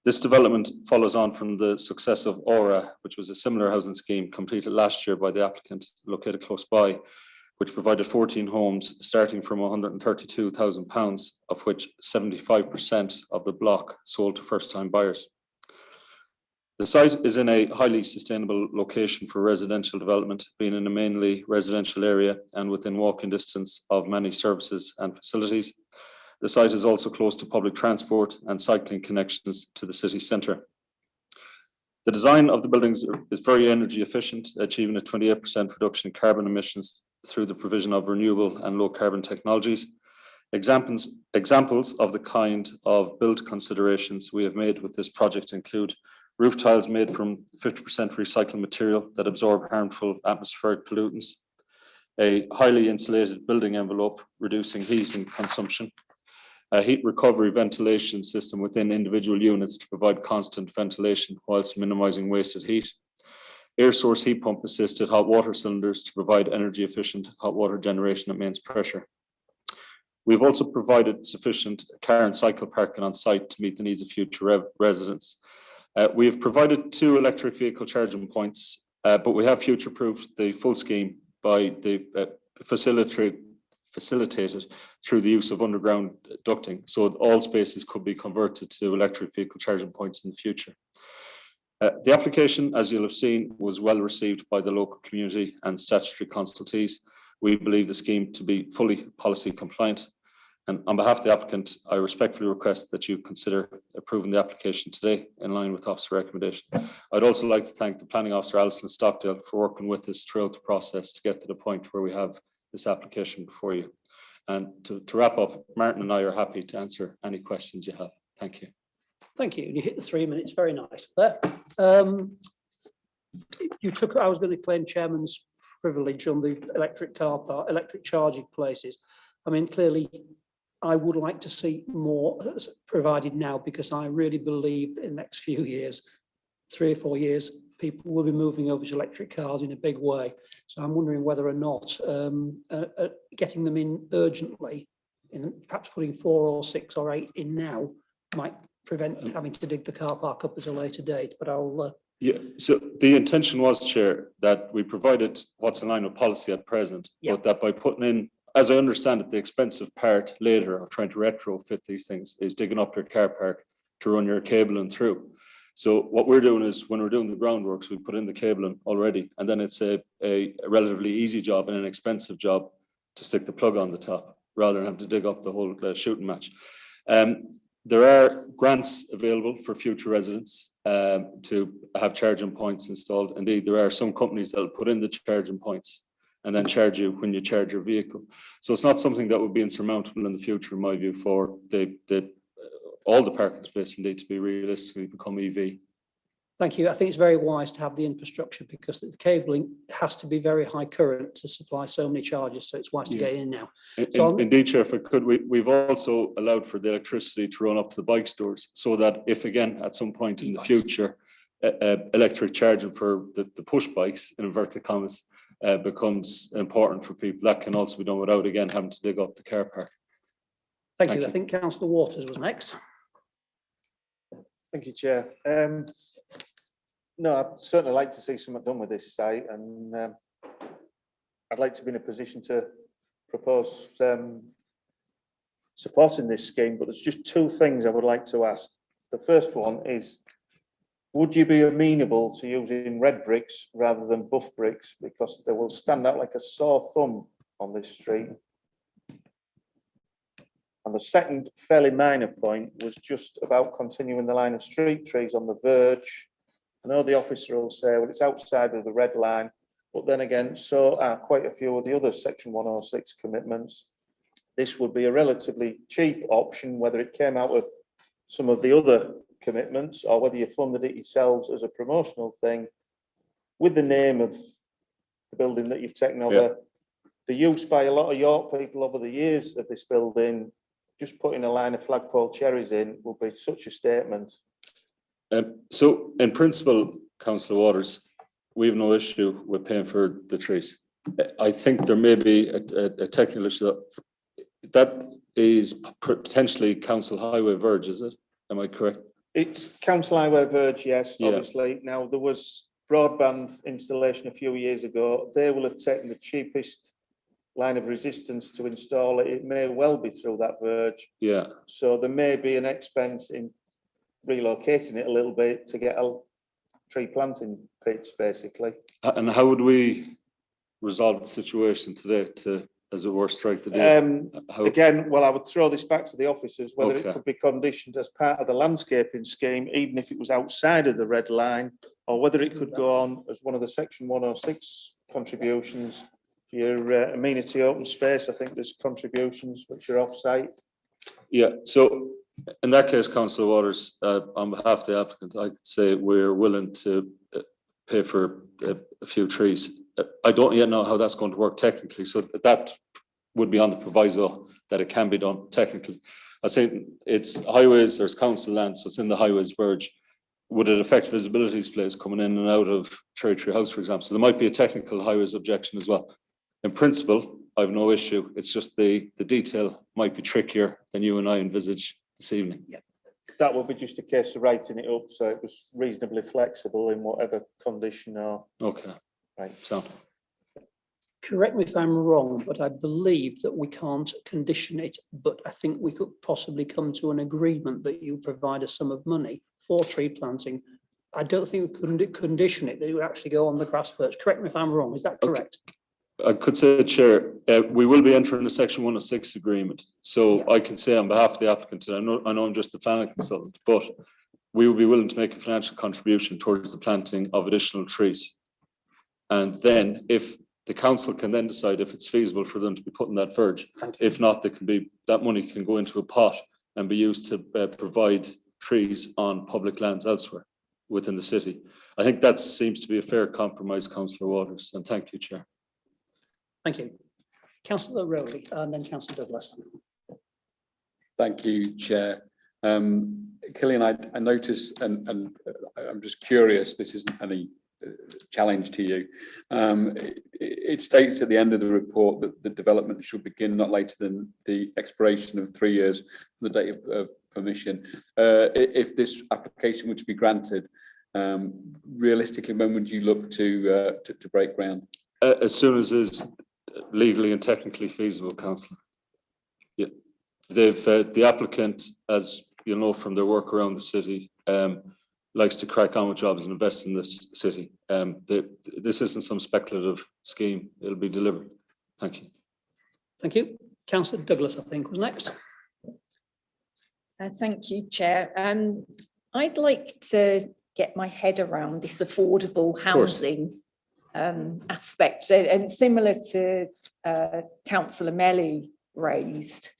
This development follows on from the success of Aura, which was a similar housing scheme completed last year by the applicant located close by, which provided 14 homes starting from £132,000, of which 75% of the block sold to first-time buyers. The site is in a highly sustainable location for residential development, being in a mainly residential area and within walking distance of many services and facilities. The site is also close to public transport and cycling connections to the city centre. The design of the buildings is very energy efficient, achieving a 28% reduction in carbon emissions through the provision of renewable and low carbon technologies. Examples of the kind of build considerations we have made with this project include roof tiles made from 50% recycled material that absorb harmful atmospheric pollutants, a highly insulated building envelope reducing heating consumption, a heat recovery ventilation system within individual units to provide constant ventilation whilst minimizing wasted heat, air source heat pump assisted hot water cylinders to provide energy efficient hot water generation at mains pressure. We've also provided sufficient car and cycle parking on site to meet the needs of future residents. We have provided 2 electric vehicle charging points, but we have future-proofed the full scheme by the facilitated through the use of underground ducting, so all spaces could be converted to electric vehicle charging points in the future. The application, as you'll have seen, was well received by the local community and statutory consultees. We believe the scheme to be fully policy compliant. And on behalf of the applicant, I respectfully request that you consider approving the application today in line with officer recommendation. I'd also like to thank the planning officer, Alison Stockdale, for working with us throughout the process to get to the point where we have this application before you. And to wrap up, Martin and I are happy to answer any questions you have. Thank you. Thank you. You hit the 3 minutes very nice there. I was going to claim chairman's privilege on the electric car park, electric charging places. I mean, clearly, I would like to see more provided now, because I really believe that in the next few years, 3 or 4 years, people will be moving over to electric cars in a big way. So I'm wondering whether or not getting them in urgently, and perhaps putting 4 or 6 or 8 in now, might prevent having to dig the car park up at a later date. But I'll. Yeah, so the intention was, Chair, that we provided what's in line with policy at present, but that by putting in, as I understand it, the expensive part later of trying to retrofit these things is digging up your car park to run your cabling through. So what we're doing is, when we're doing the groundworks, we put in the cabling already, and then it's a relatively easy job and an expensive job to stick the plug on the top, rather than have to dig up the whole shooting match. There are grants available for future residents to have charging points installed. Indeed, there are some companies that will put in the charging points and then charge you when you charge your vehicle. So it's not something that would be insurmountable in the future, in my view, for all the parking space indeed to be realistically become EV. Thank you. I think it's very wise to have the infrastructure, because the cabling has to be very high current to supply so many charges. So it's wise to get in now. Indeed, Chair, if I could, we've also allowed for the electricity to run up to the bike stores, so that if, again, at some point in the future, electric charging for the push bikes, in inverted commas, becomes important for people, that can also be done without, again, having to dig up the car park. Thank you. I think Councillor Waters was next. Thank you, Chair. No, I'd certainly like to see something done with this site, and I'd like to be in a position to propose supporting this scheme, but there's just 2 things I would like to ask. The first one is, would you be amenable to using red bricks rather than buff bricks, because they will stand out like a sore thumb on this street? And the second fairly minor point was just about continuing the line of street trees on the verge. I know the officer will say, well, it's outside of the red line, but then again, so are quite a few of the other Section 106 commitments. This would be a relatively cheap option, whether it came out of some of the other commitments or whether you funded it yourselves as a promotional thing, with the name of the building that you've taken over. Yeah. The use by a lot of York people over the years of this building, just putting a line of flagpole cherries in will be such a statement. So in principle, Councillor Waters, we have no issue with paying for the trees. I think there may be a technical issue that is potentially Council Highway Verge, is it? Am I correct? It's Council Highway Verge, yes, obviously. Now, there was broadband installation a few years ago. They will have taken the cheapest line of resistance to install it. It may well be through that verge. Yeah. So there may be an expense in relocating it a little bit to get a tree planting pitch, basically. And how would we resolve the situation today to, as it were, strike the deal? Again, well, I would throw this back to the officers, whether it could be conditioned as part of the landscaping scheme, even if it was outside of the red line, or whether it could go on as one of the Section 106 contributions. Your amenity open space, I think there's contributions which are off-site. Yeah, so in that case, Councillor Waters, on behalf of the applicant, I could say we're willing to pay for a few trees. I don't yet know how that's going to work technically, so that would be on the proviso that it can be done technically. I say it's highways, there's council land, so it's in the highways verge. Would it affect visibility displays coming in and out of Cherry Tree House, for example? So there might be a technical highways objection as well. In principle, I have no issue. It's just the detail might be trickier than you and I envisage this evening. Yeah. That would be just a case of writing it up so it was reasonably flexible in whatever condition or. Okay. Right. So. Correct me if I'm wrong, but I believe that we can't condition it, but I think we could possibly come to an agreement that you provide a sum of money for tree planting. I don't think we couldn't condition it, that it would actually go on the grass verge. Correct me if I'm wrong, is that correct? Okay. I could say, Chair, we will be entering a Section 106 agreement. So I can say on behalf of the applicant, I know I'm just the planning consultant, but we will be willing to make a financial contribution towards the planting of additional trees. And then if the council can then decide if it's feasible for them to be put in that verge. If not, that money can go into a pot and be used to provide trees on public lands elsewhere within the city. I think that seems to be a fair compromise, Councillor Waters, and thank you, Chair. Thank you. Councillor Rowley and then Councillor Douglas. Thank you, Chair. Killian, I noticed, and I'm just curious, this isn't any challenge to you. It states at the end of the report that the development should begin not later than the expiration of 3 years from the date of permission. If this application were to be granted, realistically, when would you look to break ground? As soon as is legally and technically feasible, councillor. Yeah, the applicant, as you'll know from their work around the city, likes to crack on with jobs and invest in this city. This isn't some speculative scheme. It'll be delivered. Thank you. Thank you. Councillor Douglas, I think, was next. Thank you, Chair. I'd like to get my head around this affordable housing aspect, and similar to Councillor Melly raised.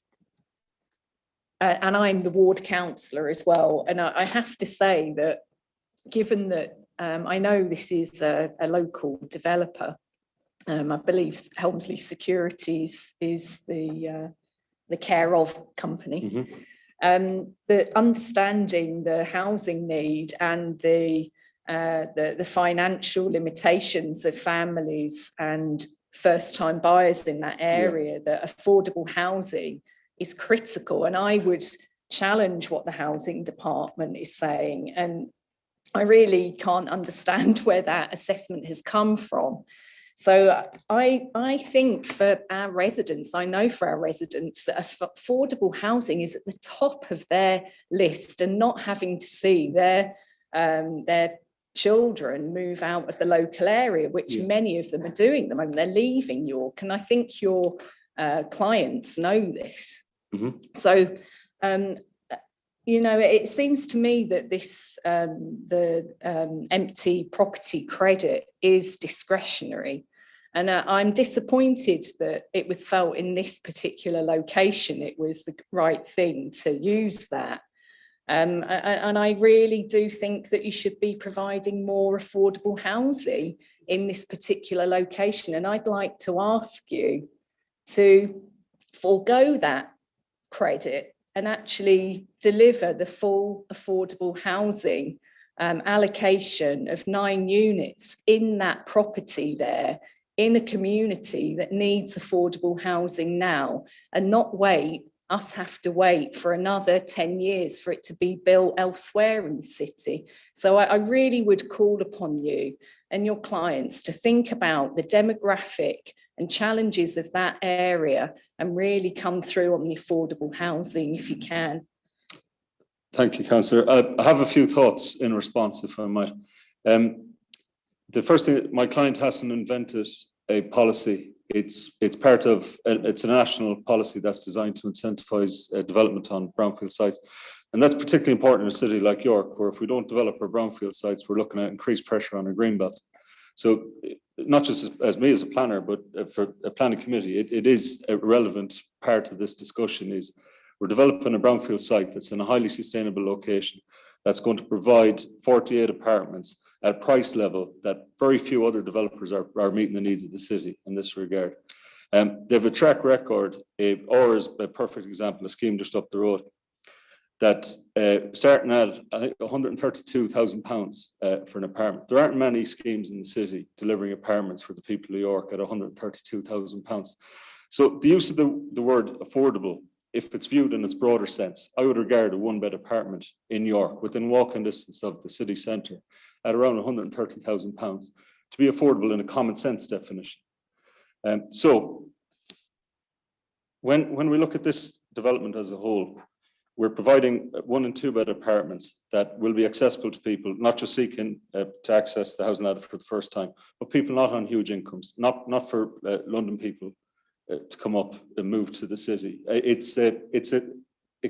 And I'm the ward councillor as well. And I have to say that given that I know this is a local developer, I believe Helmsley Securities is the care of company. The understanding the housing need and the financial limitations of families and first-time buyers in that area, that affordable housing is critical. And I would challenge what the housing department is saying. And I really can't understand where that assessment has come from. So I think for our residents, I know for our residents that affordable housing is at the top of their list, and not having to see their children move out of the local area, which many of them are doing at the moment. They're leaving York, and I think your clients know this. So, you know, it seems to me that this empty property credit is discretionary. And I'm disappointed that it was felt in this particular location it was the right thing to use that. And I really do think that you should be providing more affordable housing in this particular location. And I'd like to ask you to forego that credit and actually deliver the full affordable housing allocation of 9 units in that property there, in a community that needs affordable housing now, and not us have to wait for another 10 years for it to be built elsewhere in the city. So I really would call upon you and your clients to think about the demographic and challenges of that area and really come through on the affordable housing if you can. Thank you, Councillor. I have a few thoughts in response, if I might. The first thing, my client hasn't invented a policy. It's part of, it's a national policy that's designed to incentivize development on brownfield sites. And that's particularly important in a city like York, where if we don't develop our brownfield sites, we're looking at increased pressure on our greenbelt. So not just as me as a planner, but for a planning committee, it is a relevant part of this discussion. Is we're developing a brownfield site that's in a highly sustainable location that's going to provide 48 apartments at a price level that very few other developers are meeting the needs of the city in this regard. They have a track record, or is a perfect example, a scheme just up the road, that starting at, I think, £132,000 for an apartment. There aren't many schemes in the city delivering apartments for the people of York at £132,000. So the use of the word affordable, if it's viewed in its broader sense, I would regard a 1-bed apartment in York within walking distance of the city centre at around £130,000 to be affordable in a common sense definition. So when we look at this development as a whole, we're providing 1- and 2-bed apartments that will be accessible to people not just seeking to access the housing ladder for the first time, but people not on huge incomes, not for London people to come up and move to the city. It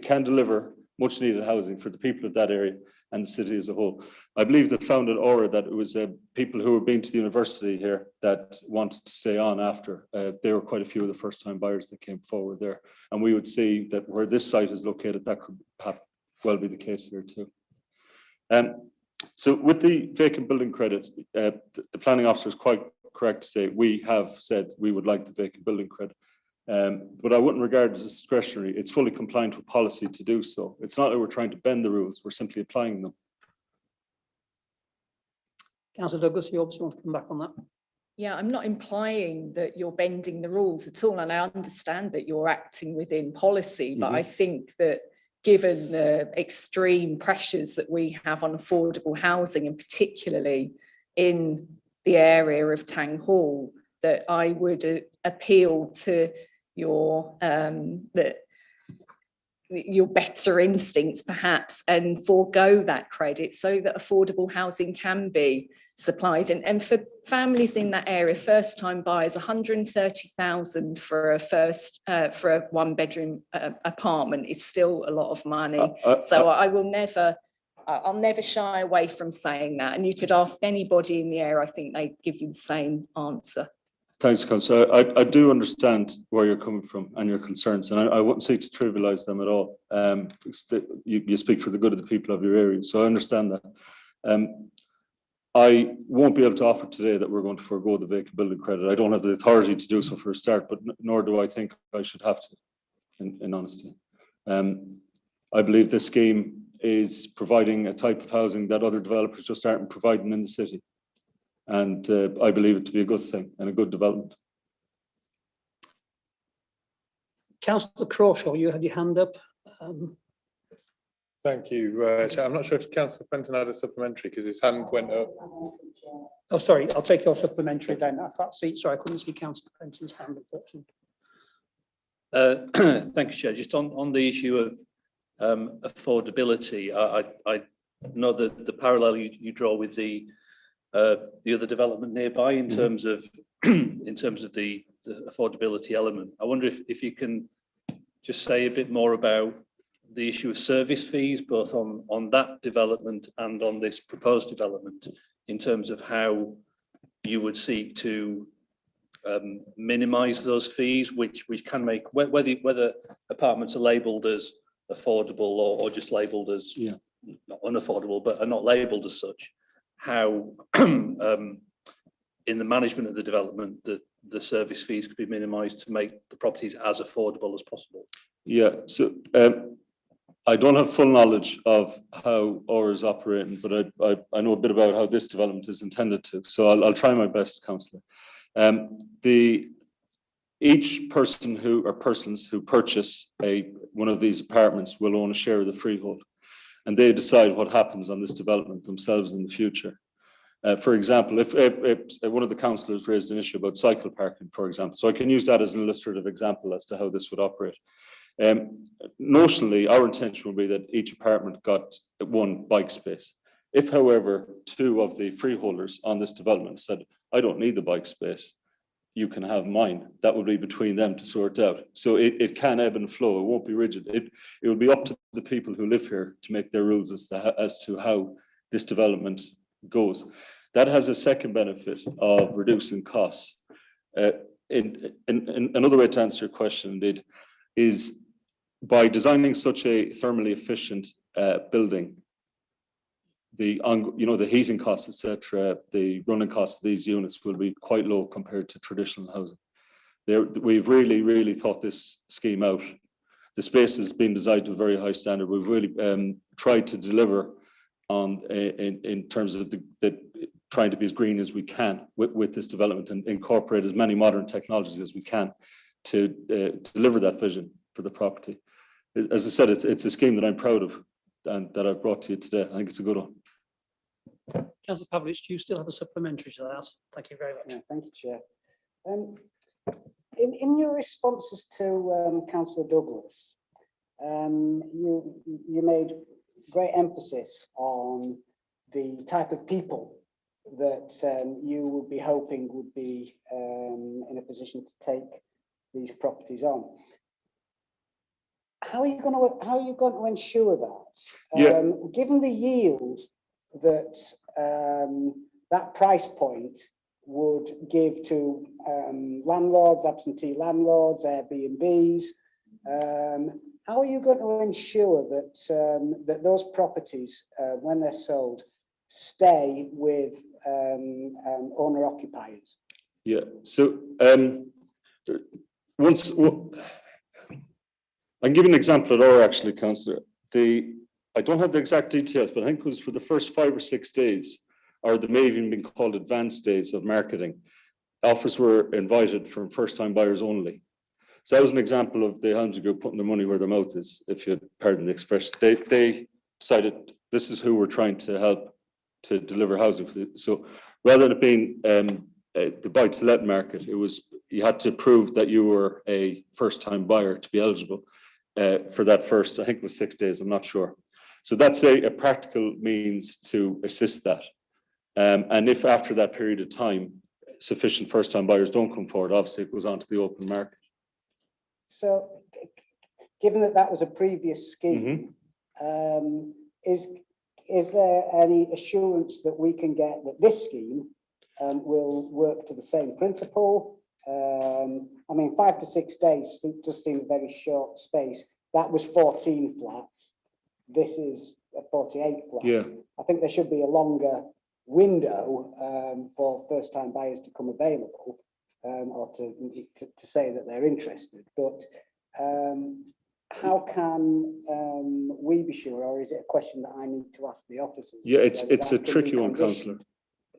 can deliver much needed housing for the people of that area and the city as a whole. I believe that found at Aura that it was people who were being to the university here that wanted to stay on after. There were quite a few of the first-time buyers that came forward there. And we would see that where this site is located, that could well be the case here too. So with the vacant building credit, the planning officer is quite correct to say we have said we would like the vacant building credit. But I wouldn't regard it as discretionary. It's fully compliant with policy to do so. It's not that we're trying to bend the rules, we're simply applying them. Councillor Douglas, you obviously want to come back on that. Yeah, I'm not implying that you're bending the rules at all, and I understand that you're acting within policy, but I think that given the extreme pressures that we have on affordable housing, and particularly in the area of Tang Hall, that I would appeal to your better instincts perhaps, and forego that credit so that affordable housing can be supplied. And for families in that area, first time buyers, 130,000 for a 1-bedroom apartment is still a lot of money. So I'll never shy away from saying that. And you could ask anybody in the area, I think they'd give you the same answer. Thanks, Councillor. I do understand where you're coming from and your concerns, and I wouldn't seek to trivialise them at all. Because you speak for the good of the people of your area, so I understand that. I won't be able to offer today that we're going to forego the vacant building credit. I don't have the authority to do so for a start, but nor do I think I should have to, in honesty. I believe this scheme is providing a type of housing that other developers just aren't providing in the city. And I believe it to be a good thing and a good development. Councillor Crawshaw, you had your hand up. Thank you, Chair. I'm not sure if Councillor Fenton had a supplementary because his hand went up. Oh, sorry, I'll take your supplementary then. I can't see, sorry, I couldn't see Councillor Fenton's hand, unfortunately. Thank you, Chair. Just on the issue of affordability, I know that the parallel you draw with the other development nearby in terms of the affordability element. I wonder if you can just say a bit more about the issue of service fees, both on that development and on this proposed development, in terms of how you would seek to minimise those fees, which can make whether apartments are labelled as affordable or just labelled as not unaffordable, but are not labelled as such. How in the management of the development the service fees could be minimised to make the properties as affordable as possible. Yeah, so I don't have full knowledge of how OR is operating, but I know a bit about how this development is intended to. So I'll try my best, Councillor. Each person or persons who purchase one of these apartments will own a share of the freehold, and they decide what happens on this development themselves in the future. For example, if one of the councillors raised an issue about cycle parking, for example, so I can use that as an illustrative example as to how this would operate. Notionally, our intention would be that each apartment got one bike space. If, however, two of the freeholders on this development said, I don't need the bike space, you can have mine, that would be between them to sort out. So it can ebb and flow, it won't be rigid. It will be up to the people who live here to make their rules as to how this development goes. That has a second benefit of reducing costs. Another way to answer your question, indeed, is by designing such a thermally efficient building, the heating costs, etc., the running costs of these units will be quite low compared to traditional housing. We've really thought this scheme out. The space has been designed to a very high standard. We've really tried to deliver on in terms of trying to be as green as we can with this development and incorporate as many modern technologies as we can to deliver that vision for the property. As I said, it's a scheme that I'm proud of and that I've brought to you today. I think it's a good one. Councillor Pavlich, do you still have a supplementary to that? Thank you very much. Yeah, thank you, Chair. In your responses to Councillor Douglas, you made great emphasis on the type of people that you would be hoping would be in a position to take these properties on. How are you going to ensure that? Given the yield that that price point would give to landlords, absentee landlords, Airbnbs, how are you going to ensure that that those properties, when they're sold, stay with owner occupiers? Yeah. So I can give you an example at OR actually, Councillor. I don't have the exact details, but I think it was for the first 5 or 6 days, or they may have even been called advanced days of marketing, offers were invited from first-time buyers only. So that was an example of the housing group putting their money where their mouth is, if you pardon the expression. They decided this is who we're trying to help to deliver housing. So rather than it being the buy-to-let market, it was, you had to prove that you were a first-time buyer to be eligible for that first, I think it was 6 days, I'm not sure. So that's a practical means to assist that. And if after that period of time, sufficient first-time buyers don't come forward, obviously it goes on to the open market. So, given that that was a previous scheme, is there any assurance that we can get that this scheme will work to the same principle? I mean, 5 to 6 days does seem a very short space. That was 14 flats. This is 48 flats. Yeah. I think there should be a longer window for first-time buyers to come available, or to say that they're interested. But how can we be sure, or is it a question that I need to ask the officers? Yeah, it's a tricky one, Councillor.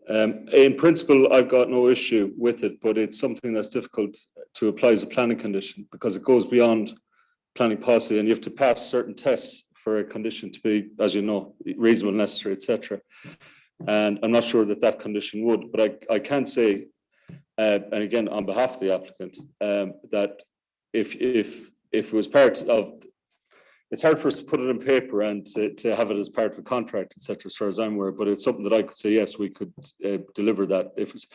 In principle, I've got no issue with it, but it's something that's difficult to apply as a planning condition because it goes beyond planning policy, and you have to pass certain tests for a condition to be, as you know, reasonable, necessary, etc. And I'm not sure that that condition would, but I can say, and again on behalf of the applicant, that if it was part of, it's hard for us to put it in paper and to have it as part of a contract, etc. as far as I'm aware, but it's something that I could say, yes, we could deliver that. If it's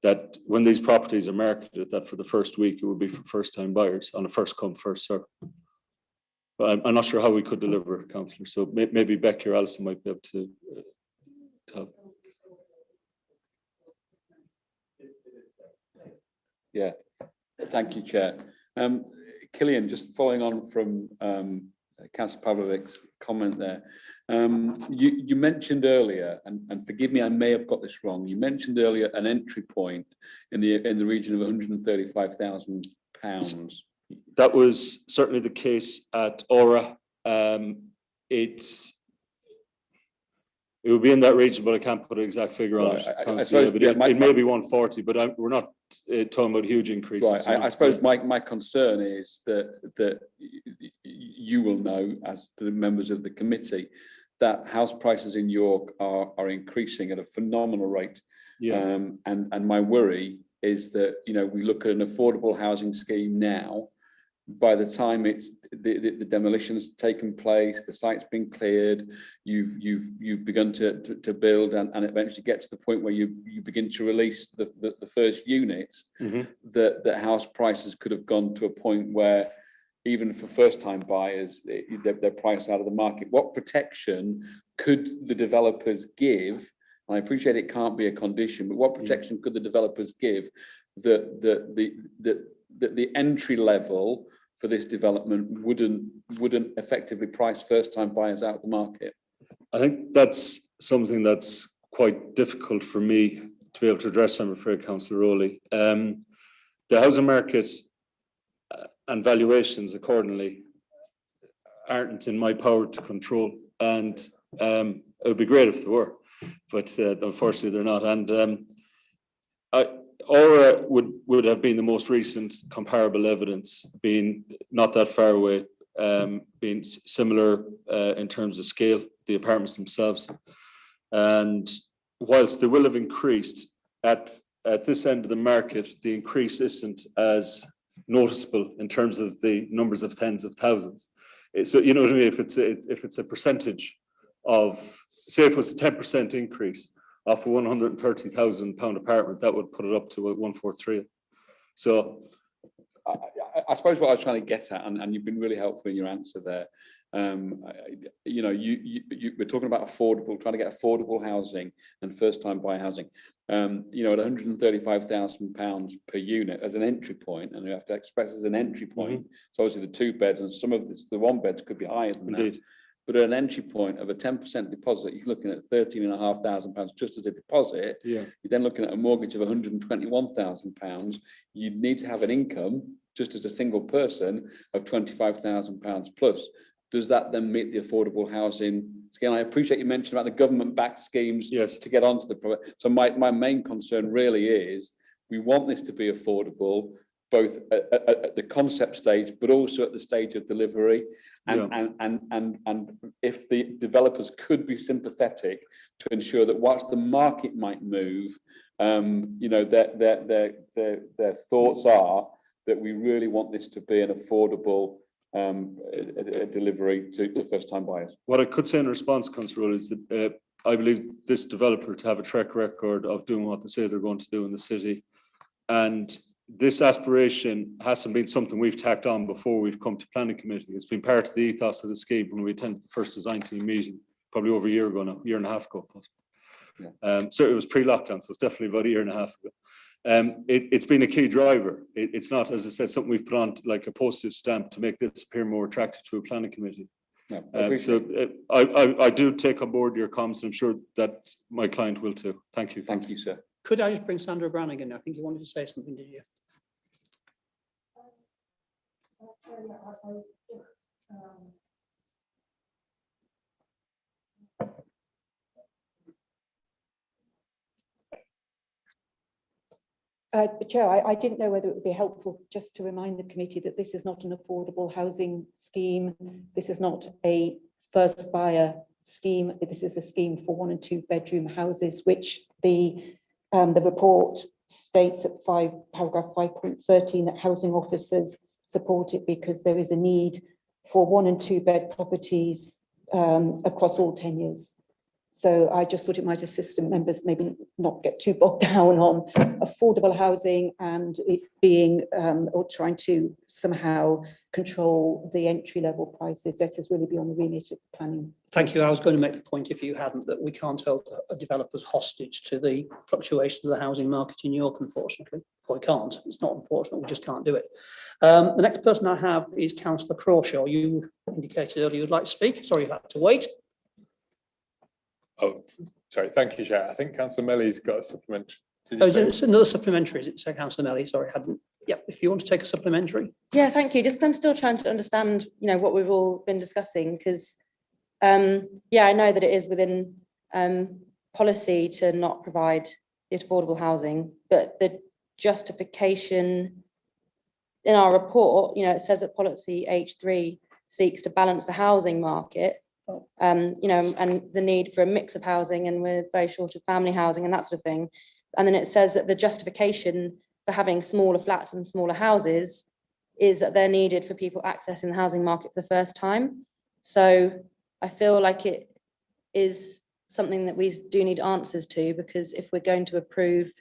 that when these properties are marketed, that for the first week, it would be for first-time buyers on a first come, first serve. But I'm not sure how we could deliver it, Councillor. So maybe Becky or Alison might be able to help. Yeah, thank you, Chair. Killian, just following on from Councillor Pavlovic's comment there, you mentioned earlier, and forgive me, I may have got this wrong. You mentioned earlier an entry point in the region of £135,000. That was certainly the case at Aura. It would be in that region, but I can't put an exact figure on it. I suppose, but yeah, it may be 140, but we're not talking about huge increases. Right. I suppose my concern is that you will know, as the members of the committee, that house prices in York are increasing at a phenomenal rate. Yeah. And my worry is that, you know, we look at an affordable housing scheme now. By the time it's the demolition's taken place, the site's been cleared, you've begun to build, and eventually get to the point where you begin to release the first units, that house prices could have gone to a point where even for first-time buyers, they're priced out of the market. What protection could the developers give? And I appreciate it can't be a condition, but what protection could the developers give that the entry level for this development wouldn't effectively price first-time buyers out of the market? I think that's something that's quite difficult for me to be able to address, I'm afraid, Councillor Rowley. The housing market and valuations accordingly aren't in my power to control, and it would be great if they were, but unfortunately they're not. And Aura would have been the most recent comparable evidence, being not that far away, being similar in terms of scale, the apartments themselves. And whilst they will have increased at this end of the market, the increase isn't as noticeable in terms of the numbers of tens of thousands. So you know what I mean? If it's a percentage of, say, if it was a 10% increase off a £130,000 apartment, that would put it up to 143. So I suppose what I was trying to get at, and you've been really helpful in your answer there. You know, we're talking about affordable, trying to get affordable housing and first-time buyer housing. You know, at £135,000 per unit as an entry point, and you have to express as an entry point. So obviously the 2 beds and some of the 1 beds could be higher than that. But at an entry point of a 10% deposit, you're looking at £13,500 just as a deposit. Yeah. You're then looking at a mortgage of £121,000. You'd need to have an income, just as a single person, of £25,000 plus. does that then meet the affordable housing? Again, I appreciate you mentioned about the government-backed schemes to get onto the product. So my main concern really is we want this to be affordable, both at the concept stage, but also at the stage of delivery. And if the developers could be sympathetic to ensure that whilst the market might move, you know, their thoughts are that we really want this to be an affordable delivery to first-time buyers. What I could say in response, Councillor Rowley, is that I believe this developer to have a track record of doing what they say they're going to do in the city, and this aspiration hasn't been something we've tacked on before we've come to planning committee. It's been part of the ethos of the scheme when we attended the first design team meeting, probably over a year ago now, year and a half ago. So it was pre-lockdown, so it's definitely about a year and a half ago. It's been a key driver. It's not, as I said, something we've put on like a postage stamp to make this appear more attractive to a planning committee. I do take on board your comments, and I'm sure that my client will too. Thank you. Thank you, sir. Could I just bring Sandra Brannigan? I think you wanted to say something, did you? Chair, I didn't know whether it would be helpful just to remind the committee that this is not an affordable housing scheme. This is not a first buyer scheme. This is a scheme for 1 and 2 bedroom houses, which the report states at paragraph 5.13 that housing officers support it because there is a need for 1 and 2 bed properties across all tenures. So I just thought it might assist members maybe not get too bogged down on affordable housing and it being or trying to somehow control the entry level prices. This is really beyond the remit of planning. Thank you. I was going to make the point, if you hadn't, that we can't hold developers hostage to the fluctuations of the housing market in York, unfortunately. Well, we can't. It's not unfortunate. We just can't do it. The next person I have is Councillor Crawshaw. You indicated earlier you'd like to speak. Sorry, you had to wait. Oh, sorry. Thank you, Chair. I think Councillor Melly's got a supplementary. It's another supplementary, is it? So Councillor Melly, sorry, hadn't. Yep, if you want to take a supplementary. Yeah, thank you. Just I'm still trying to understand, you know, what we've all been discussing, because yeah, I know that it is within policy to not provide the affordable housing, but the justification in our report, you know, it says that policy H3 seeks to balance the housing market, you know, and the need for a mix of housing, and we're very short of family housing and that sort of thing. And then it says that the justification for having smaller flats and smaller houses is that they're needed for people accessing the housing market for the first time. So I feel like it is something that we do need answers to, because if we're going to approve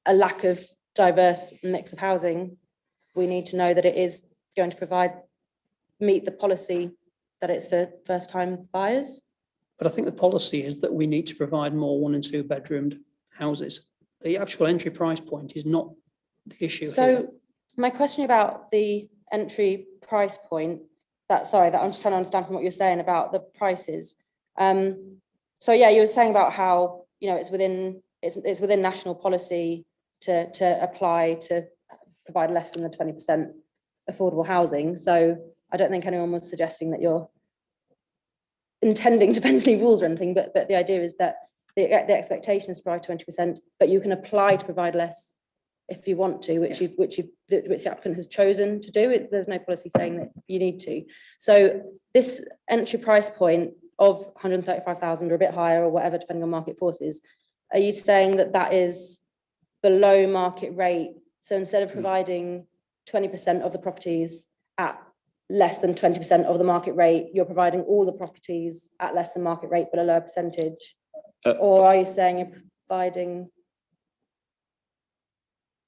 a lack of diverse mix of housing, we need to know that it is going to meet the policy that it's for first time buyers. But I think the policy is that we need to provide more 1 and 2 bedroomed houses. The actual entry price point is not the issue here. So my question about the entry price point, that I'm just trying to understand from what you're saying about the prices. So yeah, you were saying about how, you know, it's within national policy to apply to provide less than the 20% affordable housing. So I don't think anyone was suggesting that you're intending to bend any rules or anything, but the idea is that the expectation is to provide 20%, but you can apply to provide less if you want to, which the applicant has chosen to do. There's no policy saying that you need to. So this entry price point of 135,000 or a bit higher or whatever, depending on market forces, are you saying that that is below market rate? So instead of providing 20% of the properties at less than 20% of the market rate, you're providing all the properties at less than market rate but a lower percentage? Or are you saying you're providing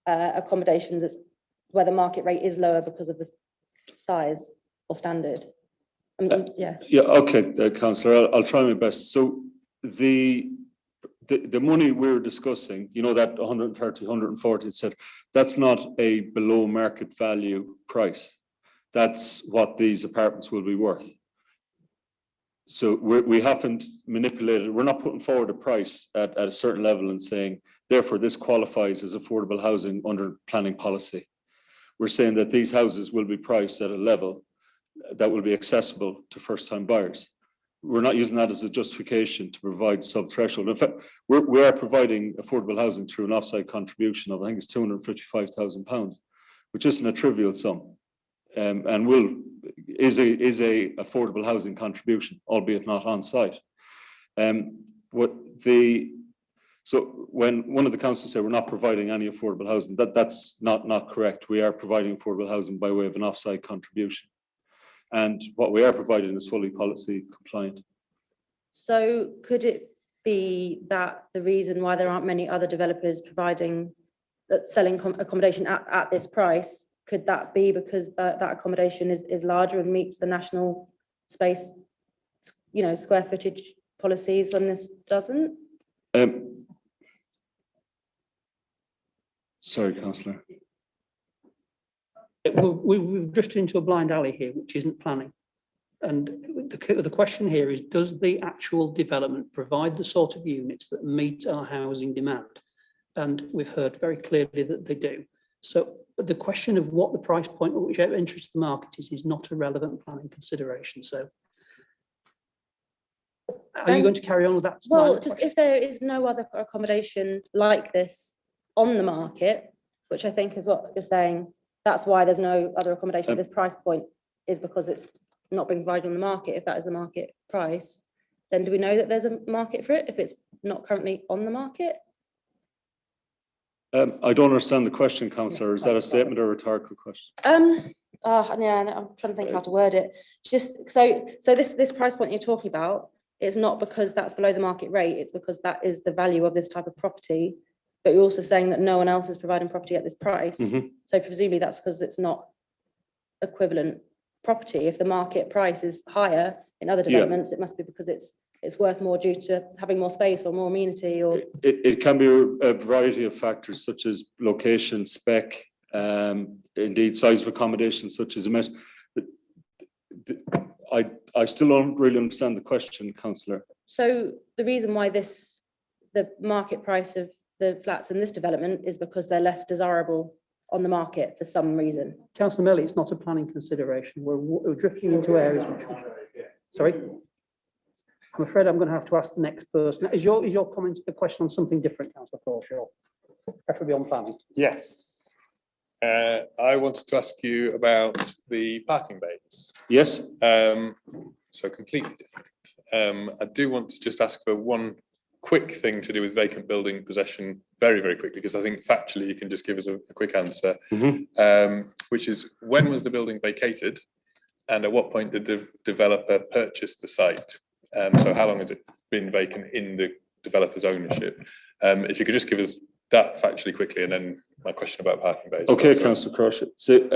accommodation that's where the market rate is lower because of the size or standard? Yeah. Yeah, okay, Councillor, I'll try my best. So the money we're discussing, you know, that 130, 140, etc., that's not a below market value price. That's what these apartments will be worth. So we haven't manipulated, we're not putting forward a price at a certain level and saying, therefore, this qualifies as affordable housing under planning policy. We're saying that these houses will be priced at a level that will be accessible to first-time buyers. We're not using that as a justification to provide sub-threshold. In fact, we are providing affordable housing through an offside contribution of, I think it's £255,000, which isn't a trivial sum, and is a affordable housing contribution, albeit not on site. So when one of the councillors said we're not providing any affordable housing, that's not correct. We are providing affordable housing by way of an offside contribution. And what we are providing is fully policy compliant. So could it be that the reason why there aren't many other developers selling accommodation at this price, could that be because that accommodation is larger and meets the national space, square footage policies when this doesn't? Sorry, councillor. We've drifted into a blind alley here, which isn't planning. And the question here is, does the actual development provide the sort of units that meet our housing demand? And we've heard very clearly that they do. So the question of what the price point or whichever interest the market is not a relevant planning consideration. So are you going to carry on with that? Well, just if there is no other accommodation like this on the market, which I think is what you're saying, that's why there's no other accommodation at this price point, is because it's not being provided on the market. If that is the market price, then do we know that there's a market for it if it's not currently on the market? I don't understand the question, councillor. Is that a statement or a rhetorical question? Yeah, I'm trying to think how to word it. Just so this price point you're talking about, it's not because that's below the market rate, it's because that is the value of this type of property. But you're also saying that no one else is providing property at this price. So presumably that's because it's not equivalent property. If the market price is higher in other developments, it must be because it's worth more due to having more space or more amenity, or it can be a variety of factors such as location, spec, indeed size of accommodation, such as a mess. I still don't really understand the question, councillor. So the reason why the market price of the flats in this development is because they're less desirable on the market for some reason. Councillor Melly, it's not a planning consideration. We're drifting into areas which. Sorry. I'm afraid I'm going to have to ask the next person. Is your comment a question on something different, Councillor Crawshaw? Preferably on planning. Yes. I wanted to ask you about the parking bays. Yes. So completely different. I do want to just ask for one quick thing to do with vacant building possession very, very quickly, because I think factually you can just give us a quick answer, which is, when was the building vacated and at what point did the developer purchase the site? So how long has it been vacant in the developer's ownership? If you could just give us that factually quickly, and then my question about parking bays. Okay, Councillor Crawshaw. So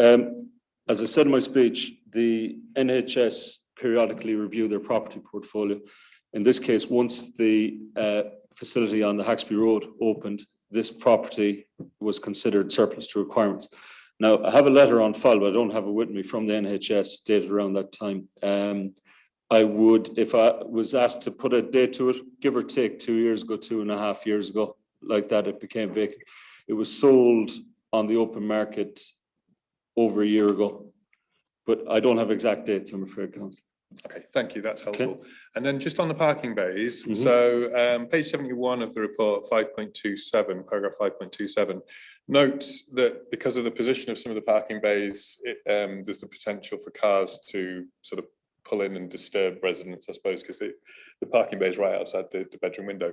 as I said in my speech, the NHS periodically review their property portfolio. In this case, once the facility on the Haxby Road opened, this property was considered surplus to requirements. Now, I have a letter on file, but I don't have it with me, from the NHS dated around that time. I would, if I was asked to put a date to it, give or take 2 years ago, 2.5 years ago, like that, it became vacant. It was sold on the open market over a year ago, but I don't have exact dates, I'm afraid, Councillor. Okay, thank you, that's helpful. And then just on the parking bays, so page 71 of the report, 5.27, paragraph 5.27, notes that because of the position of some of the parking bays, there's the potential for cars to sort of pull in and disturb residents, I suppose, because the parking bay is right outside the bedroom window.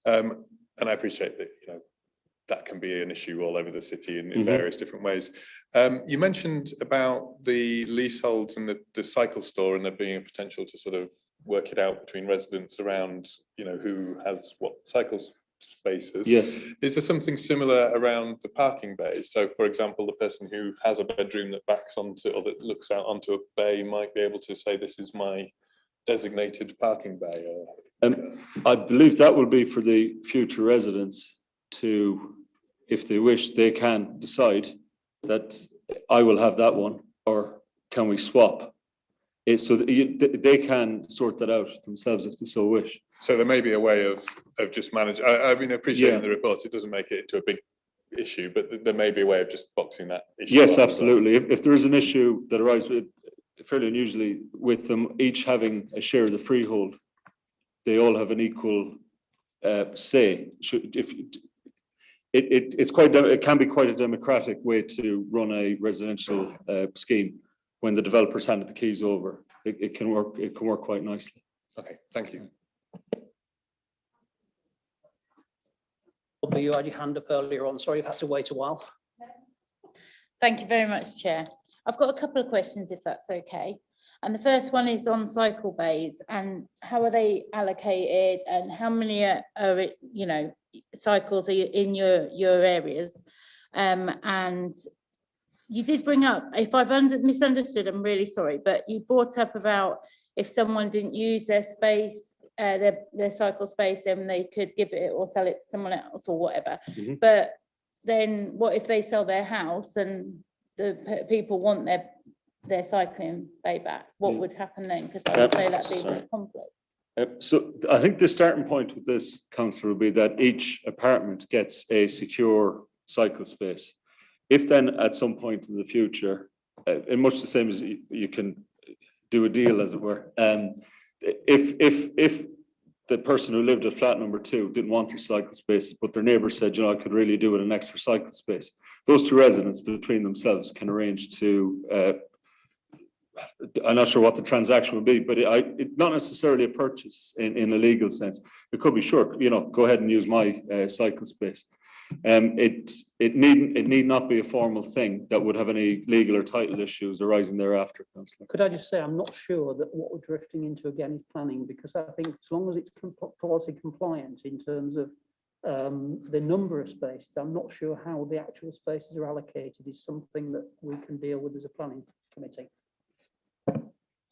And I appreciate that, that can be an issue all over the city in various different ways. You mentioned about the leaseholds and the cycle store, and there being a potential to sort of work it out between residents around, who has what cycle spaces. Yes. Is there something similar around the parking bays? So, for example, the person who has a bedroom that backs onto or that looks out onto a bay might be able to say, "This is my designated parking bay." Or, I believe that will be for the future residents to, if they wish, they can decide that I will have that one, or can we swap? So that they can sort that out themselves if they so wish. So there may be a way of just managing. I mean, appreciating the report, it doesn't make it into a big issue, but there may be a way of just boxing that issue. Yes, absolutely. If there is an issue that arises, fairly unusually, with them each having a share of the freehold, they all have an equal say. It can be quite a democratic way to run a residential scheme when the developers handed the keys over. It can work quite nicely. Okay, thank you. You had your hand up earlier on. Sorry, you've had to wait a while. Thank you very much, Chair. I've got a couple of questions, if that's okay. And the first one is on cycle bays and how are they allocated and how many are cycles are in your areas? And you did bring up, if I've misunderstood, I'm really sorry, but you brought up about if someone didn't use their space, their cycle space, then they could give it or sell it to someone else or whatever. Mhm. But then what if they sell their house and the people want their cycling bay back? What would happen then? Because I would say that'd be a conflict. So I think the starting point with this, councillor, would be that each apartment gets a secure cycle space. If then at some point in the future, in much the same as you can do a deal, as it were, if the person who lived at flat number 2 didn't want their cycle space, but their neighbour said, I could really do with an extra cycle space, those two residents between themselves can arrange to, I'm not sure what the transaction would be, but it's not necessarily a purchase in a legal sense. It could be, sure, go ahead and use my cycle space. It need not be a formal thing that would have any legal or title issues arising thereafter, councillor. Could I just say, I'm not sure that what we're drifting into again is planning, because I think as long as it's policy compliant in terms of the number of spaces, I'm not sure how the actual spaces are allocated is something that we can deal with as a planning committee.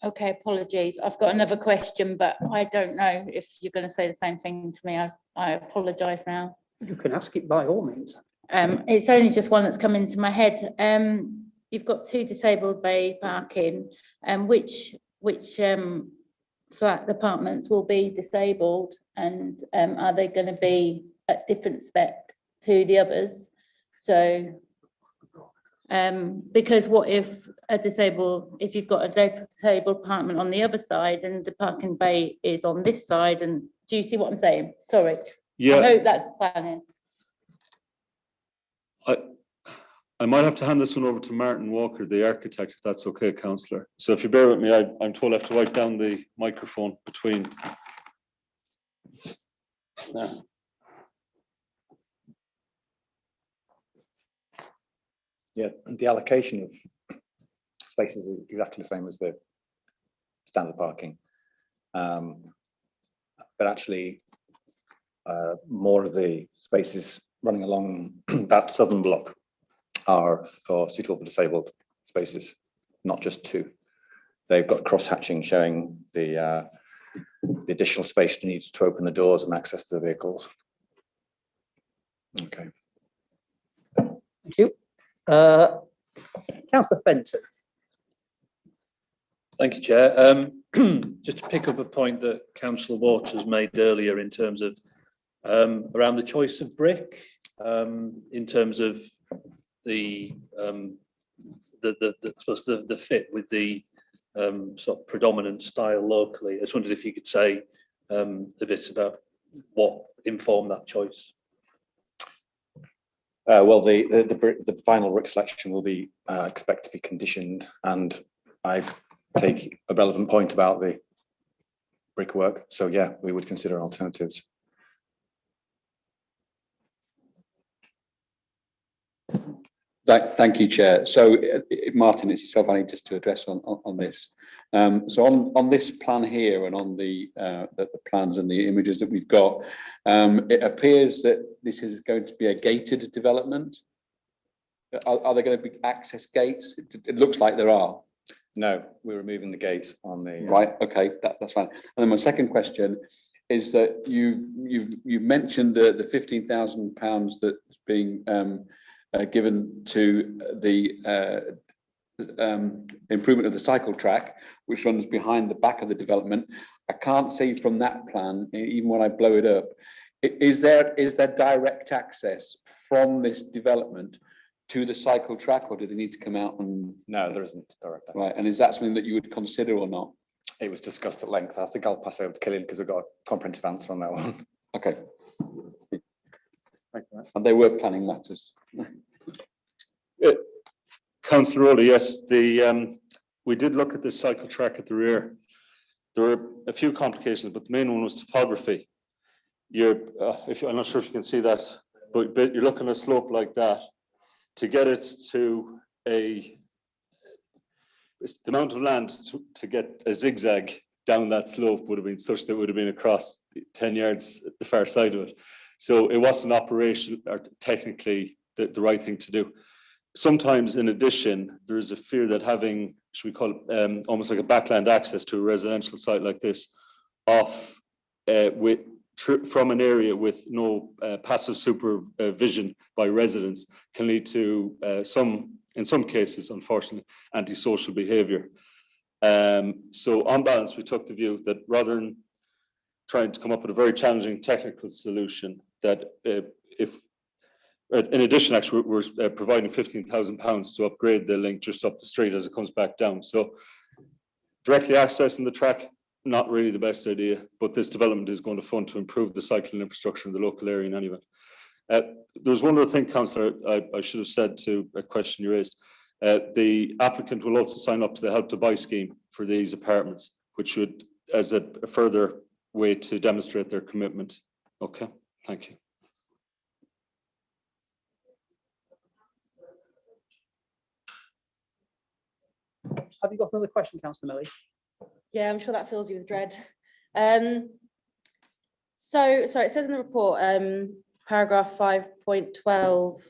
Okay, apologies. I've got another question, but I don't know if you're going to say the same thing to me. I apologise now. You can ask it by all means. It's only just one that's come into my head. You've got 2 disabled bay parking, and which flat apartments will be disabled, and are they going to be at different spec to the others? So, because what if if you've got a disabled apartment on the other side and the parking bay is on this side, and do you see what I'm saying? Sorry. Yeah. I hope that's planning. I might have to hand this one over to Martin Walker, the architect, if that's okay, councillor. So if you bear with me, I'm told I have to write down the microphone between. Yeah, the allocation of spaces is exactly the same as the standard parking. But actually, more of the spaces running along that southern block are for suitable for disabled spaces, not just 2. They've got cross hatching showing the additional space you need to open the doors and access the vehicles. Okay. Thank you. Councillor Fenton. Thank you, Chair. Just to pick up a point that Councillor Waters made earlier in terms of around the choice of brick, in terms of the fit with the sort of predominant style locally. I just wondered if you could say a bit about what informed that choice. Well, the final brick selection will be expect to be conditioned, and I take a relevant point about the brickwork. So yeah, we would consider alternatives. Thank you, Chair. So, Martin, it's yourself. I need just to address on this. So, on this plan here, and on the plans and the images that we've got, it appears that this is going to be a gated development. Are there going to be access gates? It looks like there are. No, we're removing the gates on the. Right. Okay, that's fine. And then my second question is that you've mentioned the £15,000 that's being given to the improvement of the cycle track, which runs behind the back of the development. I can't see from that plan, even when I blow it up, is there direct access from this development to the cycle track, or do they need to come out and? No, there isn't direct access. Right, and is that something that you would consider or not? It was discussed at length. I think I'll pass over to Killian because we've got a comprehensive answer on that one. Okay. And they were planning matters. Councillor Rowley, yes, we did look at this cycle track at the rear. There were a few complications, but the main one was topography. I'm not sure if you can see that, but you're looking at a slope like that. To get it to the amount of land to get a zigzag down that slope would have been such that it would have been across 10 yards at the far side of it. So it wasn't operational or technically the right thing to do. Sometimes, in addition, there is a fear that having, should we call it, almost like a backland access to a residential site like this, from an area with no passive supervision by residents, can lead to in some cases, unfortunately, antisocial behaviour. So on balance, we took the view that rather than trying to come up with a very challenging technical solution, that in addition, actually, we're providing £15,000 to upgrade the link just up the street as it comes back down. So directly accessing the track, not really the best idea, but this development is going to fund to improve the cycling infrastructure in the local area in any event. There's one other thing, Councillor, I should have said to a question you raised. The applicant will also sign up to the Help to Buy scheme for these apartments, which would, as a further way to demonstrate their commitment. Okay, thank you. Have you got another question, Councillor Millie? Yeah, I'm sure that fills you with dread. So it says in the report, paragraph 5.12,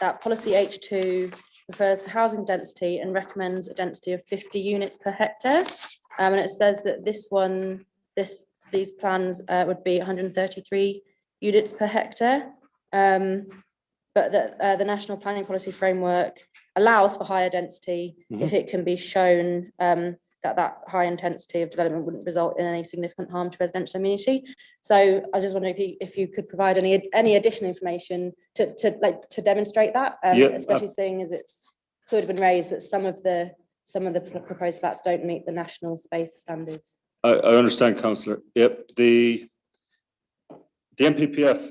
that policy H2 refers to housing density and recommends a density of 50 units per hectare. And it says that these plans would be 133 units per hectare. But that the National Planning Policy Framework allows for higher density if it can be shown that high intensity of development wouldn't result in any significant harm to residential amenity. So I just wonder if you could provide any additional information to demonstrate that, especially seeing as it's could have been raised that some of the proposed flats don't meet the national space standards. I understand, Councillor. Yep, the MPPF,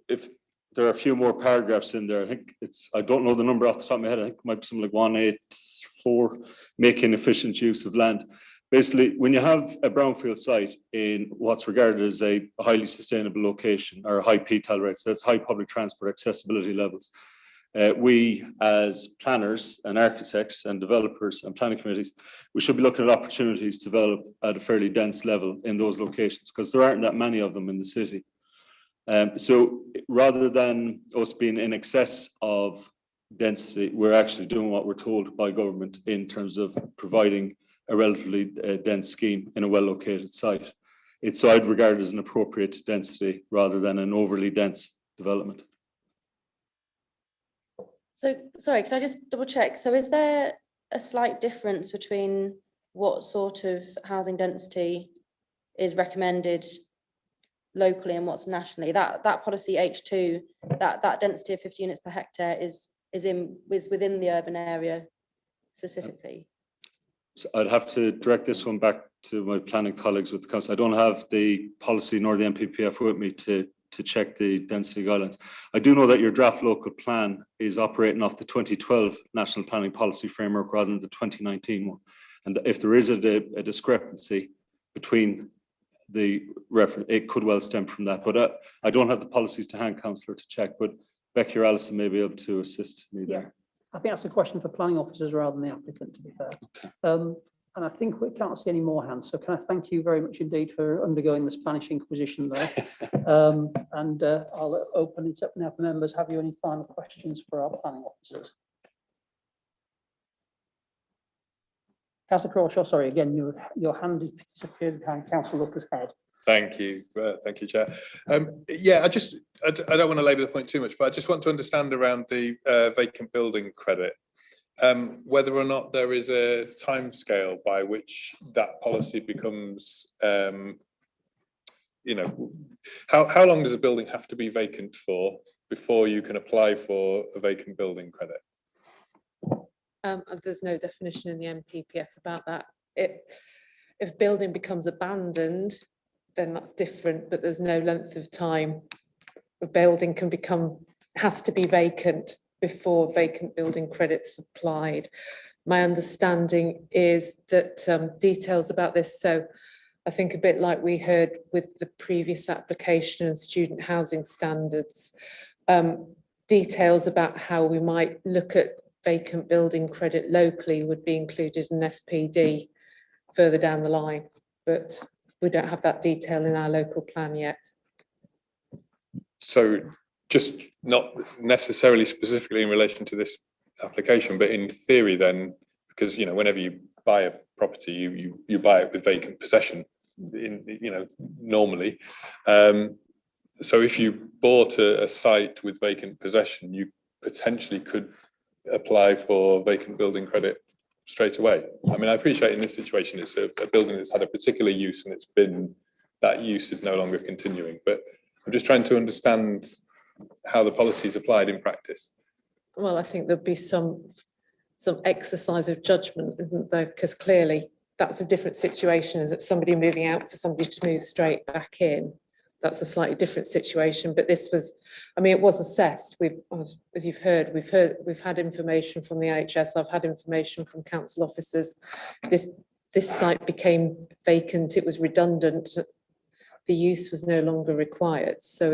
if there are a few more paragraphs in there, I think I don't know the number off the top of my head, I think it might be something like 184, making efficient use of land. Basically, when you have a brownfield site in what's regarded as a highly sustainable location or high PTAL rates, that's high public transport accessibility levels, we as planners and architects and developers and planning committees, we should be looking at opportunities to develop at a fairly dense level in those locations because there aren't that many of them in the city. So rather than us being in excess of density, we're actually doing what we're told by government in terms of providing a relatively dense scheme in a well-located site. So I'd regard it as an appropriate density rather than an overly dense development. So, sorry, can I just double check? So is there a slight difference between what sort of housing density is recommended locally and what's nationally? That policy H2, that density of 50 units per hectare is within the urban area specifically? So I'd have to direct this one back to my planning colleagues with the council. I don't have the policy nor the MPPF with me to check the density guidelines. I do know that your draft local plan is operating off the 2012 National Planning Policy Framework rather than the 2019 one. And if there is a discrepancy between the reference, it could well stem from that. But I don't have the policies to hand, Councillor, to check, but Becky or Alison may be able to assist me there. I think that's a question for planning officers rather than the applicant, to be fair. Okay. And I think we can't see any more hands. So can I thank you very much indeed for undergoing the Spanish Inquisition there. I'll open it up now for members. Have you any final questions for our planning officers? Councillor Crawshaw, sorry, again, your hand disappeared behind Councillor Looker's head. Thank you, Chair. Yeah, I don't want to labour the point too much, but I just want to understand around the vacant building credit, whether or not there is a timescale by which that policy becomes, how long does a building have to be vacant for before you can apply for a vacant building credit? There's no definition in the MPPF about that. If building becomes abandoned, then that's different, but there's no length of time. A building has to be vacant before vacant building credits applied. My understanding is that details about this, so I think a bit like we heard with the previous application and student housing standards, details about how we might look at vacant building credit locally would be included in SPD further down the line, but we don't have that detail in our local plan yet. So just not necessarily specifically in relation to this application, but in theory then, because, you know, whenever you buy a property, you buy it with vacant possession, normally. So if you bought a site with vacant possession, you potentially could apply for vacant building credit straight away. I mean, I appreciate in this situation, it's a building that's had a particular use and that use is no longer continuing, but I'm just trying to understand how the policy is applied in practice. Well, I think there'll be some exercise of judgment, isn't there? Because clearly that's a different situation. Is it somebody moving out for somebody to move straight back in? That's a slightly different situation. But this was, I mean, it was assessed. As you've heard, we've had information from the NHS. I've had information from council officers. This site became vacant. It was redundant. The use was no longer required. So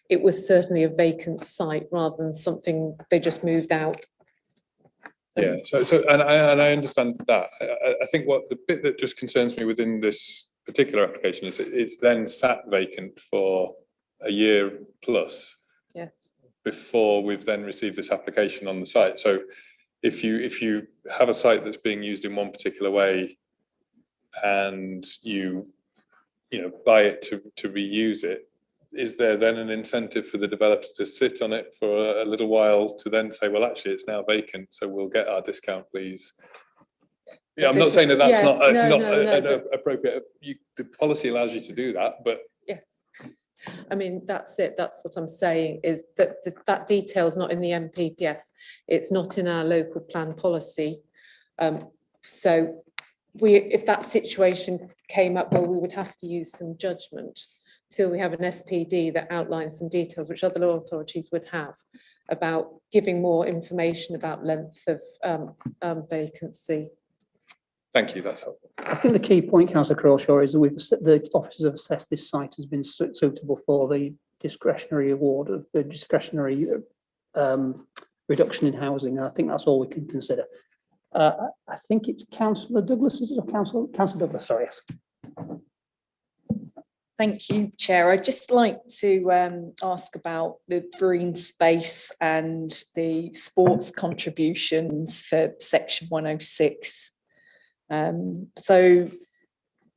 it was certainly a vacant site rather than something they just moved out. Yeah, and I understand that. I think what the bit that just concerns me within this particular application is it's then sat vacant for a year plus. Yes. Before we've then received this application on the site. So if you have a site that's being used in one particular way and you buy it to reuse it, is there then an incentive for the developer to sit on it for a little while to then say, well, actually it's now vacant, so we'll get our discount, please? Yeah, I'm not saying that that's not appropriate. The policy allows you to do that, but yes, I mean that's it. That's what I'm saying is that that detail is not in the MPPF. It's not in our local plan policy. So if that situation came up, well, we would have to use some judgment till we have an SPD that outlines some details, which other law authorities would have, about giving more information about length of vacancy. Thank you, that's helpful. I think the key point, Councillor Crawshaw, is that the officers have assessed this site has been suitable for the discretionary award of the discretionary reduction in housing. And I think that's all we can consider. I think it's Councillor Douglas, is it? Or Councillor Douglas, sorry. Yes. Thank you, Chair. I'd just like to ask about the green space and the sports contributions for section 106. So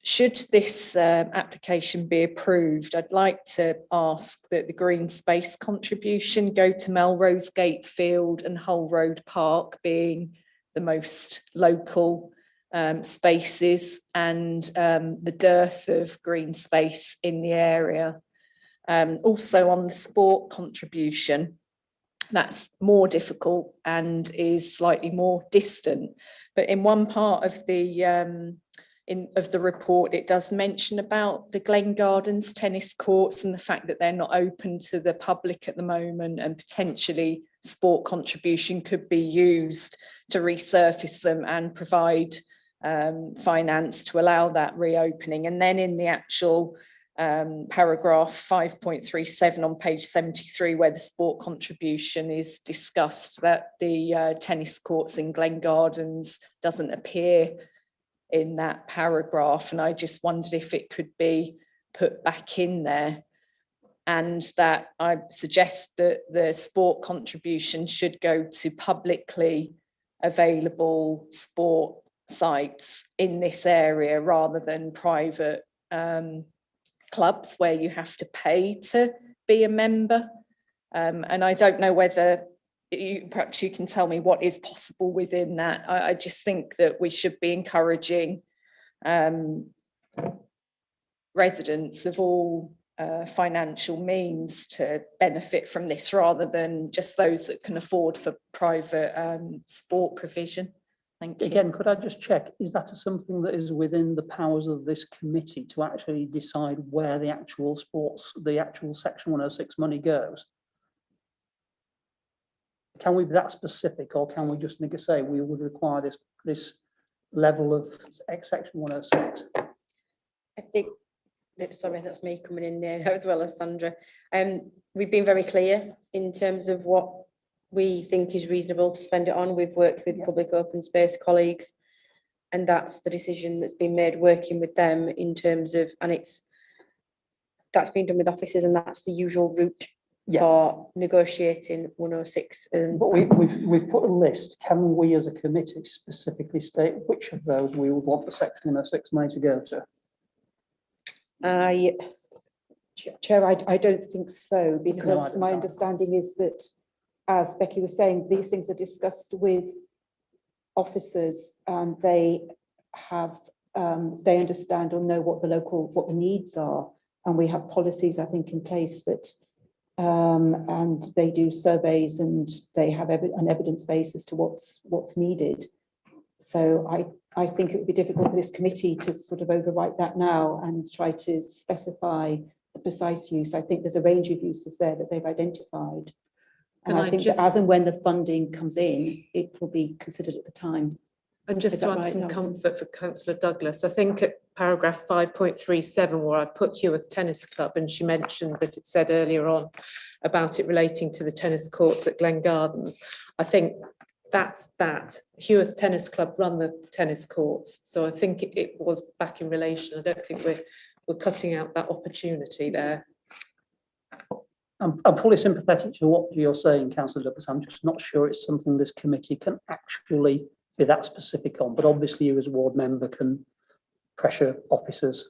should this application be approved, I'd like to ask that the green space contribution go to Melrose Gate Field and Hull Road Park, being the most local spaces and the dearth of green space in the area. Also on the sport contribution, that's more difficult and is slightly more distant. But in one part of the report, it does mention about the Glen Gardens tennis courts and the fact that they're not open to the public at the moment, and potentially sport contribution could be used to resurface them and provide finance to allow that reopening. And then in the actual paragraph 5.37 on page 73, where the sport contribution is discussed, that the tennis courts in Glen Gardens doesn't appear in that paragraph, and I just wondered if it could be put back in there, and that I suggest that the sport contribution should go to publicly available sport sites in this area rather than private clubs where you have to pay to be a member. And I don't know whether perhaps you can tell me what is possible within that. I just think that we should be encouraging residents of all financial means to benefit from this rather than just those that can afford for private sport provision. Thank you. Again, could I just check, is that something that is within the powers of this committee to actually decide where the actual Section 106 money goes? Can we be that specific, or can we just say we would require this level of Section 106? I think, sorry, that's me coming in there as well as Sandra. We've been very clear in terms of what we think is reasonable to spend it on. We've worked with public open space colleagues, and that's the decision that's been made working with them in terms of, and that's been done with officers, and that's the usual route for negotiating 106. But we've put a list. Can we as a committee specifically state which of those we would want the Section 106 money to go to? Chair, I don't think so, because my understanding is that, as Becky was saying, these things are discussed with officers, and they understand or know what the needs are, and we have policies, I think, in place that and they do surveys, and they have an evidence base as to what's needed. So I think it would be difficult for this committee to sort of overwrite that now and try to specify the precise use. I think there's a range of uses there that they've identified. And I think that as and when the funding comes in, it will be considered at the time. And just to add some comfort for Councillor Douglas, I think at paragraph 5.37, where I put Heworth Tennis Club, and she mentioned that it said earlier on about it relating to the tennis courts at Glen Gardens. I think that's that. Heworth Tennis Club run the tennis courts. So I think it was back in relation. I don't think we're cutting out that opportunity there. I'm fully sympathetic to what you're saying, Councillor Douglas. I'm just not sure it's something this committee can actually be that specific on, but obviously you as a ward member can pressure officers.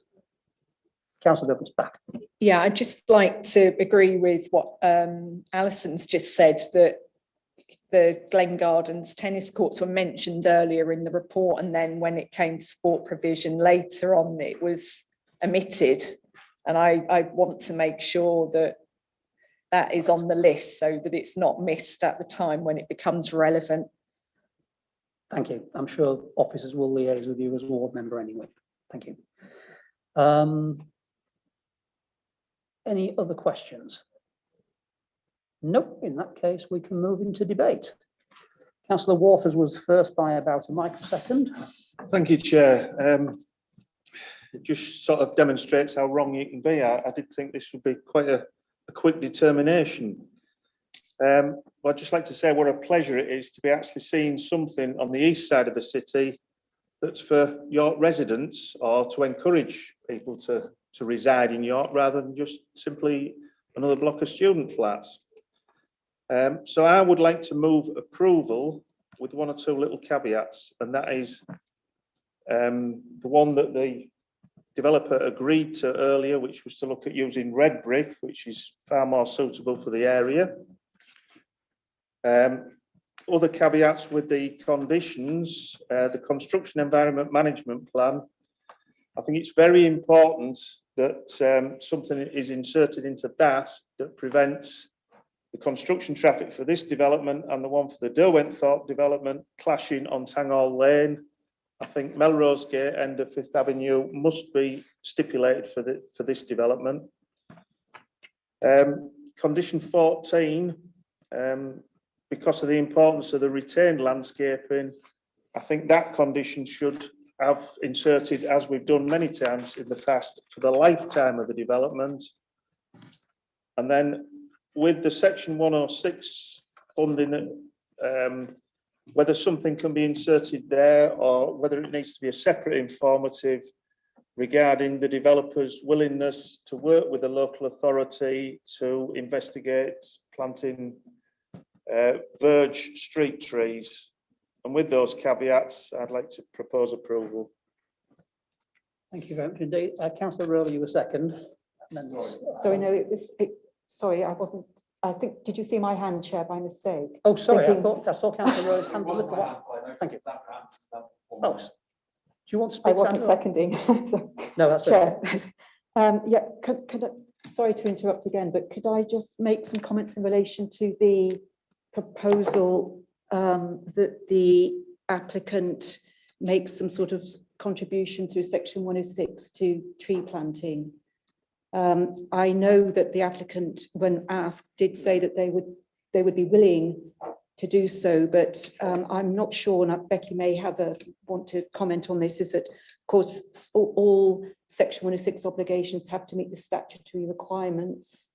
Councillor Douglas, back. Yeah, I'd just like to agree with what Alison's just said, that the Glen Gardens tennis courts were mentioned earlier in the report, and then when it came to sport provision later on, it was omitted. And I want to make sure that that is on the list so that it's not missed at the time when it becomes relevant. Thank you. I'm sure officers will liaise with you as a ward member anyway. Thank you. Any other questions? Nope. In that case, we can move into debate. Councillor Waters was first by about a microsecond. Thank you, Chair. It just sort of demonstrates how wrong you can be. I did think this would be quite a quick determination. I'd just like to say what a pleasure it is to be actually seeing something on the east side of the city that's for York residents, or to encourage people to reside in York rather than just simply another block of student flats. So I would like to move approval with one or two little caveats, and that is the one that the developer agreed to earlier, which was to look at using red brick, which is far more suitable for the area. Other caveats with the conditions, the construction environment management plan. I think it's very important that something is inserted into that prevents the construction traffic for this development and the one for the Derwentthorpe development clashing on Tanghall Lane. I think Melrose Gate end of Fifth Avenue must be stipulated for this development. Condition 14, because of the importance of the retained landscaping, I think that condition should have inserted, as we've done many times in the past, for the lifetime of the development. And then with the Section 106 funding, whether something can be inserted there or whether it needs to be a separate informative regarding the developer's willingness to work with the local authority to investigate planting verge street trees. And with those caveats, I'd like to propose approval. Thank you very much indeed. Councillor Rowley, you were second. Sorry, no, sorry, I wasn't. I think, did you see my hand, Chair, by mistake? Oh, sorry, I saw Councillor Rowley's hand a little while. Thank you. Oh, do you want to speak? I wasn't seconding. No, that's Chair. okay. Yeah, sorry to interrupt again, but could I just make some comments in relation to the proposal that the applicant makes some sort of contribution through section 106 to tree planting? I know that the applicant, when asked, did say that they would be willing to do so, but I'm not sure, and Becky may want to comment on this, is that of course all section 106 obligations have to meet the statutory requirements,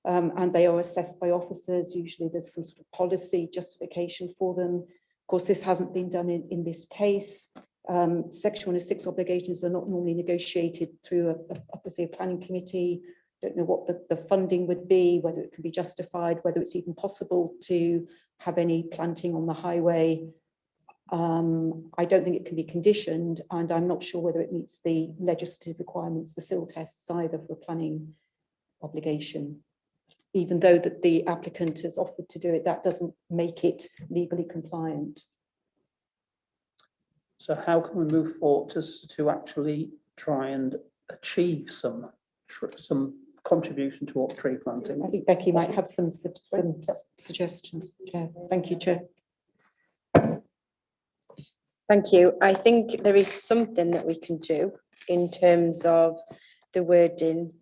and they are assessed by officers. Usually there's some sort of policy justification for them. Of course, this hasn't been done in this case. Section 106 obligations are not normally negotiated through obviously a planning committee. Don't know what the funding would be, whether it can be justified, whether it's even possible to have any planting on the highway. I don't think it can be conditioned, and I'm not sure whether it meets the legislative requirements, the SIL tests either for planning obligation. Even though that the applicant has offered to do it, that doesn't make it legally compliant. So how can we move forward to actually try and achieve some contribution towards tree planting? I think Becky might have some suggestions, Chair. Thank you, Chair. Thank you. I think there is something that we can do in terms of the wording.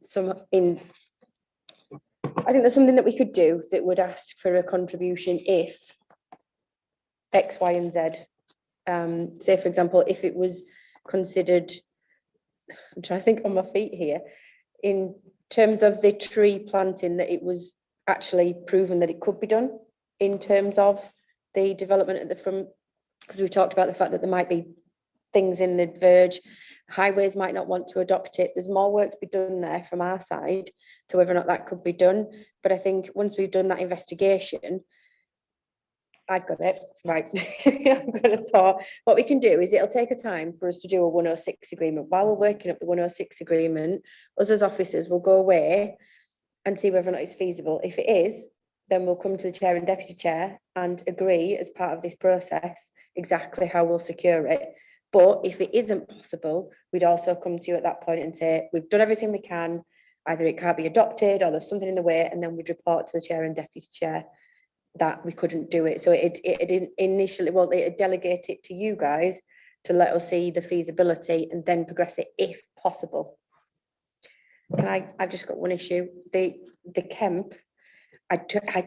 I think there's something that we could do that would ask for a contribution if X, Y, and Z. Say, for example, if it was considered, I'm trying to think on my feet here, in terms of the tree planting, that it was actually proven that it could be done in terms of the development at the front, because we talked about the fact that there might be things in the verge, highways might not want to adopt it. There's more work to be done there from our side to whether or not that could be done. But I think once we've done that investigation, I've got it, right. I've got a thought. What we can do is it'll take a time for us to do a 106 agreement. While we're working up the 106 agreement, us as officers will go away and see whether or not it's feasible. If it is, then we'll come to the chair and deputy chair and agree as part of this process exactly how we'll secure it. But if it isn't possible, we'd also come to you at that point and say, we've done everything we can, either it can't be adopted or there's something in the way, and then we'd report to the chair and deputy chair that we couldn't do it. So it initially, well, it delegate it to you guys to let us see the feasibility and then progress it if possible. I've just got one issue. The Kemp, I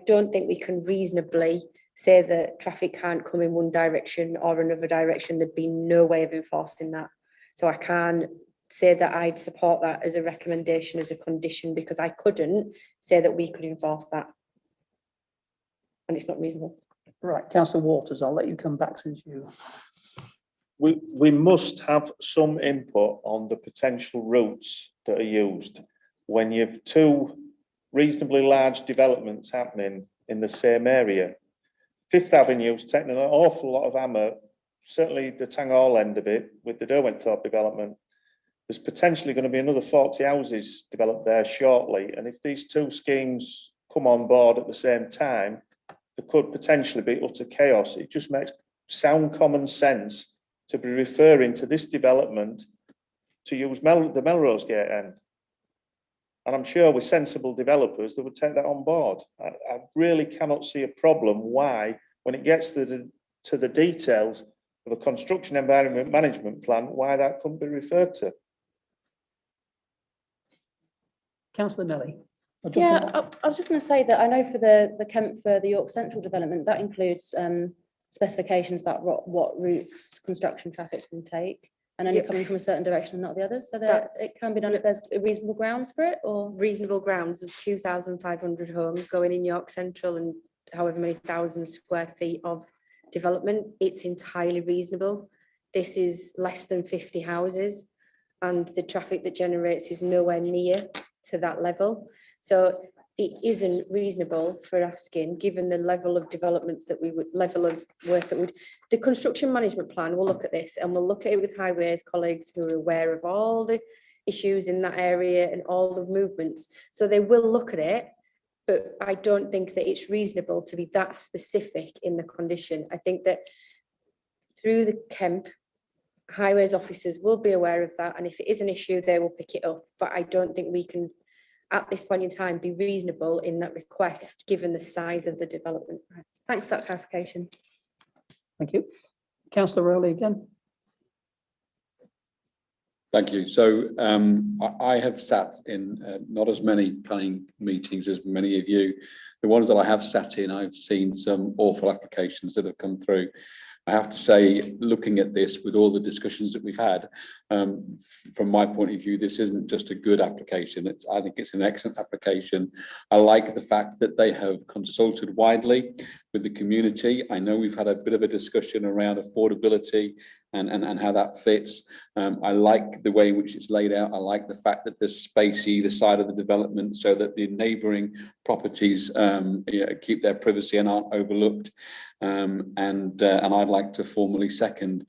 don't think we can reasonably say that traffic can't come in one direction or another direction. There'd be no way of enforcing that. So I can't say that I'd support that as a recommendation, as a condition, because I couldn't say that we could enforce that. And it's not reasonable. Right, Councillor Waters, I'll let you come back since you. We must have some input on the potential routes that are used when you've two reasonably large developments happening in the same area. Fifth Avenue's taking an awful lot of hammer, certainly the Tang Hall end of it with the Derwentthorpe development. There's potentially going to be another 40 houses developed there shortly. And if these two schemes come on board at the same time, there could potentially be utter chaos. It just makes sound common sense to be referring to this development to use the Melrose Gate end. And I'm sure with sensible developers, they would take that on board. I really cannot see a problem why, when it gets to the details of a construction environment management plan, why that couldn't be referred to. Councillor Nelly. Yeah, I was just going to say that I know for the Kemp for the York Central development, that includes specifications about what routes construction traffic can take, and only coming from a certain direction and not the other, so that it can be done if there's reasonable grounds for it. Or reasonable grounds, there's 2,500 homes going in York Central and however many thousand square feet of development. It's entirely reasonable. This is less than 50 houses and the traffic that generates is nowhere near to that level. So it isn't reasonable for asking, given the level of developments that we would, level of work that would, the construction management plan will look at this and we'll look at it with highways colleagues who are aware of all the issues in that area and all the movements. So they will look at it, but I don't think that it's reasonable to be that specific in the condition. I think that through the Kemp, highways officers will be aware of that. And if it is an issue, they will pick it up. But I don't think we can at this point in time be reasonable in that request, given the size of the development. Thanks for that clarification. Thank you. Councillor Rowley again. Thank you. So I have sat in not as many planning meetings as many of you. The ones that I have sat in, I've seen some awful applications that have come through. I have to say, looking at this with all the discussions that we've had, from my point of view, this isn't just a good application. I think it's an excellent application. I like the fact that they have consulted widely with the community. I know we've had a bit of a discussion around affordability and how that fits. I like the way in which it's laid out. I like the fact that there's space either side of the development so that the neighbouring properties keep their privacy and aren't overlooked. And I'd like to formally second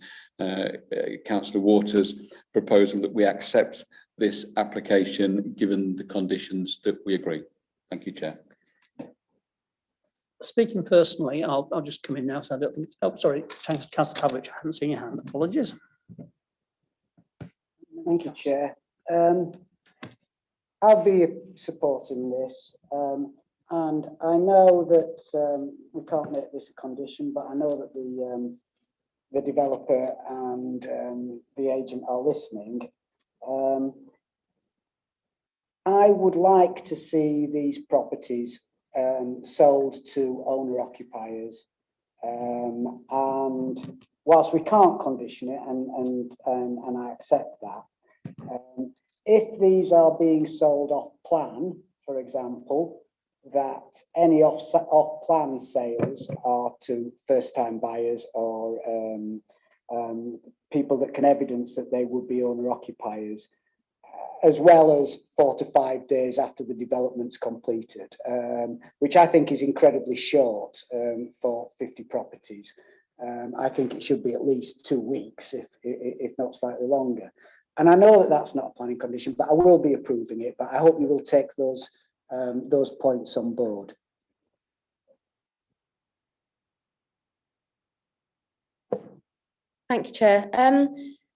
Councillor Waters' proposal that we accept this application given the conditions that we agree. Thank you, Chair. Speaking personally, I'll just come in now. So I don't think, oh, sorry, Councillor Pavlich, I hadn't seen your hand. Apologies. Thank you, Chair. I'll be supporting this. And I know that we can't make this a condition, but I know that the developer and the agent are listening. I would like to see these properties sold to owner occupiers. And whilst we can't condition it, and I accept that, if these are being sold off plan, for example, that any off-plan sales are to first-time buyers or people that can evidence that they would be owner-occupiers, as well as 4 to 5 days after the development's completed, which I think is incredibly short for 50 properties. I think it should be at least 2 weeks, if not slightly longer. And I know that that's not a planning condition, but I will be approving it. But I hope you will take those points on board. Thank you, Chair.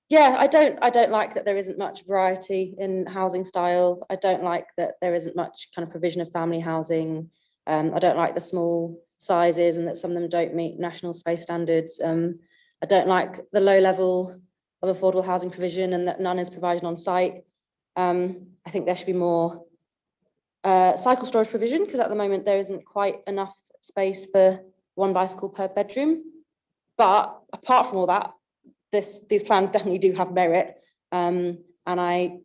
Yeah, I don't like that there isn't much variety in housing style. I don't like that there isn't much kind of provision of family housing. I don't like the small sizes and that some of them don't meet national space standards. I don't like the low level of affordable housing provision and that none is provided on site. I think there should be more cycle storage provision, because at the moment there isn't quite enough space for 1 bicycle per bedroom. But apart from all that, these plans definitely do have merit, and I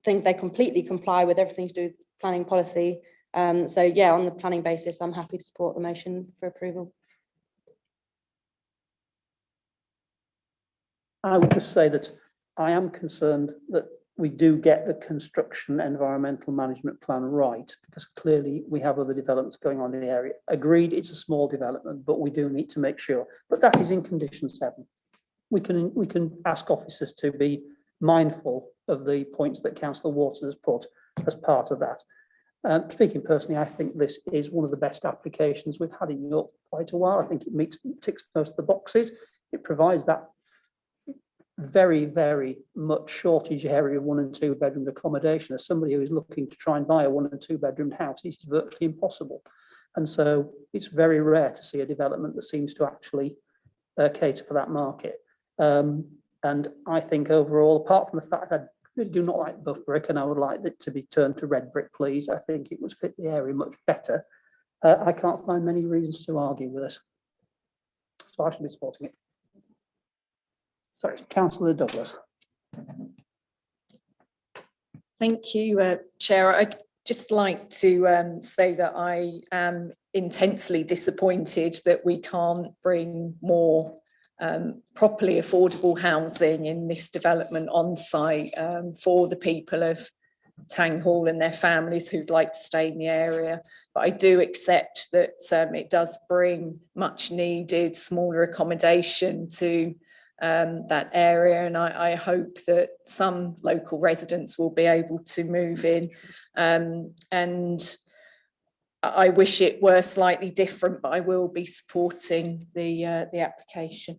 think they completely comply with everything to do with planning policy. So yeah, on the planning basis, I'm happy to support the motion for approval. I would just say that I am concerned that we do get the construction environmental management plan right, because clearly we have other developments going on in the area. Agreed, it's a small development, but we do need to make sure. But that is in condition 7. We can ask officers to be mindful of the points that Councillor Waters has put as part of that. Speaking personally, I think this is one of the best applications we've had in York for quite a while. I think it ticks most of the boxes. It provides that very, very much shortage area of 1 and 2 bedroom accommodation. As somebody who is looking to try and buy a 1 and 2 bedroom house, it's virtually impossible. And so it's very rare to see a development that seems to actually cater for that market. And I think overall, apart from the fact I really do not like buff brick and I would like it to be turned to red brick, please, I think it would fit the area much better. I can't find many reasons to argue with this. So I should be supporting it. Sorry, Councillor Douglas. Thank you, Chair. I'd just like to say that I am intensely disappointed that we can't bring more properly affordable housing in this development on site for the people of Tang Hall and their families who'd like to stay in the area. But I do accept that it does bring much needed smaller accommodation to that area, and I hope that some local residents will be able to move in, and I wish it were slightly different, but I will be supporting the application.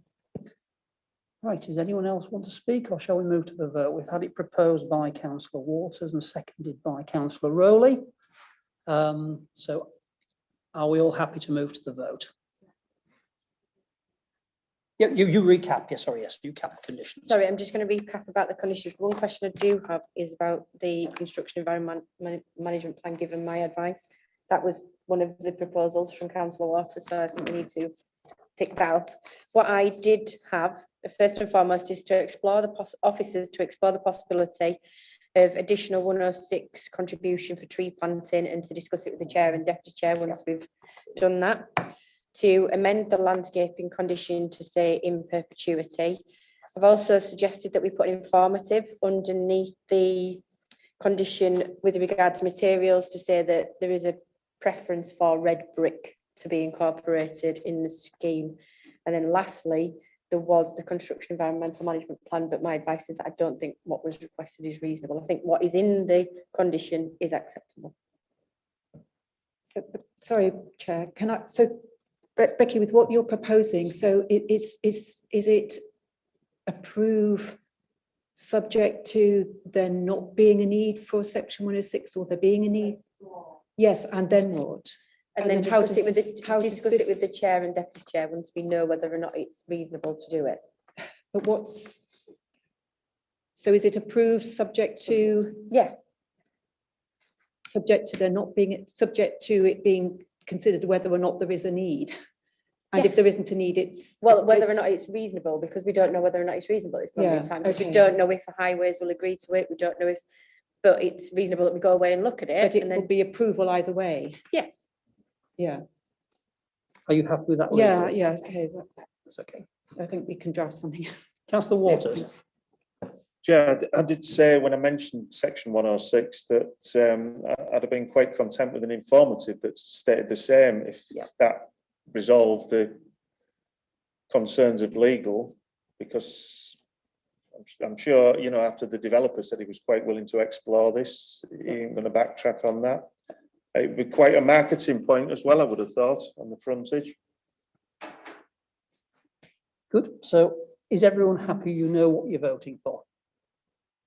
Right, does anyone else want to speak, or shall we move to the vote? We've had it proposed by Councillor Waters and seconded by Councillor Rowley. So are we all happy to move to the vote? Yeah, you recap. Yes, sorry, yes, you cap the conditions. Sorry, I'm just going to recap about the conditions. One question I do have is about the construction environment management plan, given my advice. That was one of the proposals from Councillor Waters, so I think we need to pick that up. What I did have, first and foremost, is to explore the officers to explore the possibility of additional 106 contribution for tree planting, and to discuss it with the chair and deputy chair once we've done that. To amend the landscaping condition to say in perpetuity. I've also suggested that we put informative underneath the condition with regard to materials to say that there is a preference for red brick to be incorporated in the scheme. And then lastly, there was the construction environmental management plan, but my advice is that I don't think what was requested is reasonable. I think what is in the condition is acceptable. So, sorry, Chair, can I, so Becky, with what you're proposing, so is it approve subject to there not being a need for section 106 or there being a need? Yes, and then what? And then how discuss it does with the chair and deputy chair once we know whether or not it's reasonable to do it. But so is it approved subject to? Yeah. Subject to there not being, subject to it being considered whether or not there is a need. And if there isn't a need, it's... Well, whether or not it's reasonable, because we don't know whether or not it's reasonable at this moment in time. Because we don't know if the highways will agree to it. We don't know if, but it's reasonable that we go away and look at it. But it and then will be approval either way. Yes. Yeah. Are you happy with that? Yeah, Rachel? yeah, okay. That's okay. I think we can draft something. Councillor Waters. Yeah, I did say when I mentioned section 106 that I'd have been quite content with an informative that stated the same if that resolved the concerns of legal, because I'm sure, you know, after the developer said he was quite willing to explore this, he ain't going to backtrack on that. It would be quite a marketing point as well, I would have thought, on the frontage. Good. So is everyone happy? You know what you're voting for?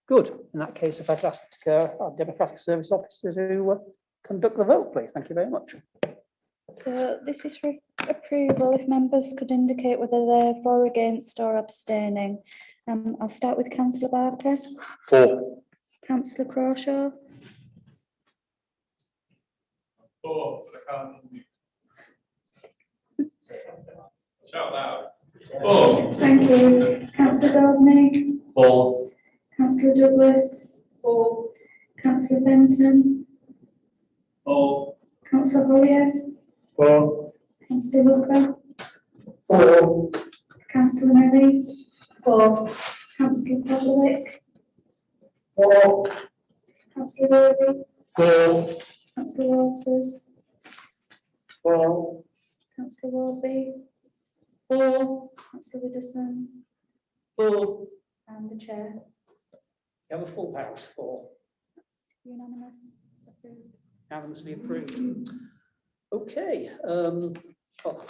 Good. In that case, if I'd ask our Democratic Service officers who conduct the vote, please. Thank you very much. So this is for approval. If members could indicate whether they're for, against or abstaining. I'll start with Councillor Barker. For. Councillor Crawshaw. For, but I can't. Shout loud. For. Thank you. Councillor Gardner. For. Councillor Douglas. For. Councillor Benton. For. Councillor Hollier. For. Councillor Hooker. For. Councillor Murray. For. Councillor Pavlik. For. Councillor Rowley. For. Councillor Waters. For. Councillor Warby. For. Councillor Widdowson. For. And the chair. You have a full house for. Unanimous. Approved. Unanimously approved. Okay. Well,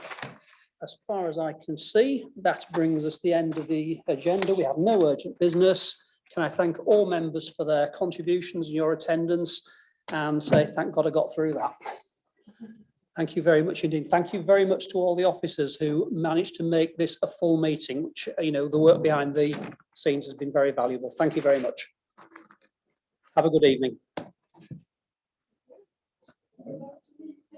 as far as I can see, that brings us to the end of the agenda. We have no urgent business. Can I thank all members for their contributions and your attendance, and say thank God I got through that. Thank you very much indeed. Thank you very much to all the officers who managed to make this a full meeting, which, you know, the work behind the scenes has been very valuable. Thank you very much. Have a good evening.